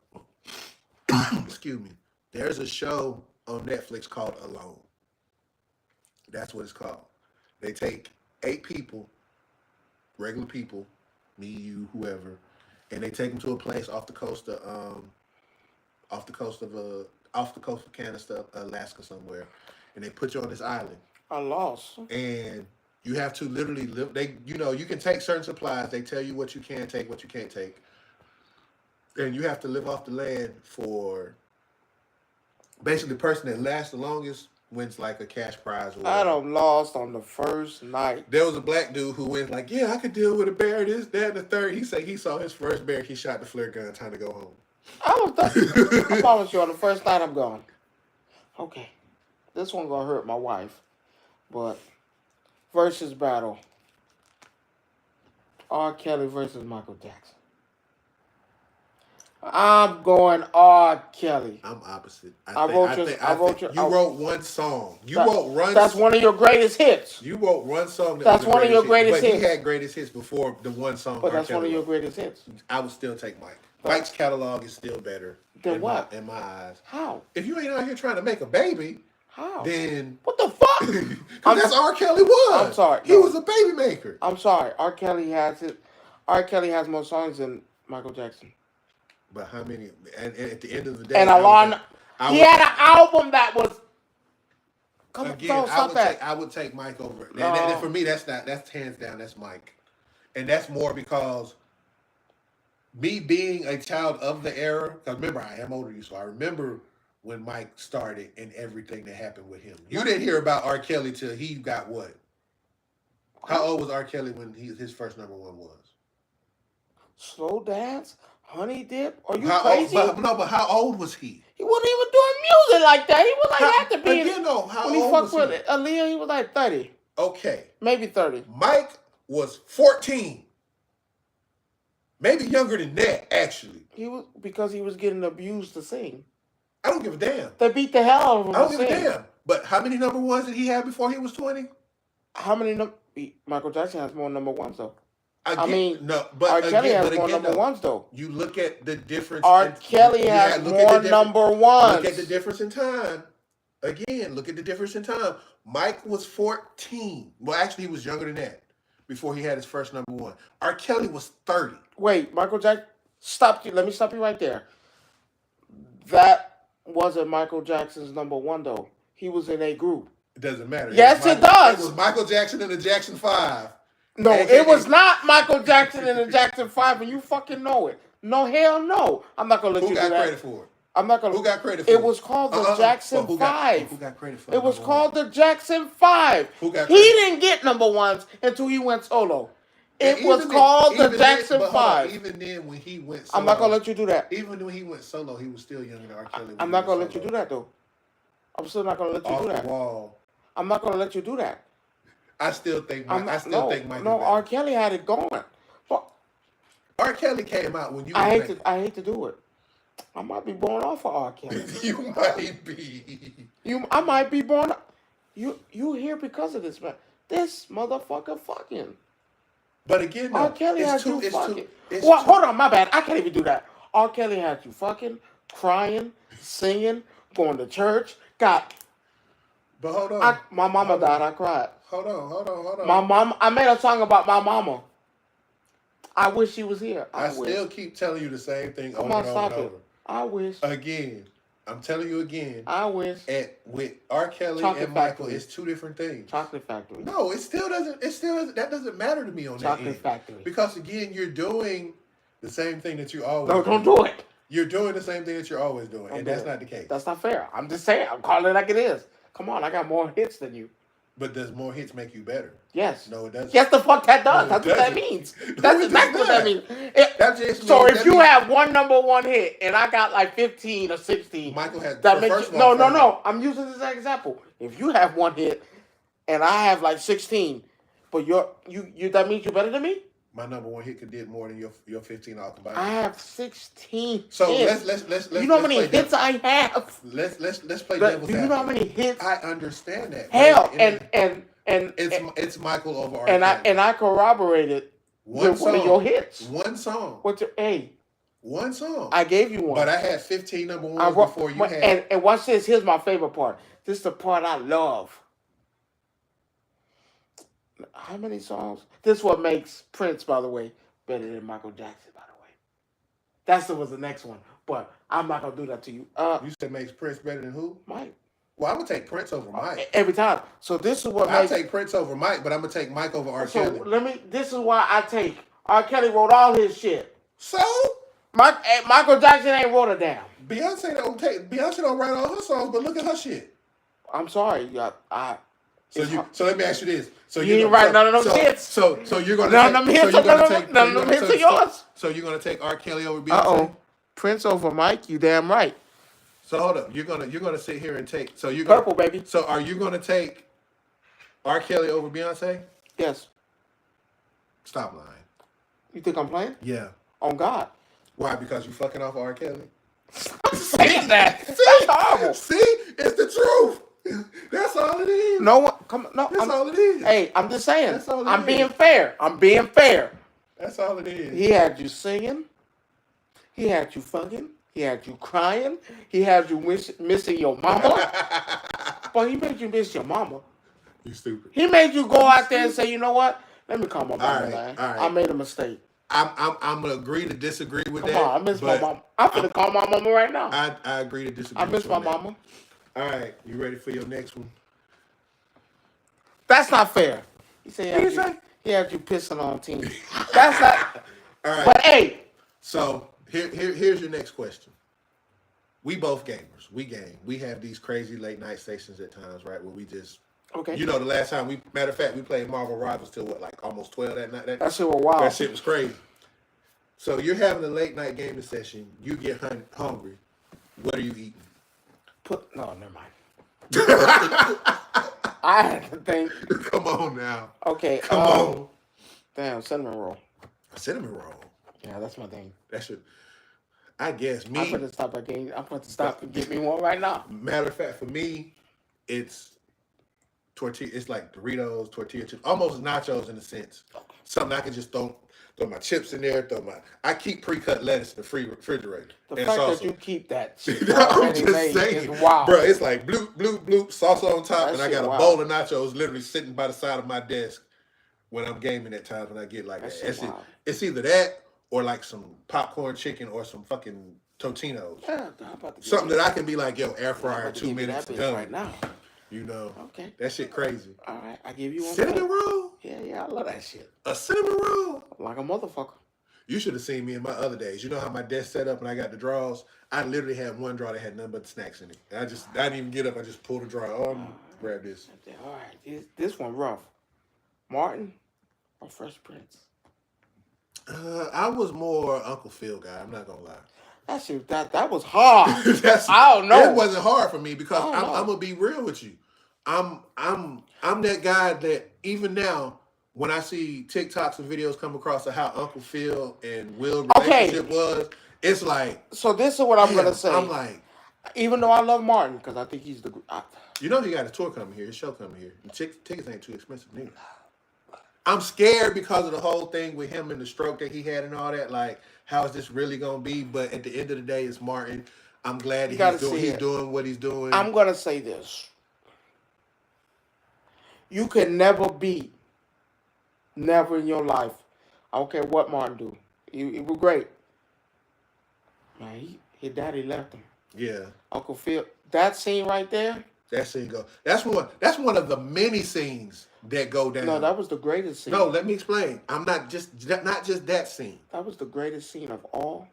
Excuse me. There's a show on Netflix called Alone. That's what it's called. They take 8 people, regular people, me, you, whoever, and they take them to a place off the coast of Canada, Alaska somewhere, and they put you on this island. I lost. And you have to literally live. You can take certain supplies. They tell you what you can take, what you can't take, and you have to live off the land for. Basically, the person that lasts the longest wins like a cash prize. Or I done lost on the first night. There was a black dude who went like, "Yeah, I could deal with a bear. This, that, and the third." He said he saw his first bear. He shot the flare gun. Time to go home. I promise you, on the first night I'm gone. Okay, this one gonna hurt my wife, but versus battle. R. Kelly versus Michael Jackson. I'm going R. Kelly. I'm opposite. You wrote one song. That's one of your greatest hits. You wrote one song. That's one of your greatest hits. But he had greatest hits before the one song. But that's one of your greatest hits. I would still take Mike. Mike's catalog is still better. Than what? In my eyes. How? If you ain't out here trying to make a baby, how? Then what the fuck? Because that's R. Kelly was. I'm sorry. He was a baby maker. I'm sorry. R. Kelly has more songs than Michael Jackson. But how many? And at the end of the day, and he had an album that was. I would take Mike over it. No. And for me, that's hands down. That's Mike, and that's more because me being a child of the era. Because remember, I am older than you, so I remember when Mike started and everything that happened with him. You didn't hear about R. Kelly till he got what? How old was R. Kelly when his first #1 was? Slow Dance. Honey Dip? Are you crazy? But how old was he? He wasn't even doing music like that. He was like, had to be. Again, no, how when old he fucked with Aaliyah, he was like 30. Okay. Maybe 30. Mike was 14. Maybe younger than that, actually. Because he was getting abused to sing. I don't give a damn. They beat the hell out of him. I don't give a damn. But how many #1s did he have before he was 20? How many Michael Jackson has more #1s though. Kelly has more #1s though. You look at the difference. R. Kelly has more #1s. Look at the difference in time. Again, look at the difference in time. Mike was 14. Well, actually, he was younger than that before he had his first #1. R. Kelly was 30. Wait, Michael Jackson. Let me stop you right there. That wasn't Michael Jackson's #1 though. He was in a group. It doesn't matter. Yes, it does. It was Michael Jackson and the Jackson 5. No, it was not Michael Jackson and the Jackson 5, and you fucking know it. No, hell no. I'm not going to let you do that. Who got credit for it? I'm not going to. Who got credit for it? It was called the Jackson 5. Who got credit for it? It was called the Jackson 5. Who got credit? He didn't get #1s until he went solo. It was called the Jackson 5. Even then, when he went solo. I'm not going to let you do that. Even when he went solo, he was still younger than R. Kelly. I'm not going to let you do that, though. I'm still not going to let you do that. Off the wall. I'm not going to let you do that. I still think Mike. No, R. Kelly had it going. But R. Kelly came out when you. I hate to do it. I might be born off of R. Kelly. You might be. I might be born. You here because of this man? This motherfucker fucking. But again, no, R. Kelly had you fucking. Well, hold on, my bad. I can't even do that. R. Kelly had you fucking, crying, singing, going to church. But hold on. My mama died. I cried. Hold on. My mom. I made a song about my mama. I wish she was here. I still keep telling you the same thing over and over. I wish. Again, I'm telling you again. I wish. With R. Kelly and Michael, it's two different things. Chocolate Factory. No, it still doesn't. That doesn't matter to me on that end. Chocolate Factory. Because again, you're doing the same thing that you always. No, don't do it. You're doing the same thing that you're always doing, and that's not the case. That's not fair. I'm just saying. I'm calling it like it is. Come on, I got more hits than you. But does more hits make you better? Yes. No, it doesn't. Yes, the fuck that does. No, That's what that means. No, That's exactly what that means. If you have one number one hit and I got like 15 or 16, Michael has. That makes you, no. I'm using this as an example. If you have one hit and I have like 16, but you that means you're better than me. My number one hit did more than your 15 all combined. I have 16. So hits. let's. You know how many hits I have? Let's play devil's advocate. Do you know how many hits? I understand that. Hell, and it's Michael over R. And I corroborated one of your hits. One song. One song. I gave you one. But I had 15 number ones before you had. And watch this. Here's my favorite part. This is the part I love. How many songs? This is what makes Prince, by the way, better than Michael Jackson, by the way. That was the next one. But I'm not going to do that to you. You said makes Prince better than who? Mike. Well, I'm going to take Prince over Mike. Every time. So this is what I'll take Prince over Mike, but I'm going to take Mike over R. Kelly. This is why I take R. Kelly wrote all his shit. So? Michael Jackson ain't wrote it down. Beyonce don't write all her songs, but look at her shit. I'm sorry. So let me ask you this. So you ain't write none of them hits. So you're going to none of them hits. None of them hits are yours. So you're going to take R. Kelly over Beyonce? Prince over Mike. You damn right. So hold up. You're gonna sit here and take. So you're purple, baby. So are you gonna take R. Kelly over Beyonce? Yes. Stop lying. You think I'm playing? Yeah. On God. Why? Because you fucking off R. Kelly? Stop saying that. That's horrible. See, it's the truth. That's all it is. No one. Come on. No. That's all it is. Hey, I'm just saying. That's all it is. Being fair. I'm being fair. That's all it is. He had you singing. He had you fucking. He had you crying. He had you missing your mama. But he made you miss your mama. You stupid. He made you go out there and say, you know what? Let me call my mama, man. All right. I made a mistake. I'm gonna agree to disagree with that. Come on, I miss my mama. I'm gonna call my mama right now. I agree to disagree. I miss my mama. All right, you ready for your next one? That's not fair. He said he had you pissing on team. That's not. All right. But hey. So here's your next question. We both gamers. We game. We have these crazy late night stations at times, right? Where we just. Okay. You know, the last time matter of fact, we played Marvel Rivals till like almost 12 that night. That shit was wild. That shit was crazy. So you're having a late night gaming session. You get hungry. What are you eating? No, never mind. I had to think. Come on now. Okay. Come on. Damn, cinnamon roll. Cinnamon roll. Yeah, that's my thing. That should. I guess me. I'm going to stop and get me one right now. Matter of fact, for me, it's tortilla. It's like Doritos, tortilla chips, almost nachos in a sense. Something I can just throw my chips in there. I keep pre-cut lettuce in the refrigerator. The fact that you keep that shit I'm just saying, is wild. Bro, it's like bloop, bloop, bloop, salsa on top, and I got a wild. bowl of nachos literally sitting by the side of my desk when I'm gaming at times when I get like that. It's either that or like some popcorn chicken or some fucking Totinos. Yeah, something that I can be like, yo, air fryer, 2 minutes done. Right now. You know, okay, that shit crazy. All right, I give you one. Cinnamon roll? Yeah, I love that shit. A cinnamon roll? Like a motherfucker. You should have seen me in my other days. You know how my desk set up and I got the drawers? I literally had one drawer that had nothing but snacks in it. I didn't even get up. I just pulled the drawer. Oh, grab this. All right, this one rough. Martin or Fresh Prince? I was more Uncle Phil guy. I'm not gonna lie. That was hard. I don't know. It wasn't hard for me because I'm gonna be real with you. I'm that guy that even now when I see TikToks and videos come across of how Uncle Phil and Will relationship was, it's like. So this is what I'm gonna say. I'm like, even though I love Martin because I think he's the. You know he got a tour coming here, his show coming here. Tickets ain't too expensive, neither. I'm scared because of the whole thing with him and the stroke that he had and all that. Like, how is this really gonna be? But at the end of the day, it's Martin. I'm glad that he's doing what he's doing. I'm gonna say this: you can never beat, never in your life. I don't care what Martin do. He was great. Man, his daddy left him. Yeah. Uncle Phil. That scene right there. That scene go. That's one of the many scenes that go down. No, that was the greatest scene. No, let me explain. I'm not just that scene. That was the greatest scene of all.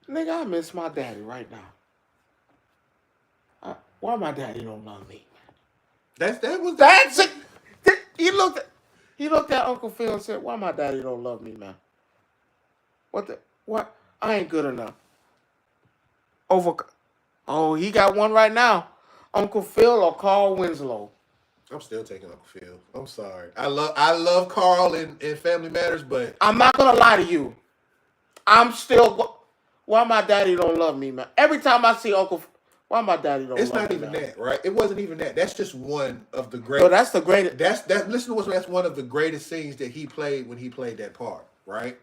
Nigga, I miss my daddy right now. Why my daddy don't love me? That's it. He looked at Uncle Phil and said, "Why my daddy don't love me, man? What? I ain't good enough." Oh, he got one right now. Uncle Phil or Carl Winslow. I'm still taking Uncle Phil. I'm sorry. I love Carl in Family Matters, but I'm not gonna lie to you. I'm still. Why my daddy don't love me, man? Every time I see Uncle, why my daddy don't it's love not me, even man? that, right? It wasn't even that. That's just one of the great. No, that's the greatest. Listen to what that's one of the greatest scenes that he played when he played that part, right?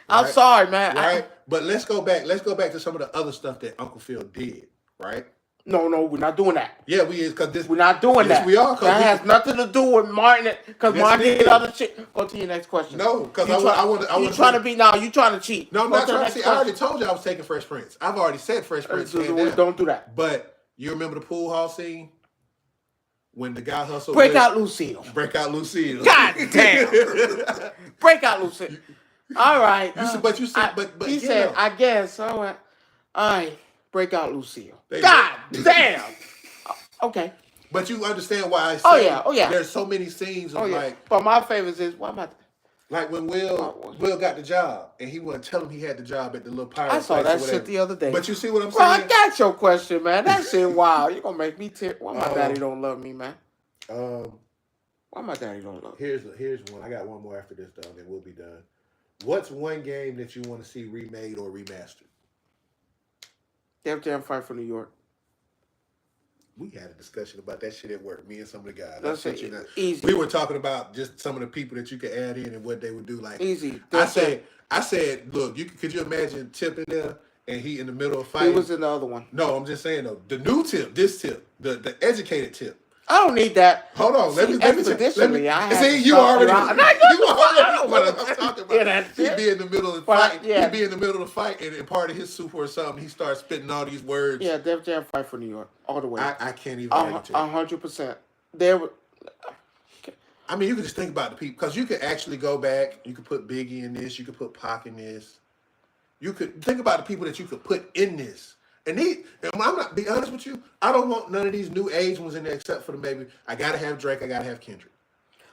I'm sorry, man. Right? But let's go back. Let's go back to some of the other stuff that Uncle Phil did, right? No, we're not doing that. Yeah, we is because this. We're not doing that. We are. That has nothing to do with Martin. Because Martin did other shit. Go to your next question. No, because I want. You trying to be now? You trying to cheat? No, I'm not trying to cheat. I already told you I was taking Fresh Prince. I've already said Fresh Prince. Don't do that. But you remember the pool hall scene when the guy hustled? Break out Lucille. God damn. Break out Lucille. All right. He said, I guess. All right. Break out Lucille. God damn. Okay. But you understand why I say oh yeah. There's so many scenes of But my favorites is why am I like when Will got the job and he wouldn't tell him he had the job at the little pirate. I saw that shit the other day. But you see what I'm saying? Well, I got your question, man. That shit wild. You gonna make me why my daddy don't love me, man? Why my daddy don't love me? Here's one. I got one more after this though, and then we'll be done. What's one game that you want to see remade or remastered? Def Jam Fight for New York. We had a discussion about that shit at work. Me and some of the guys. That's easy. We were talking about just some of the people that you could add in and what they would do. Like easy. I said, look, could you imagine Tip in there and he in the middle of fighting? He was in the other one. No, I'm just saying though. The new Tip, this Tip, the educated Tip. I don't need that. Hold on, let me see. You already what I'm talking about. He'd be in the middle of the fight. He'd be in the middle of the fight, and part of his super or something, he starts spitting all these words. Yeah, Def Jam Fight for New York, all the way. I can't even argue 100%. There were. I mean, you could just think about the people because you could actually go back. You could put Biggie in this. You could put Pac in this. You could think about the people that you could put in this. And I'm not be honest with you, I don't want none of these new age ones in there except for the maybe I gotta have Drake, I gotta have Kendrick.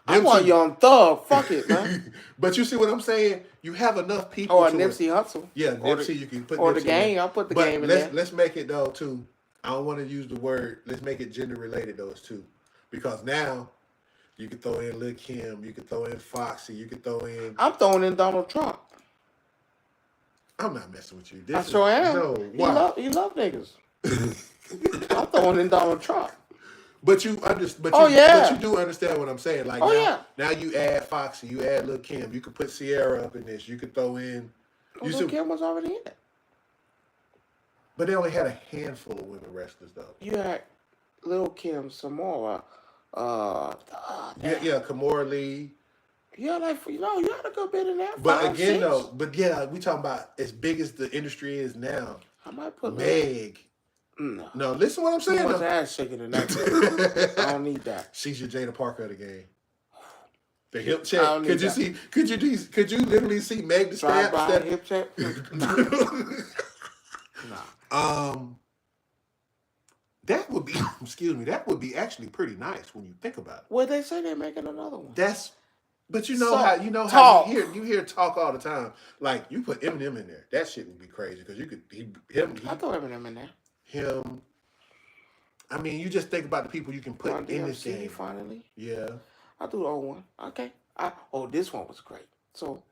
I want Young Thug. Fuck it, man. But you see what I'm saying? You have enough people. Or Nipsey Hussle. Yeah, Nipsey. You can put or Nipsey the game. I'll put the game in there. Let's make it though too. I don't want to use the word. Let's make it gender related those two, because now you can throw in Lil Kim, you can throw in Foxy, you can throw in. I'm throwing in Donald Trump. I'm not messing with you. I sure am. No, why? You love niggas. I'm throwing in Donald Trump. But you understand. Oh yeah. But you do understand what I'm saying. Like now you add Foxy, you add Lil Kim, you could put Sierra up in this. You could throw in. Lil Kim was already in it. But they only had a handful of women wrestlers though. You had Lil Kim, Samora. Kimora Lee. Yeah, you had a good bit in there. But we talking about as big as the industry is now. I might put Meg. No, listen to what I'm saying. Too much ass shaking in that. I don't need that. She's your Jada Parker of the game. The hip check. Could you see? Could you literally see Meg the Drive by hip check? Nah. That would be. Excuse me. That would be actually pretty nice when you think about it. Well, they say they're making another one. But you know you hear talk all the time. Like you put Eminem in there, that shit would be crazy because you could I throw Eminem in there. Him. I mean, you just think about the people you can put in this game. Finally. Yeah. I'll do the old one. Okay. This one was great. So,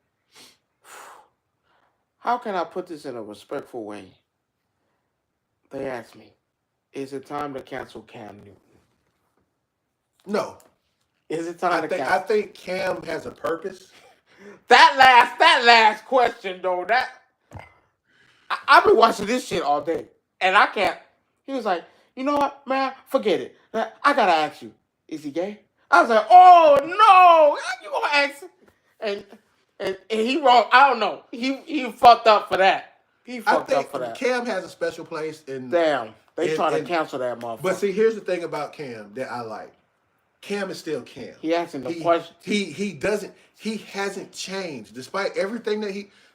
how can I put this in a respectful way? They asked me, is it time to cancel Cam Newton? No. Is it time to cancel? I think Cam has a purpose. That last question, though, I've been watching this shit all day. And I can't. He was like, you know what, man? Forget it. I gotta ask you, is he gay? I was like, oh no, you gonna ask? And he wrong. I don't know. He fucked up for that. I think Cam has a special place in. Damn, they trying to cancel that motherfucker. But see, here's the thing about Cam that I like. Cam is still Cam. He asking the question. He hasn't changed despite everything that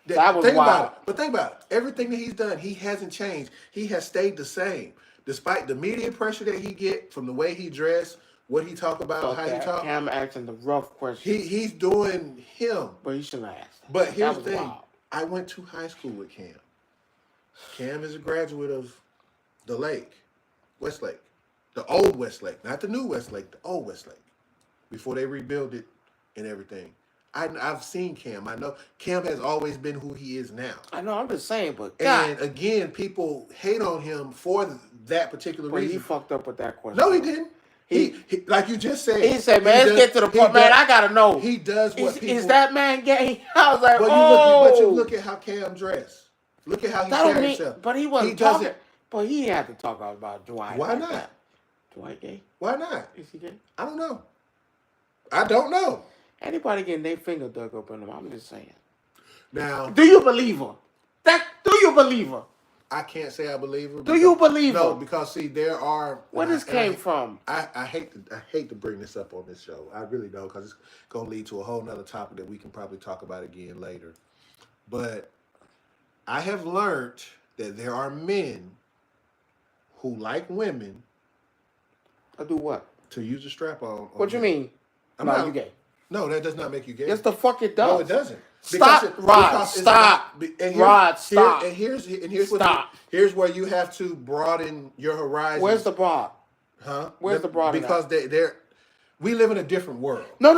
That was think wild. about it. But think about it. Everything that he's done, he hasn't changed. He has stayed the same, despite the media pressure that he get from the way he dressed, what he talk about, how he talk. Cam asking the rough questions. He's doing him. But he shouldn't have asked. But here's That the was thing. wild. I went to high school with Cam. Cam is a graduate of the Lake, Westlake, the old Westlake, not the new Westlake, the old Westlake, before they rebuilt it and everything. I've seen Cam. I know Cam has always been who he is now. I know. I'm just saying, but God. And again, people hate on him for that particular But reason. he fucked up with that question. No, he didn't. He like you just said. He said, "Man, let's get to the point, man. I gotta know. He does what people. Is that man gay?" I was like, But "Oh." you look at how Cam dressed. Look at how he carried himself. But he wasn't talking. But he had to talk about Dwight. Why like not? that. Dwight gay? Why not? Is he gay? I don't know. I don't know. Anybody getting their finger dug up in them? I'm just saying. Now, do you believe her? Do you believe her? I can't say I believe her. Do you believe her? No, because see, there are. Where this came from? I hate to bring this up on this show. I really don't, because it's gonna lead to a whole nother topic that we can probably talk about again later. But I have learned that there are men who like women. I do what? To use a strap on. What you mean? No, you gay. No, that does not make you gay. Yes, the fuck it does. No, it doesn't. Stop, Rod. Stop. Rod, stop. And here's stop. Here's where you have to broaden your horizon. Where's the broad? Huh? Where's the broad? Because we live in a different world. No.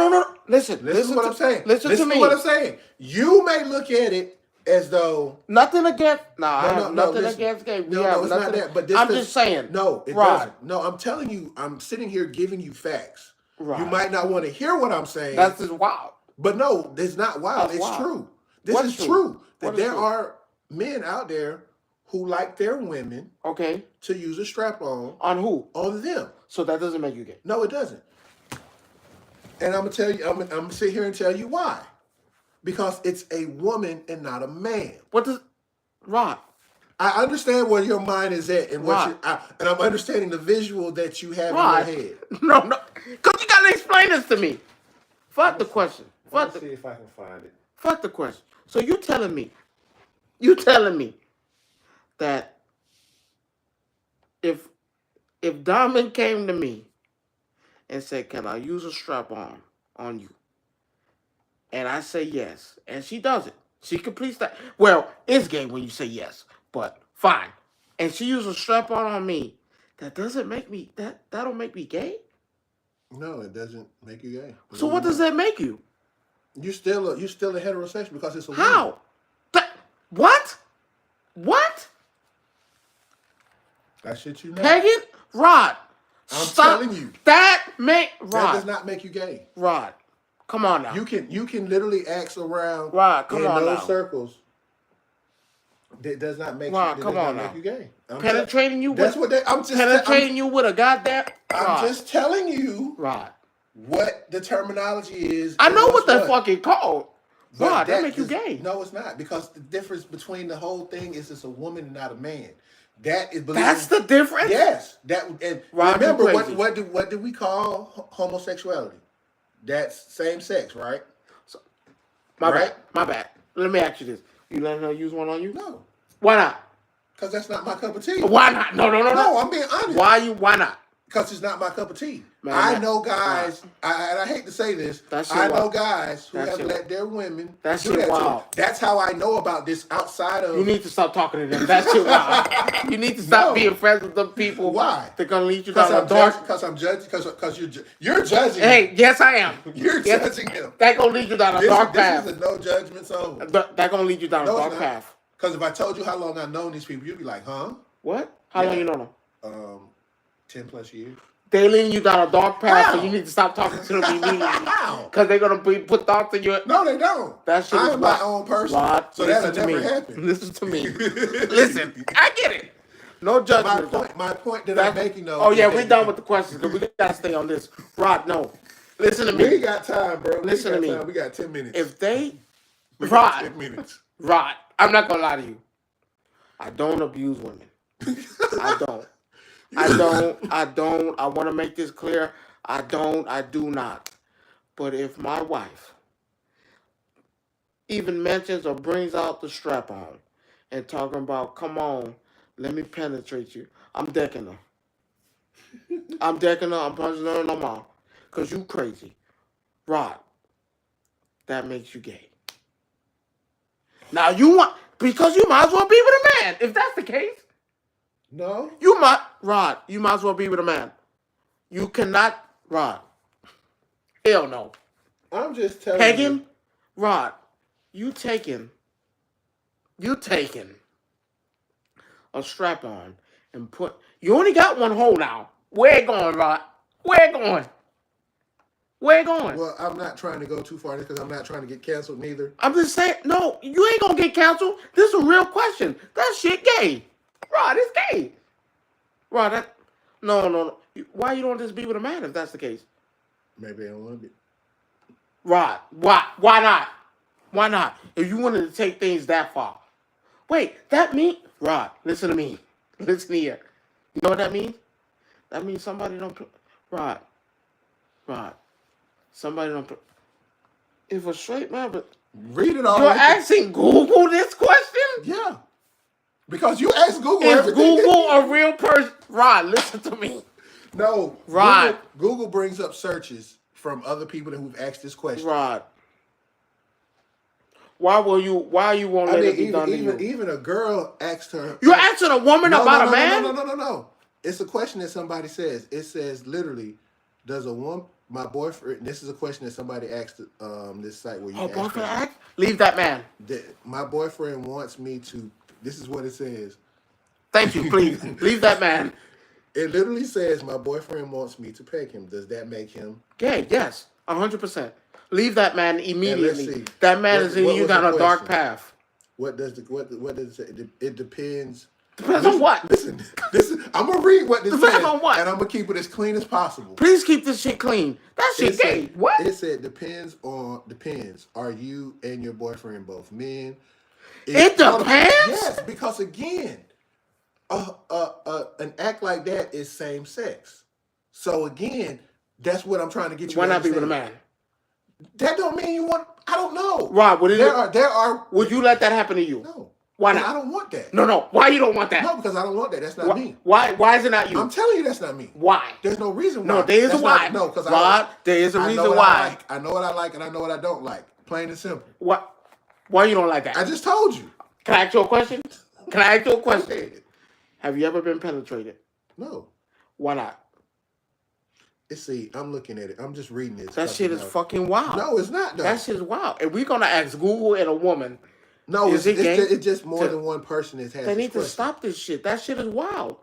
Listen to what I'm saying. Listen to me. What I'm saying. You may look at it as though nothing against. Nothing against gay. No, it's not that. But I'm just saying. No, it doesn't. No, I'm telling you. I'm sitting here giving you facts. Right. You might not want to hear what I'm saying. That's just wild. But no, it's not wild. It's wild. True. This is true. That there are men out there who like their women to use a strap on. On who? On them. So that doesn't make you gay. No, it doesn't. And I'm gonna tell you, I'm gonna sit here and tell you why. Because it's a woman and not a man. What does Rod? I understand where your mind is at and what and I'm understanding the visual that you have in your head. No. Because you gotta explain this to me. Fuck the question. Let's see if I can find it. Fuck the question. So you telling me that if Diamond came to me and said, "Can I use a strap on you?" and I say yes, and she does it, she completes that. Well, it's gay when you say yes, but fine. And she uses a strap on me. That doesn't make me that don't make me gay. No, it doesn't make you gay. So what does that make you? You're still a heterosexual because it's a woman. How? What? That shit you know. Pagan? Rod. I'm telling you. That does not make you gay. Rod. Come on now. You can literally ask around in those circles. That does not make make you gay. Penetrating you with you with a goddamn I'm just telling you Rod. What the terminology is. I know what they're fucking called. Rod, that make you gay. No, it's not. Because the difference between the whole thing is it's a woman and not a man. That's the difference? Yes. Remember what do we call homosexuality? That's same sex, right? So, my bad. Let me ask you this. You letting her use one on you? No. Why not? Because that's not my cup of tea. Why not? No. No, I'm being honest. Why not? Because it's not my cup of tea. I know guys, and I hate to say this, I know guys who have let their women do that to them. That's how I know about this outside of... You need to stop talking to them. That's your wild. You need to stop being friends with them people. Why? They're going to lead you down the dark... Because I'm judging, because you're judging Hey, yes I am. You're judging them. That's going to lead you down a dark path. This is a no judgment zone. That's going to lead you down a dark path. Because if I told you how long I've known these people, you'd be like, huh? What? How long you know them? 10 plus years. They leading you down a dark path, so you need to stop talking to them immediately. Because they're going to put thoughts in your... No, they don't. That shit I'm my own person. So that'll never happen. Listen to me. Listen. I get it. No judgment. My point that I'm making, though... Oh, yeah, we're done with the questions. We got to stay on this. Rod, no. Listen to me. We got time, bro. Listen to me. We got 10 minutes. If they... Rod, 10 minutes. Rod, I'm not going to lie to you. I don't abuse women. I don't. I want to make this clear. I do not. But if my wife even mentions or brings out the strap on and talking about, come on, let me penetrate you. I'm decking her. I'm decking her. I'm punching her in the mouth. Because you crazy. Rod, that makes you gay. Now you want, because you might as well be with a man. If that's the case, No. Rod, you might as well be with a man. You cannot, Rod. Hell no. I'm just telling Pegging, you. Rod, you taking a strap on and you only got one hole now. Where it going, Rod? Where it going? Where it going? Well, I'm not trying to go too far because I'm not trying to get canceled neither. I'm just saying, no, you ain't gonna get canceled. This is a real question. That shit gay. Rod, it's gay. Rod, no. Why you don't just be with a man if that's the case? Maybe I don't want to be. Rod, why not? Why not? If you wanted to take things that far. Wait, that mean, Rod, listen to me. Listen here. You know what that means? That means somebody don't, Rod, somebody don't, if a straight man, but Read it all. you're asking Google this question? Yeah. Because you asked Google Is everything. Google a real person? Rod, listen to me. No. Rod. Google brings up searches from other people who've asked this question. Rod. Why you won't let it be done to you? Even a girl asked her. You're asking a woman about a man? No. It's a question that somebody says. It says literally, does a woman, my boyfriend, this is a question that somebody asked this site where you ask boyfriend asked? Leave that man. My boyfriend wants me to, this is what it says. Thank you, please. Leave that man. It literally says, my boyfriend wants me to peg him. Does that make him gay? Yes, 100%. Leave that man immediately. See, that man is leading you down a dark path. What does it say? It depends. Depends on what? Listen. I'm gonna read what this depends says, on what? and I'm gonna keep it as clean as possible. Please keep this shit clean. That shit gay. What? It said depends. Are you and your boyfriend both men? It depends. Yes, because again, an act like that is same sex. So again, that's what I'm trying to get you. Why to not be with a man? That don't mean you want. I don't know. Rob, there are. Would you let that happen to you? No. Why not? I don't want that. No. Why you don't want that? No, because I don't want that. That's not me. Why is it not you? I'm telling you, that's not me. Why? There's no reason why. No, there is a why. No, because there is a reason why. I know what I like and I know what I don't like. Plain and simple. What? Why you don't like that? I just told you. Can I ask you a question? Have you ever been penetrated? No. Why not? See, I'm looking at it. I'm just reading this. That shit is fucking wild. No, it's not, though. That shit is wild. If we're going to ask Google and a woman, no, it's just more than one person that has. They need to stop this shit. That shit is wild.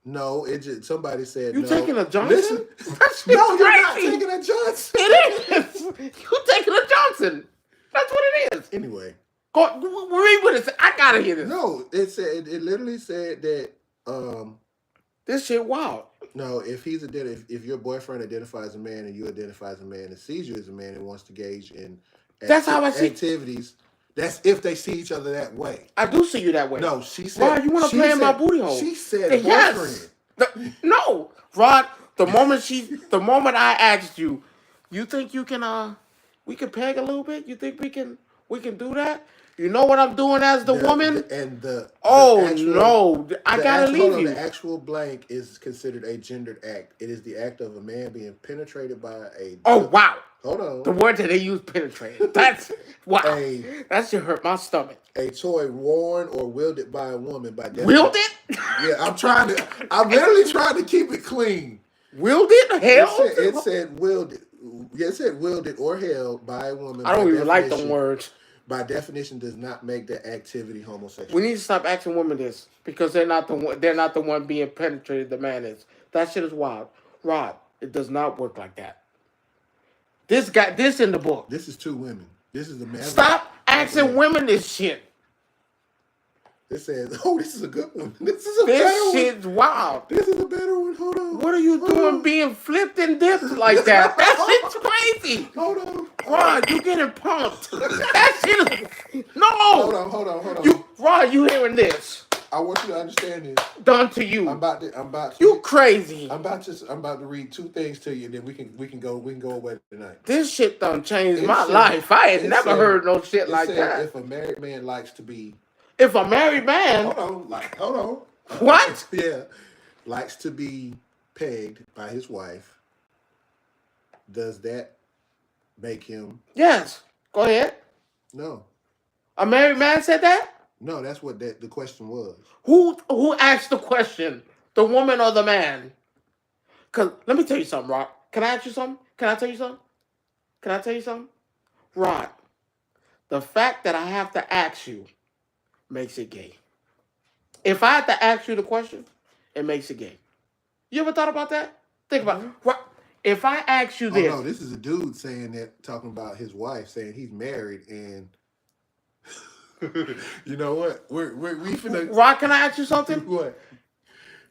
No, somebody said you taking a Johnson? Listen, no, you're not taking a Johnson. It is. You taking a Johnson. That's what it is. Anyway. Go read what it said. I gotta hear this. No, it literally said that this shit wild. No, if your boyfriend identifies as a man and you identify as a man and sees you as a man and wants to engage in activities, that's if they see each other that way. I do see you that way. No, she said. Rod, you want to play in my booty hole? She said boyfriend. Yes. No, Rod. The moment I asked you, you think you can we can peg a little bit? You think we can do that? You know what I'm doing as the woman? I gotta leave you. The actual blank is considered a gendered act. It is the act of a man being penetrated by a. Oh wow! Hold on. The word that they use, penetrated. That's wow. That should hurt my stomach. A toy worn or wielded by a woman by definition. Wielded? Yeah, I'm literally trying to keep it clean. Wielded? Hell? It said wielded. Yeah, it said wielded or held by a woman. I don't even like them words. By definition, does not make the activity homosexual. We need to stop asking women this because they're not the one. They're not the one being penetrated. The man is. That shit is wild. Rod, it does not work like that. This in the book. This is two women. This is the man. Stop asking women this shit. It says, "Oh, this is a good one. This shit's wild. This is a better one. Hold on. What are you doing being flipped and dipped like that? That shit's crazy. Hold on. Rod, you getting pumped. That shit is... No. Hold on. Rod, you hearing this? I want you to understand this. done to you. I'm about to. You crazy. I'm about to read two things to you, and then we can go away tonight. This shit done changed It my said- life. I had it never said- heard no shit It like said that. if a married man likes to be, If a married man, hold on. What? Yeah, likes to be pegged by his wife. Does that make him? yes, go ahead. No, A married man said that. no. That's what the question was. Who asked the question? The woman or the man? Cause let me tell you something, Rod. Can I ask you something? Can I tell you something? Can I tell you something? Rod, the fact that I have to ask you makes it gay. If I had to ask you the question, it makes it gay. You ever thought about that? Think about it. Right. If I ask you this. Oh no, this is a dude saying that, talking about his wife, saying he's married, and you know what? We finna. Rod, can I ask you something? What?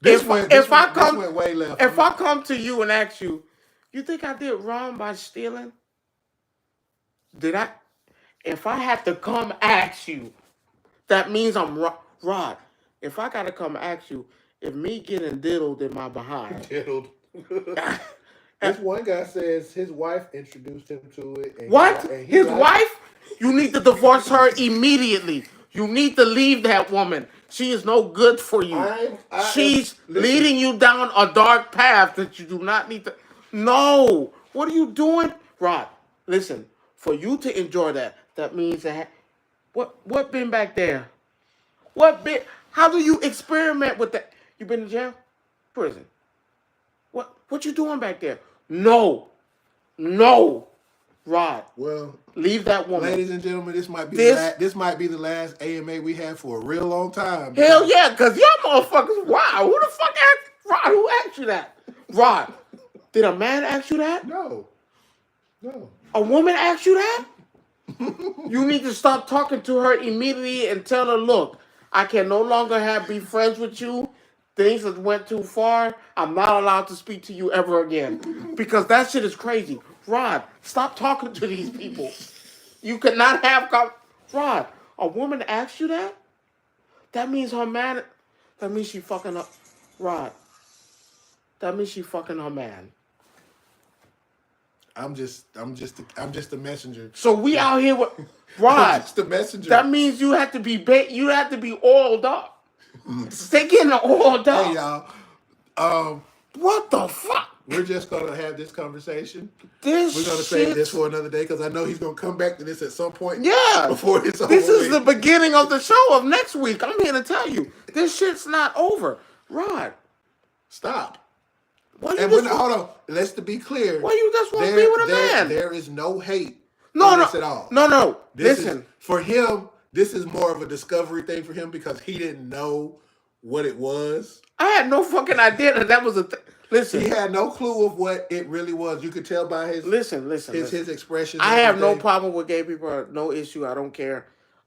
If I come went way left. If I come to you and ask you, you think I did wrong by stealing? Did I? If I had to come ask you, that means I'm Rod. If I gotta come ask you, if me getting diddled in my behind, Diddled. This one guy says his wife introduced him to it. And what? and His liked wife? You need to divorce her immediately. You need to leave that woman. She is no good for you. She's leading you down a dark path that you do not need to. No. What are you doing? Rod, listen. For you to enjoy that, that means that. What been back there? What been? How do you experiment with that? You been in jail? Prison? What you doing back there? No. Rod, Well, leave that woman. ladies and gentlemen, this might be the last AMA we had for a real long time. Hell yeah, because y'all motherfuckers, wow, who the fuck asked, Rod, who asked you that? Rod, did a man ask you that? No. A woman asked you that? You need to stop talking to her immediately and tell her, look, I can no longer be friends with you. Things that went too far. I'm not allowed to speak to you ever again. Because that shit is crazy. Rod, stop talking to these people. You cannot have... Rod, a woman asked you that? That means her man... That means she fucking up... Rod. That means she fucking her man. I'm just a messenger. So we out here with... Rod. I'm just a messenger. That means you have to be oiled up. Stay getting oiled up. Hey y'all. What the fuck? We're just gonna have this conversation. We're gonna save this for another day because I know he's gonna come back to this at some point. Yeah. Before it's over. This is the beginning of the show of next week. I'm here to tell you, this shit's not over. Rod. Stop. Hold on. Let's to be clear. Why you just want to be with a man? There is no hate. No, this at all. No. Listen. For him, this is more of a discovery thing for him because he didn't know what it was. I had no fucking idea that was a thing. Listen. He had no clue of what it really was. You could tell by his his expression. I have no problem with gay people. No issue. I don't care.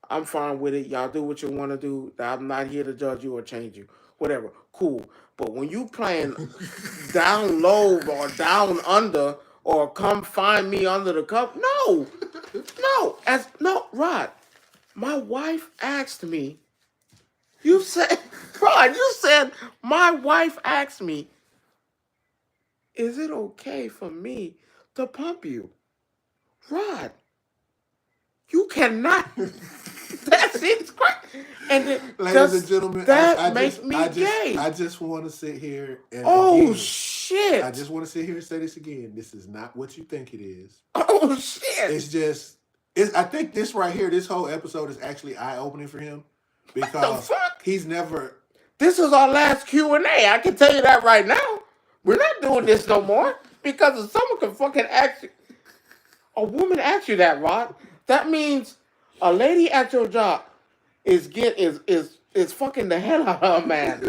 I'm fine with it. Y'all do what you want to do. I'm not here to judge you or change you. Whatever. Cool. But when you playing down low or down under or come find me under the cup, no. Rod. My wife asked me. You said, Rod, my wife asked me, is it okay for me to pump you? Rod, you cannot. That's it. And then, ladies and gentlemen, that makes me gay. I just want to sit here and shit. I just want to sit here and say this again. This is not what you think it is. Oh shit. It's just I think this right here, this whole episode is actually eye-opening for him because he's never. This is our last Q&A. I can tell you that right now. We're not doing this no more because if someone can fucking ask you, a woman asks you that, Rod, that means a lady at your job is fucking the hell out of her man.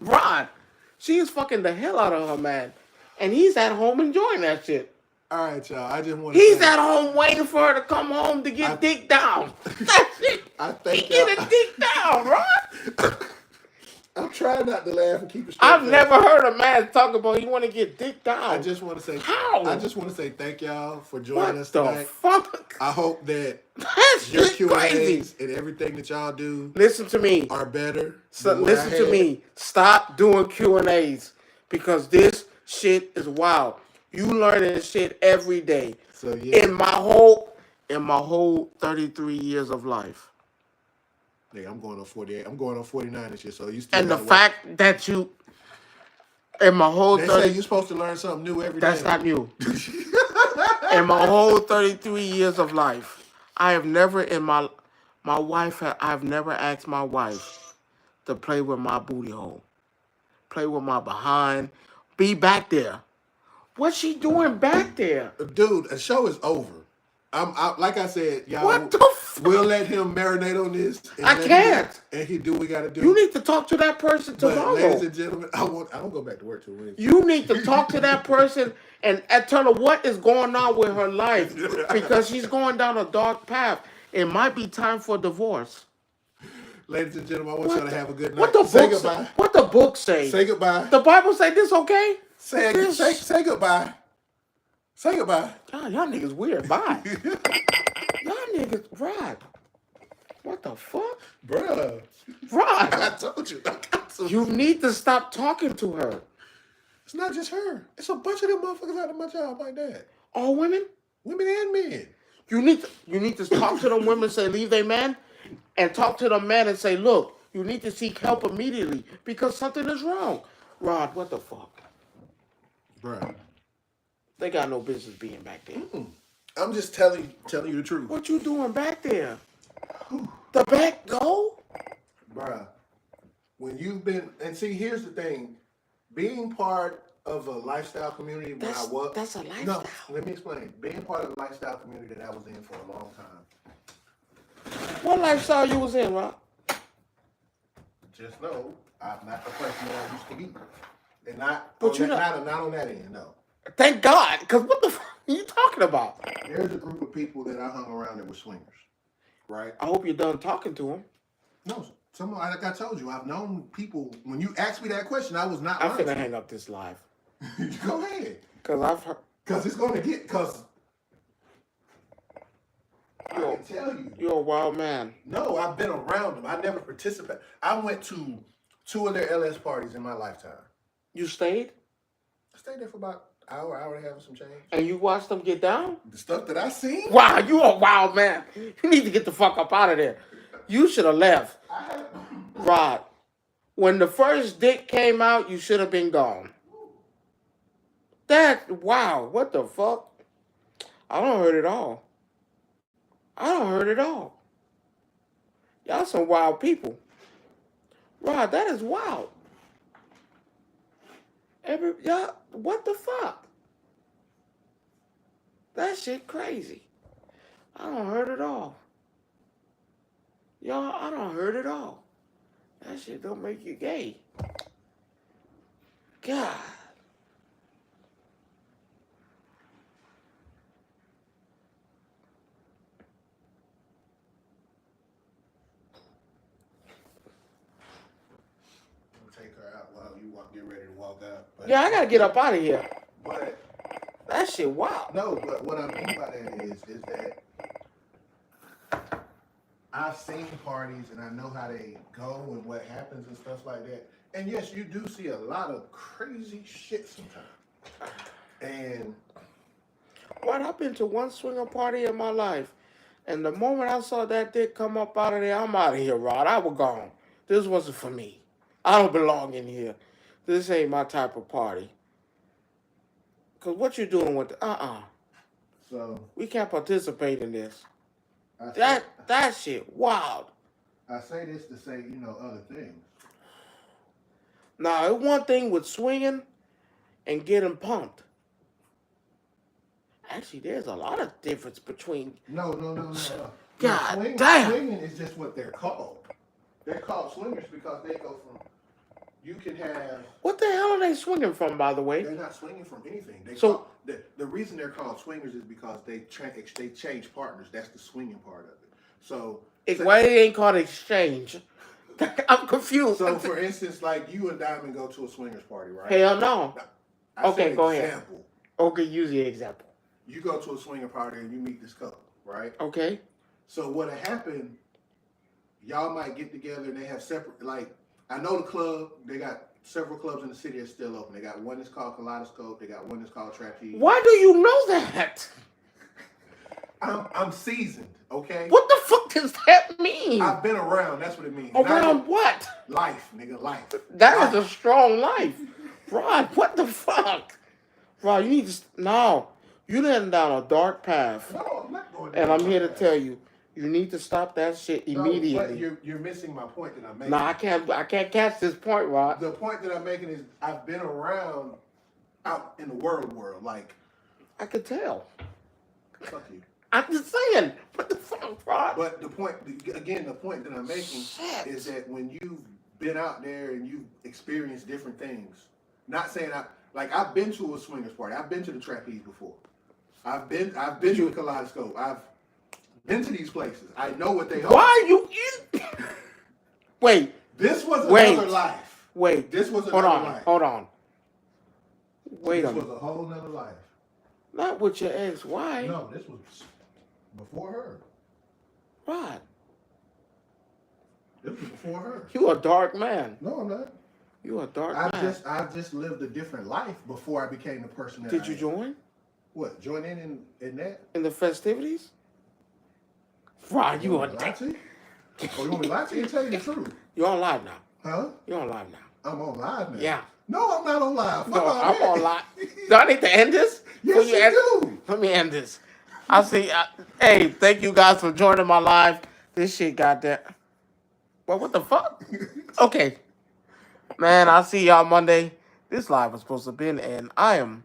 Rod, she is fucking the hell out of her man, and he's at home enjoying that shit. All right, y'all. I just want to. He's at home waiting for her to come home to get dick down. That's it. I think he get a dick down, Rod. I'm trying not to laugh and keep it straight. I've never heard a man talk about he want to get dick down. I just want to say how. I just want to say thank y'all for joining us tonight. Fuck? I hope that That's your Q&As and everything that y'all do. Listen to me. Are better. So listen to me. Stop doing Q&As because this shit is wild. You learning shit every day. So yeah. In my whole 33 years of life. Yeah, I'm going on 48. I'm going on 49 this year. So you still. And the fact that you, in my whole they say you're supposed to learn something new every day. That's not new. In my whole 33 years of life, I have never I've never asked my wife to play with my booty hole, play with my behind, be back there. What's she doing back there? Dude, the show is over. Like I said, y'all. What the fuck? We'll let him marinate on this. I can't. And he do what we got to do. You need to talk to that person tomorrow. But ladies and gentlemen, I don't go back to work till Wednesday. You need to talk to that person and tell her what is going on with her life because she's going down a dark path. It might be time for divorce. Ladies and gentlemen, I want y'all to have a good night. What the say book goodbye. What the book say? Say goodbye. The Bible say this okay? Say goodbye. Say goodbye. God, y'all niggas weird. Bye. Y'all niggas, Rod. What the fuck? Bruh. Rod. I told you. You need to stop talking to her. It's not just her. It's a bunch of them motherfuckers out of my job like that. All women? Women and men. You need to talk to them women, say leave they man, and talk to the man and say, look, you need to seek help immediately because something is wrong. Rod, what the fuck? Bruh. They got no business being back there. I'm just telling you the truth. What you doing back there? The back door? Bruh. When you've been, and see, here's the thing. Being part of a lifestyle community That's a lifestyle. No, let me explain. Being part of a lifestyle community that I was in for a long time. What lifestyle you was in, Rod? Just know, I'm not the person that I used to be. And not But not on that end, no. Thank God, because what the fuck are you talking about? There's a group of people that I hung around that were swingers, right? I hope you're done talking to them. No, like I told you, I've known people. When you asked me that question, I was not. I'm finna hang up this live. Go ahead. Because I've heard. Because it's gonna get. Because I can tell you, you're a wild man. No, I've been around them. I never participated. I went to 2 of their LS parties in my lifetime. You stayed? I stayed there for about hour and a half and some change. And you watched them get down? The stuff that I seen? Wow, you a wild man. You need to get the fuck up out of there. You should have left. Rod, when the first dick came out, you should have been gone. Wow, what the fuck? I don't heard it all. Y'all some wild people. Rod, that is wild. Y'all, what the fuck? That shit crazy. I don't heard it all. Y'all, I don't heard it all. That shit don't make you gay. God. Take her out while you get ready to walk out. But Yeah, I gotta get up out of here. But that shit wild. No, but what I mean by that is that I've seen parties and I know how they go and what happens and stuff like that. And yes, you do see a lot of crazy shit sometimes. And What? I've been to one swinger party in my life, and the moment I saw that dick come up out of there, I'm out of here, Rod. I was gone. This wasn't for me. I don't belong in here. This ain't my type of party. Cause what you doing with So we can't participate in this. That shit wild. I say this to say, other things. Now, it's one thing with swinging and getting pumped. Actually, there's a lot of difference between. No. God damn. Swinging is just what they're called. They're called swingers because they go from. You can have. What the hell are they swinging from, by the way? They're not swinging from anything. The reason they're called swingers is because they change partners. That's the swinging part of it. So why they ain't called exchange? I'm confused. So, for instance, like you and Diamond go to a swingers party, right? Hell no. I Okay, said go ahead. example. Okay, use the example. You go to a swinger party and you meet this couple, right? Okay. So what'll happen, y'all might get together and they have separate, like, I know the club, they got several clubs in the city that's still open. They got one that's called Kaleidoscope, they got one that's called Trapeze. Why do you know that? I'm seasoned, okay? What the fuck does that mean? I've been around, that's what it means. Around what? Life, nigga, life. That is a strong life. Rod, what the fuck? Rod, you need to, no. You're heading down a dark path. No, I'm not going down And I'm here to that. tell you, you need to stop that shit immediately. No, but you're missing my point that I'm making. No, I can't catch this point, Rod. The point that I'm making is I've been around out in the world, like, I could tell. fuck you. I'm just saying, what the fuck, Rod? But the point that I'm making is that when you've been out there and you've experienced different things, not saying I've been to a swingers party, I've been to the Trapeze before, I've been to a Kaleidoscope, I've been to these places. I know what they are. Why are you in? Wait. This was another life. Wait. This was another life. Hold on. Wait a minute. This was a whole nother life. Not with your ex-wife. No, this was before her. Rod. This was before her. You a dark man. No, I'm not. You a dark man. I've just lived a different life before I became the person that Did you join? What? Join in that? In the festivities? Rod, you a lie to you? Oh, you want me to lie to you and tell you the truth? You're on live now. Huh? You're on live now. I'm on live now. Yeah. No, I'm not on live. No, I'm on live. Do I need to end this? Yes, you do. Let me end this. I'll see. Hey, thank you guys for joining my live. This shit got that. Well, what the fuck? Okay. Man, I'll see y'all Monday. This live was supposed to be, and I'm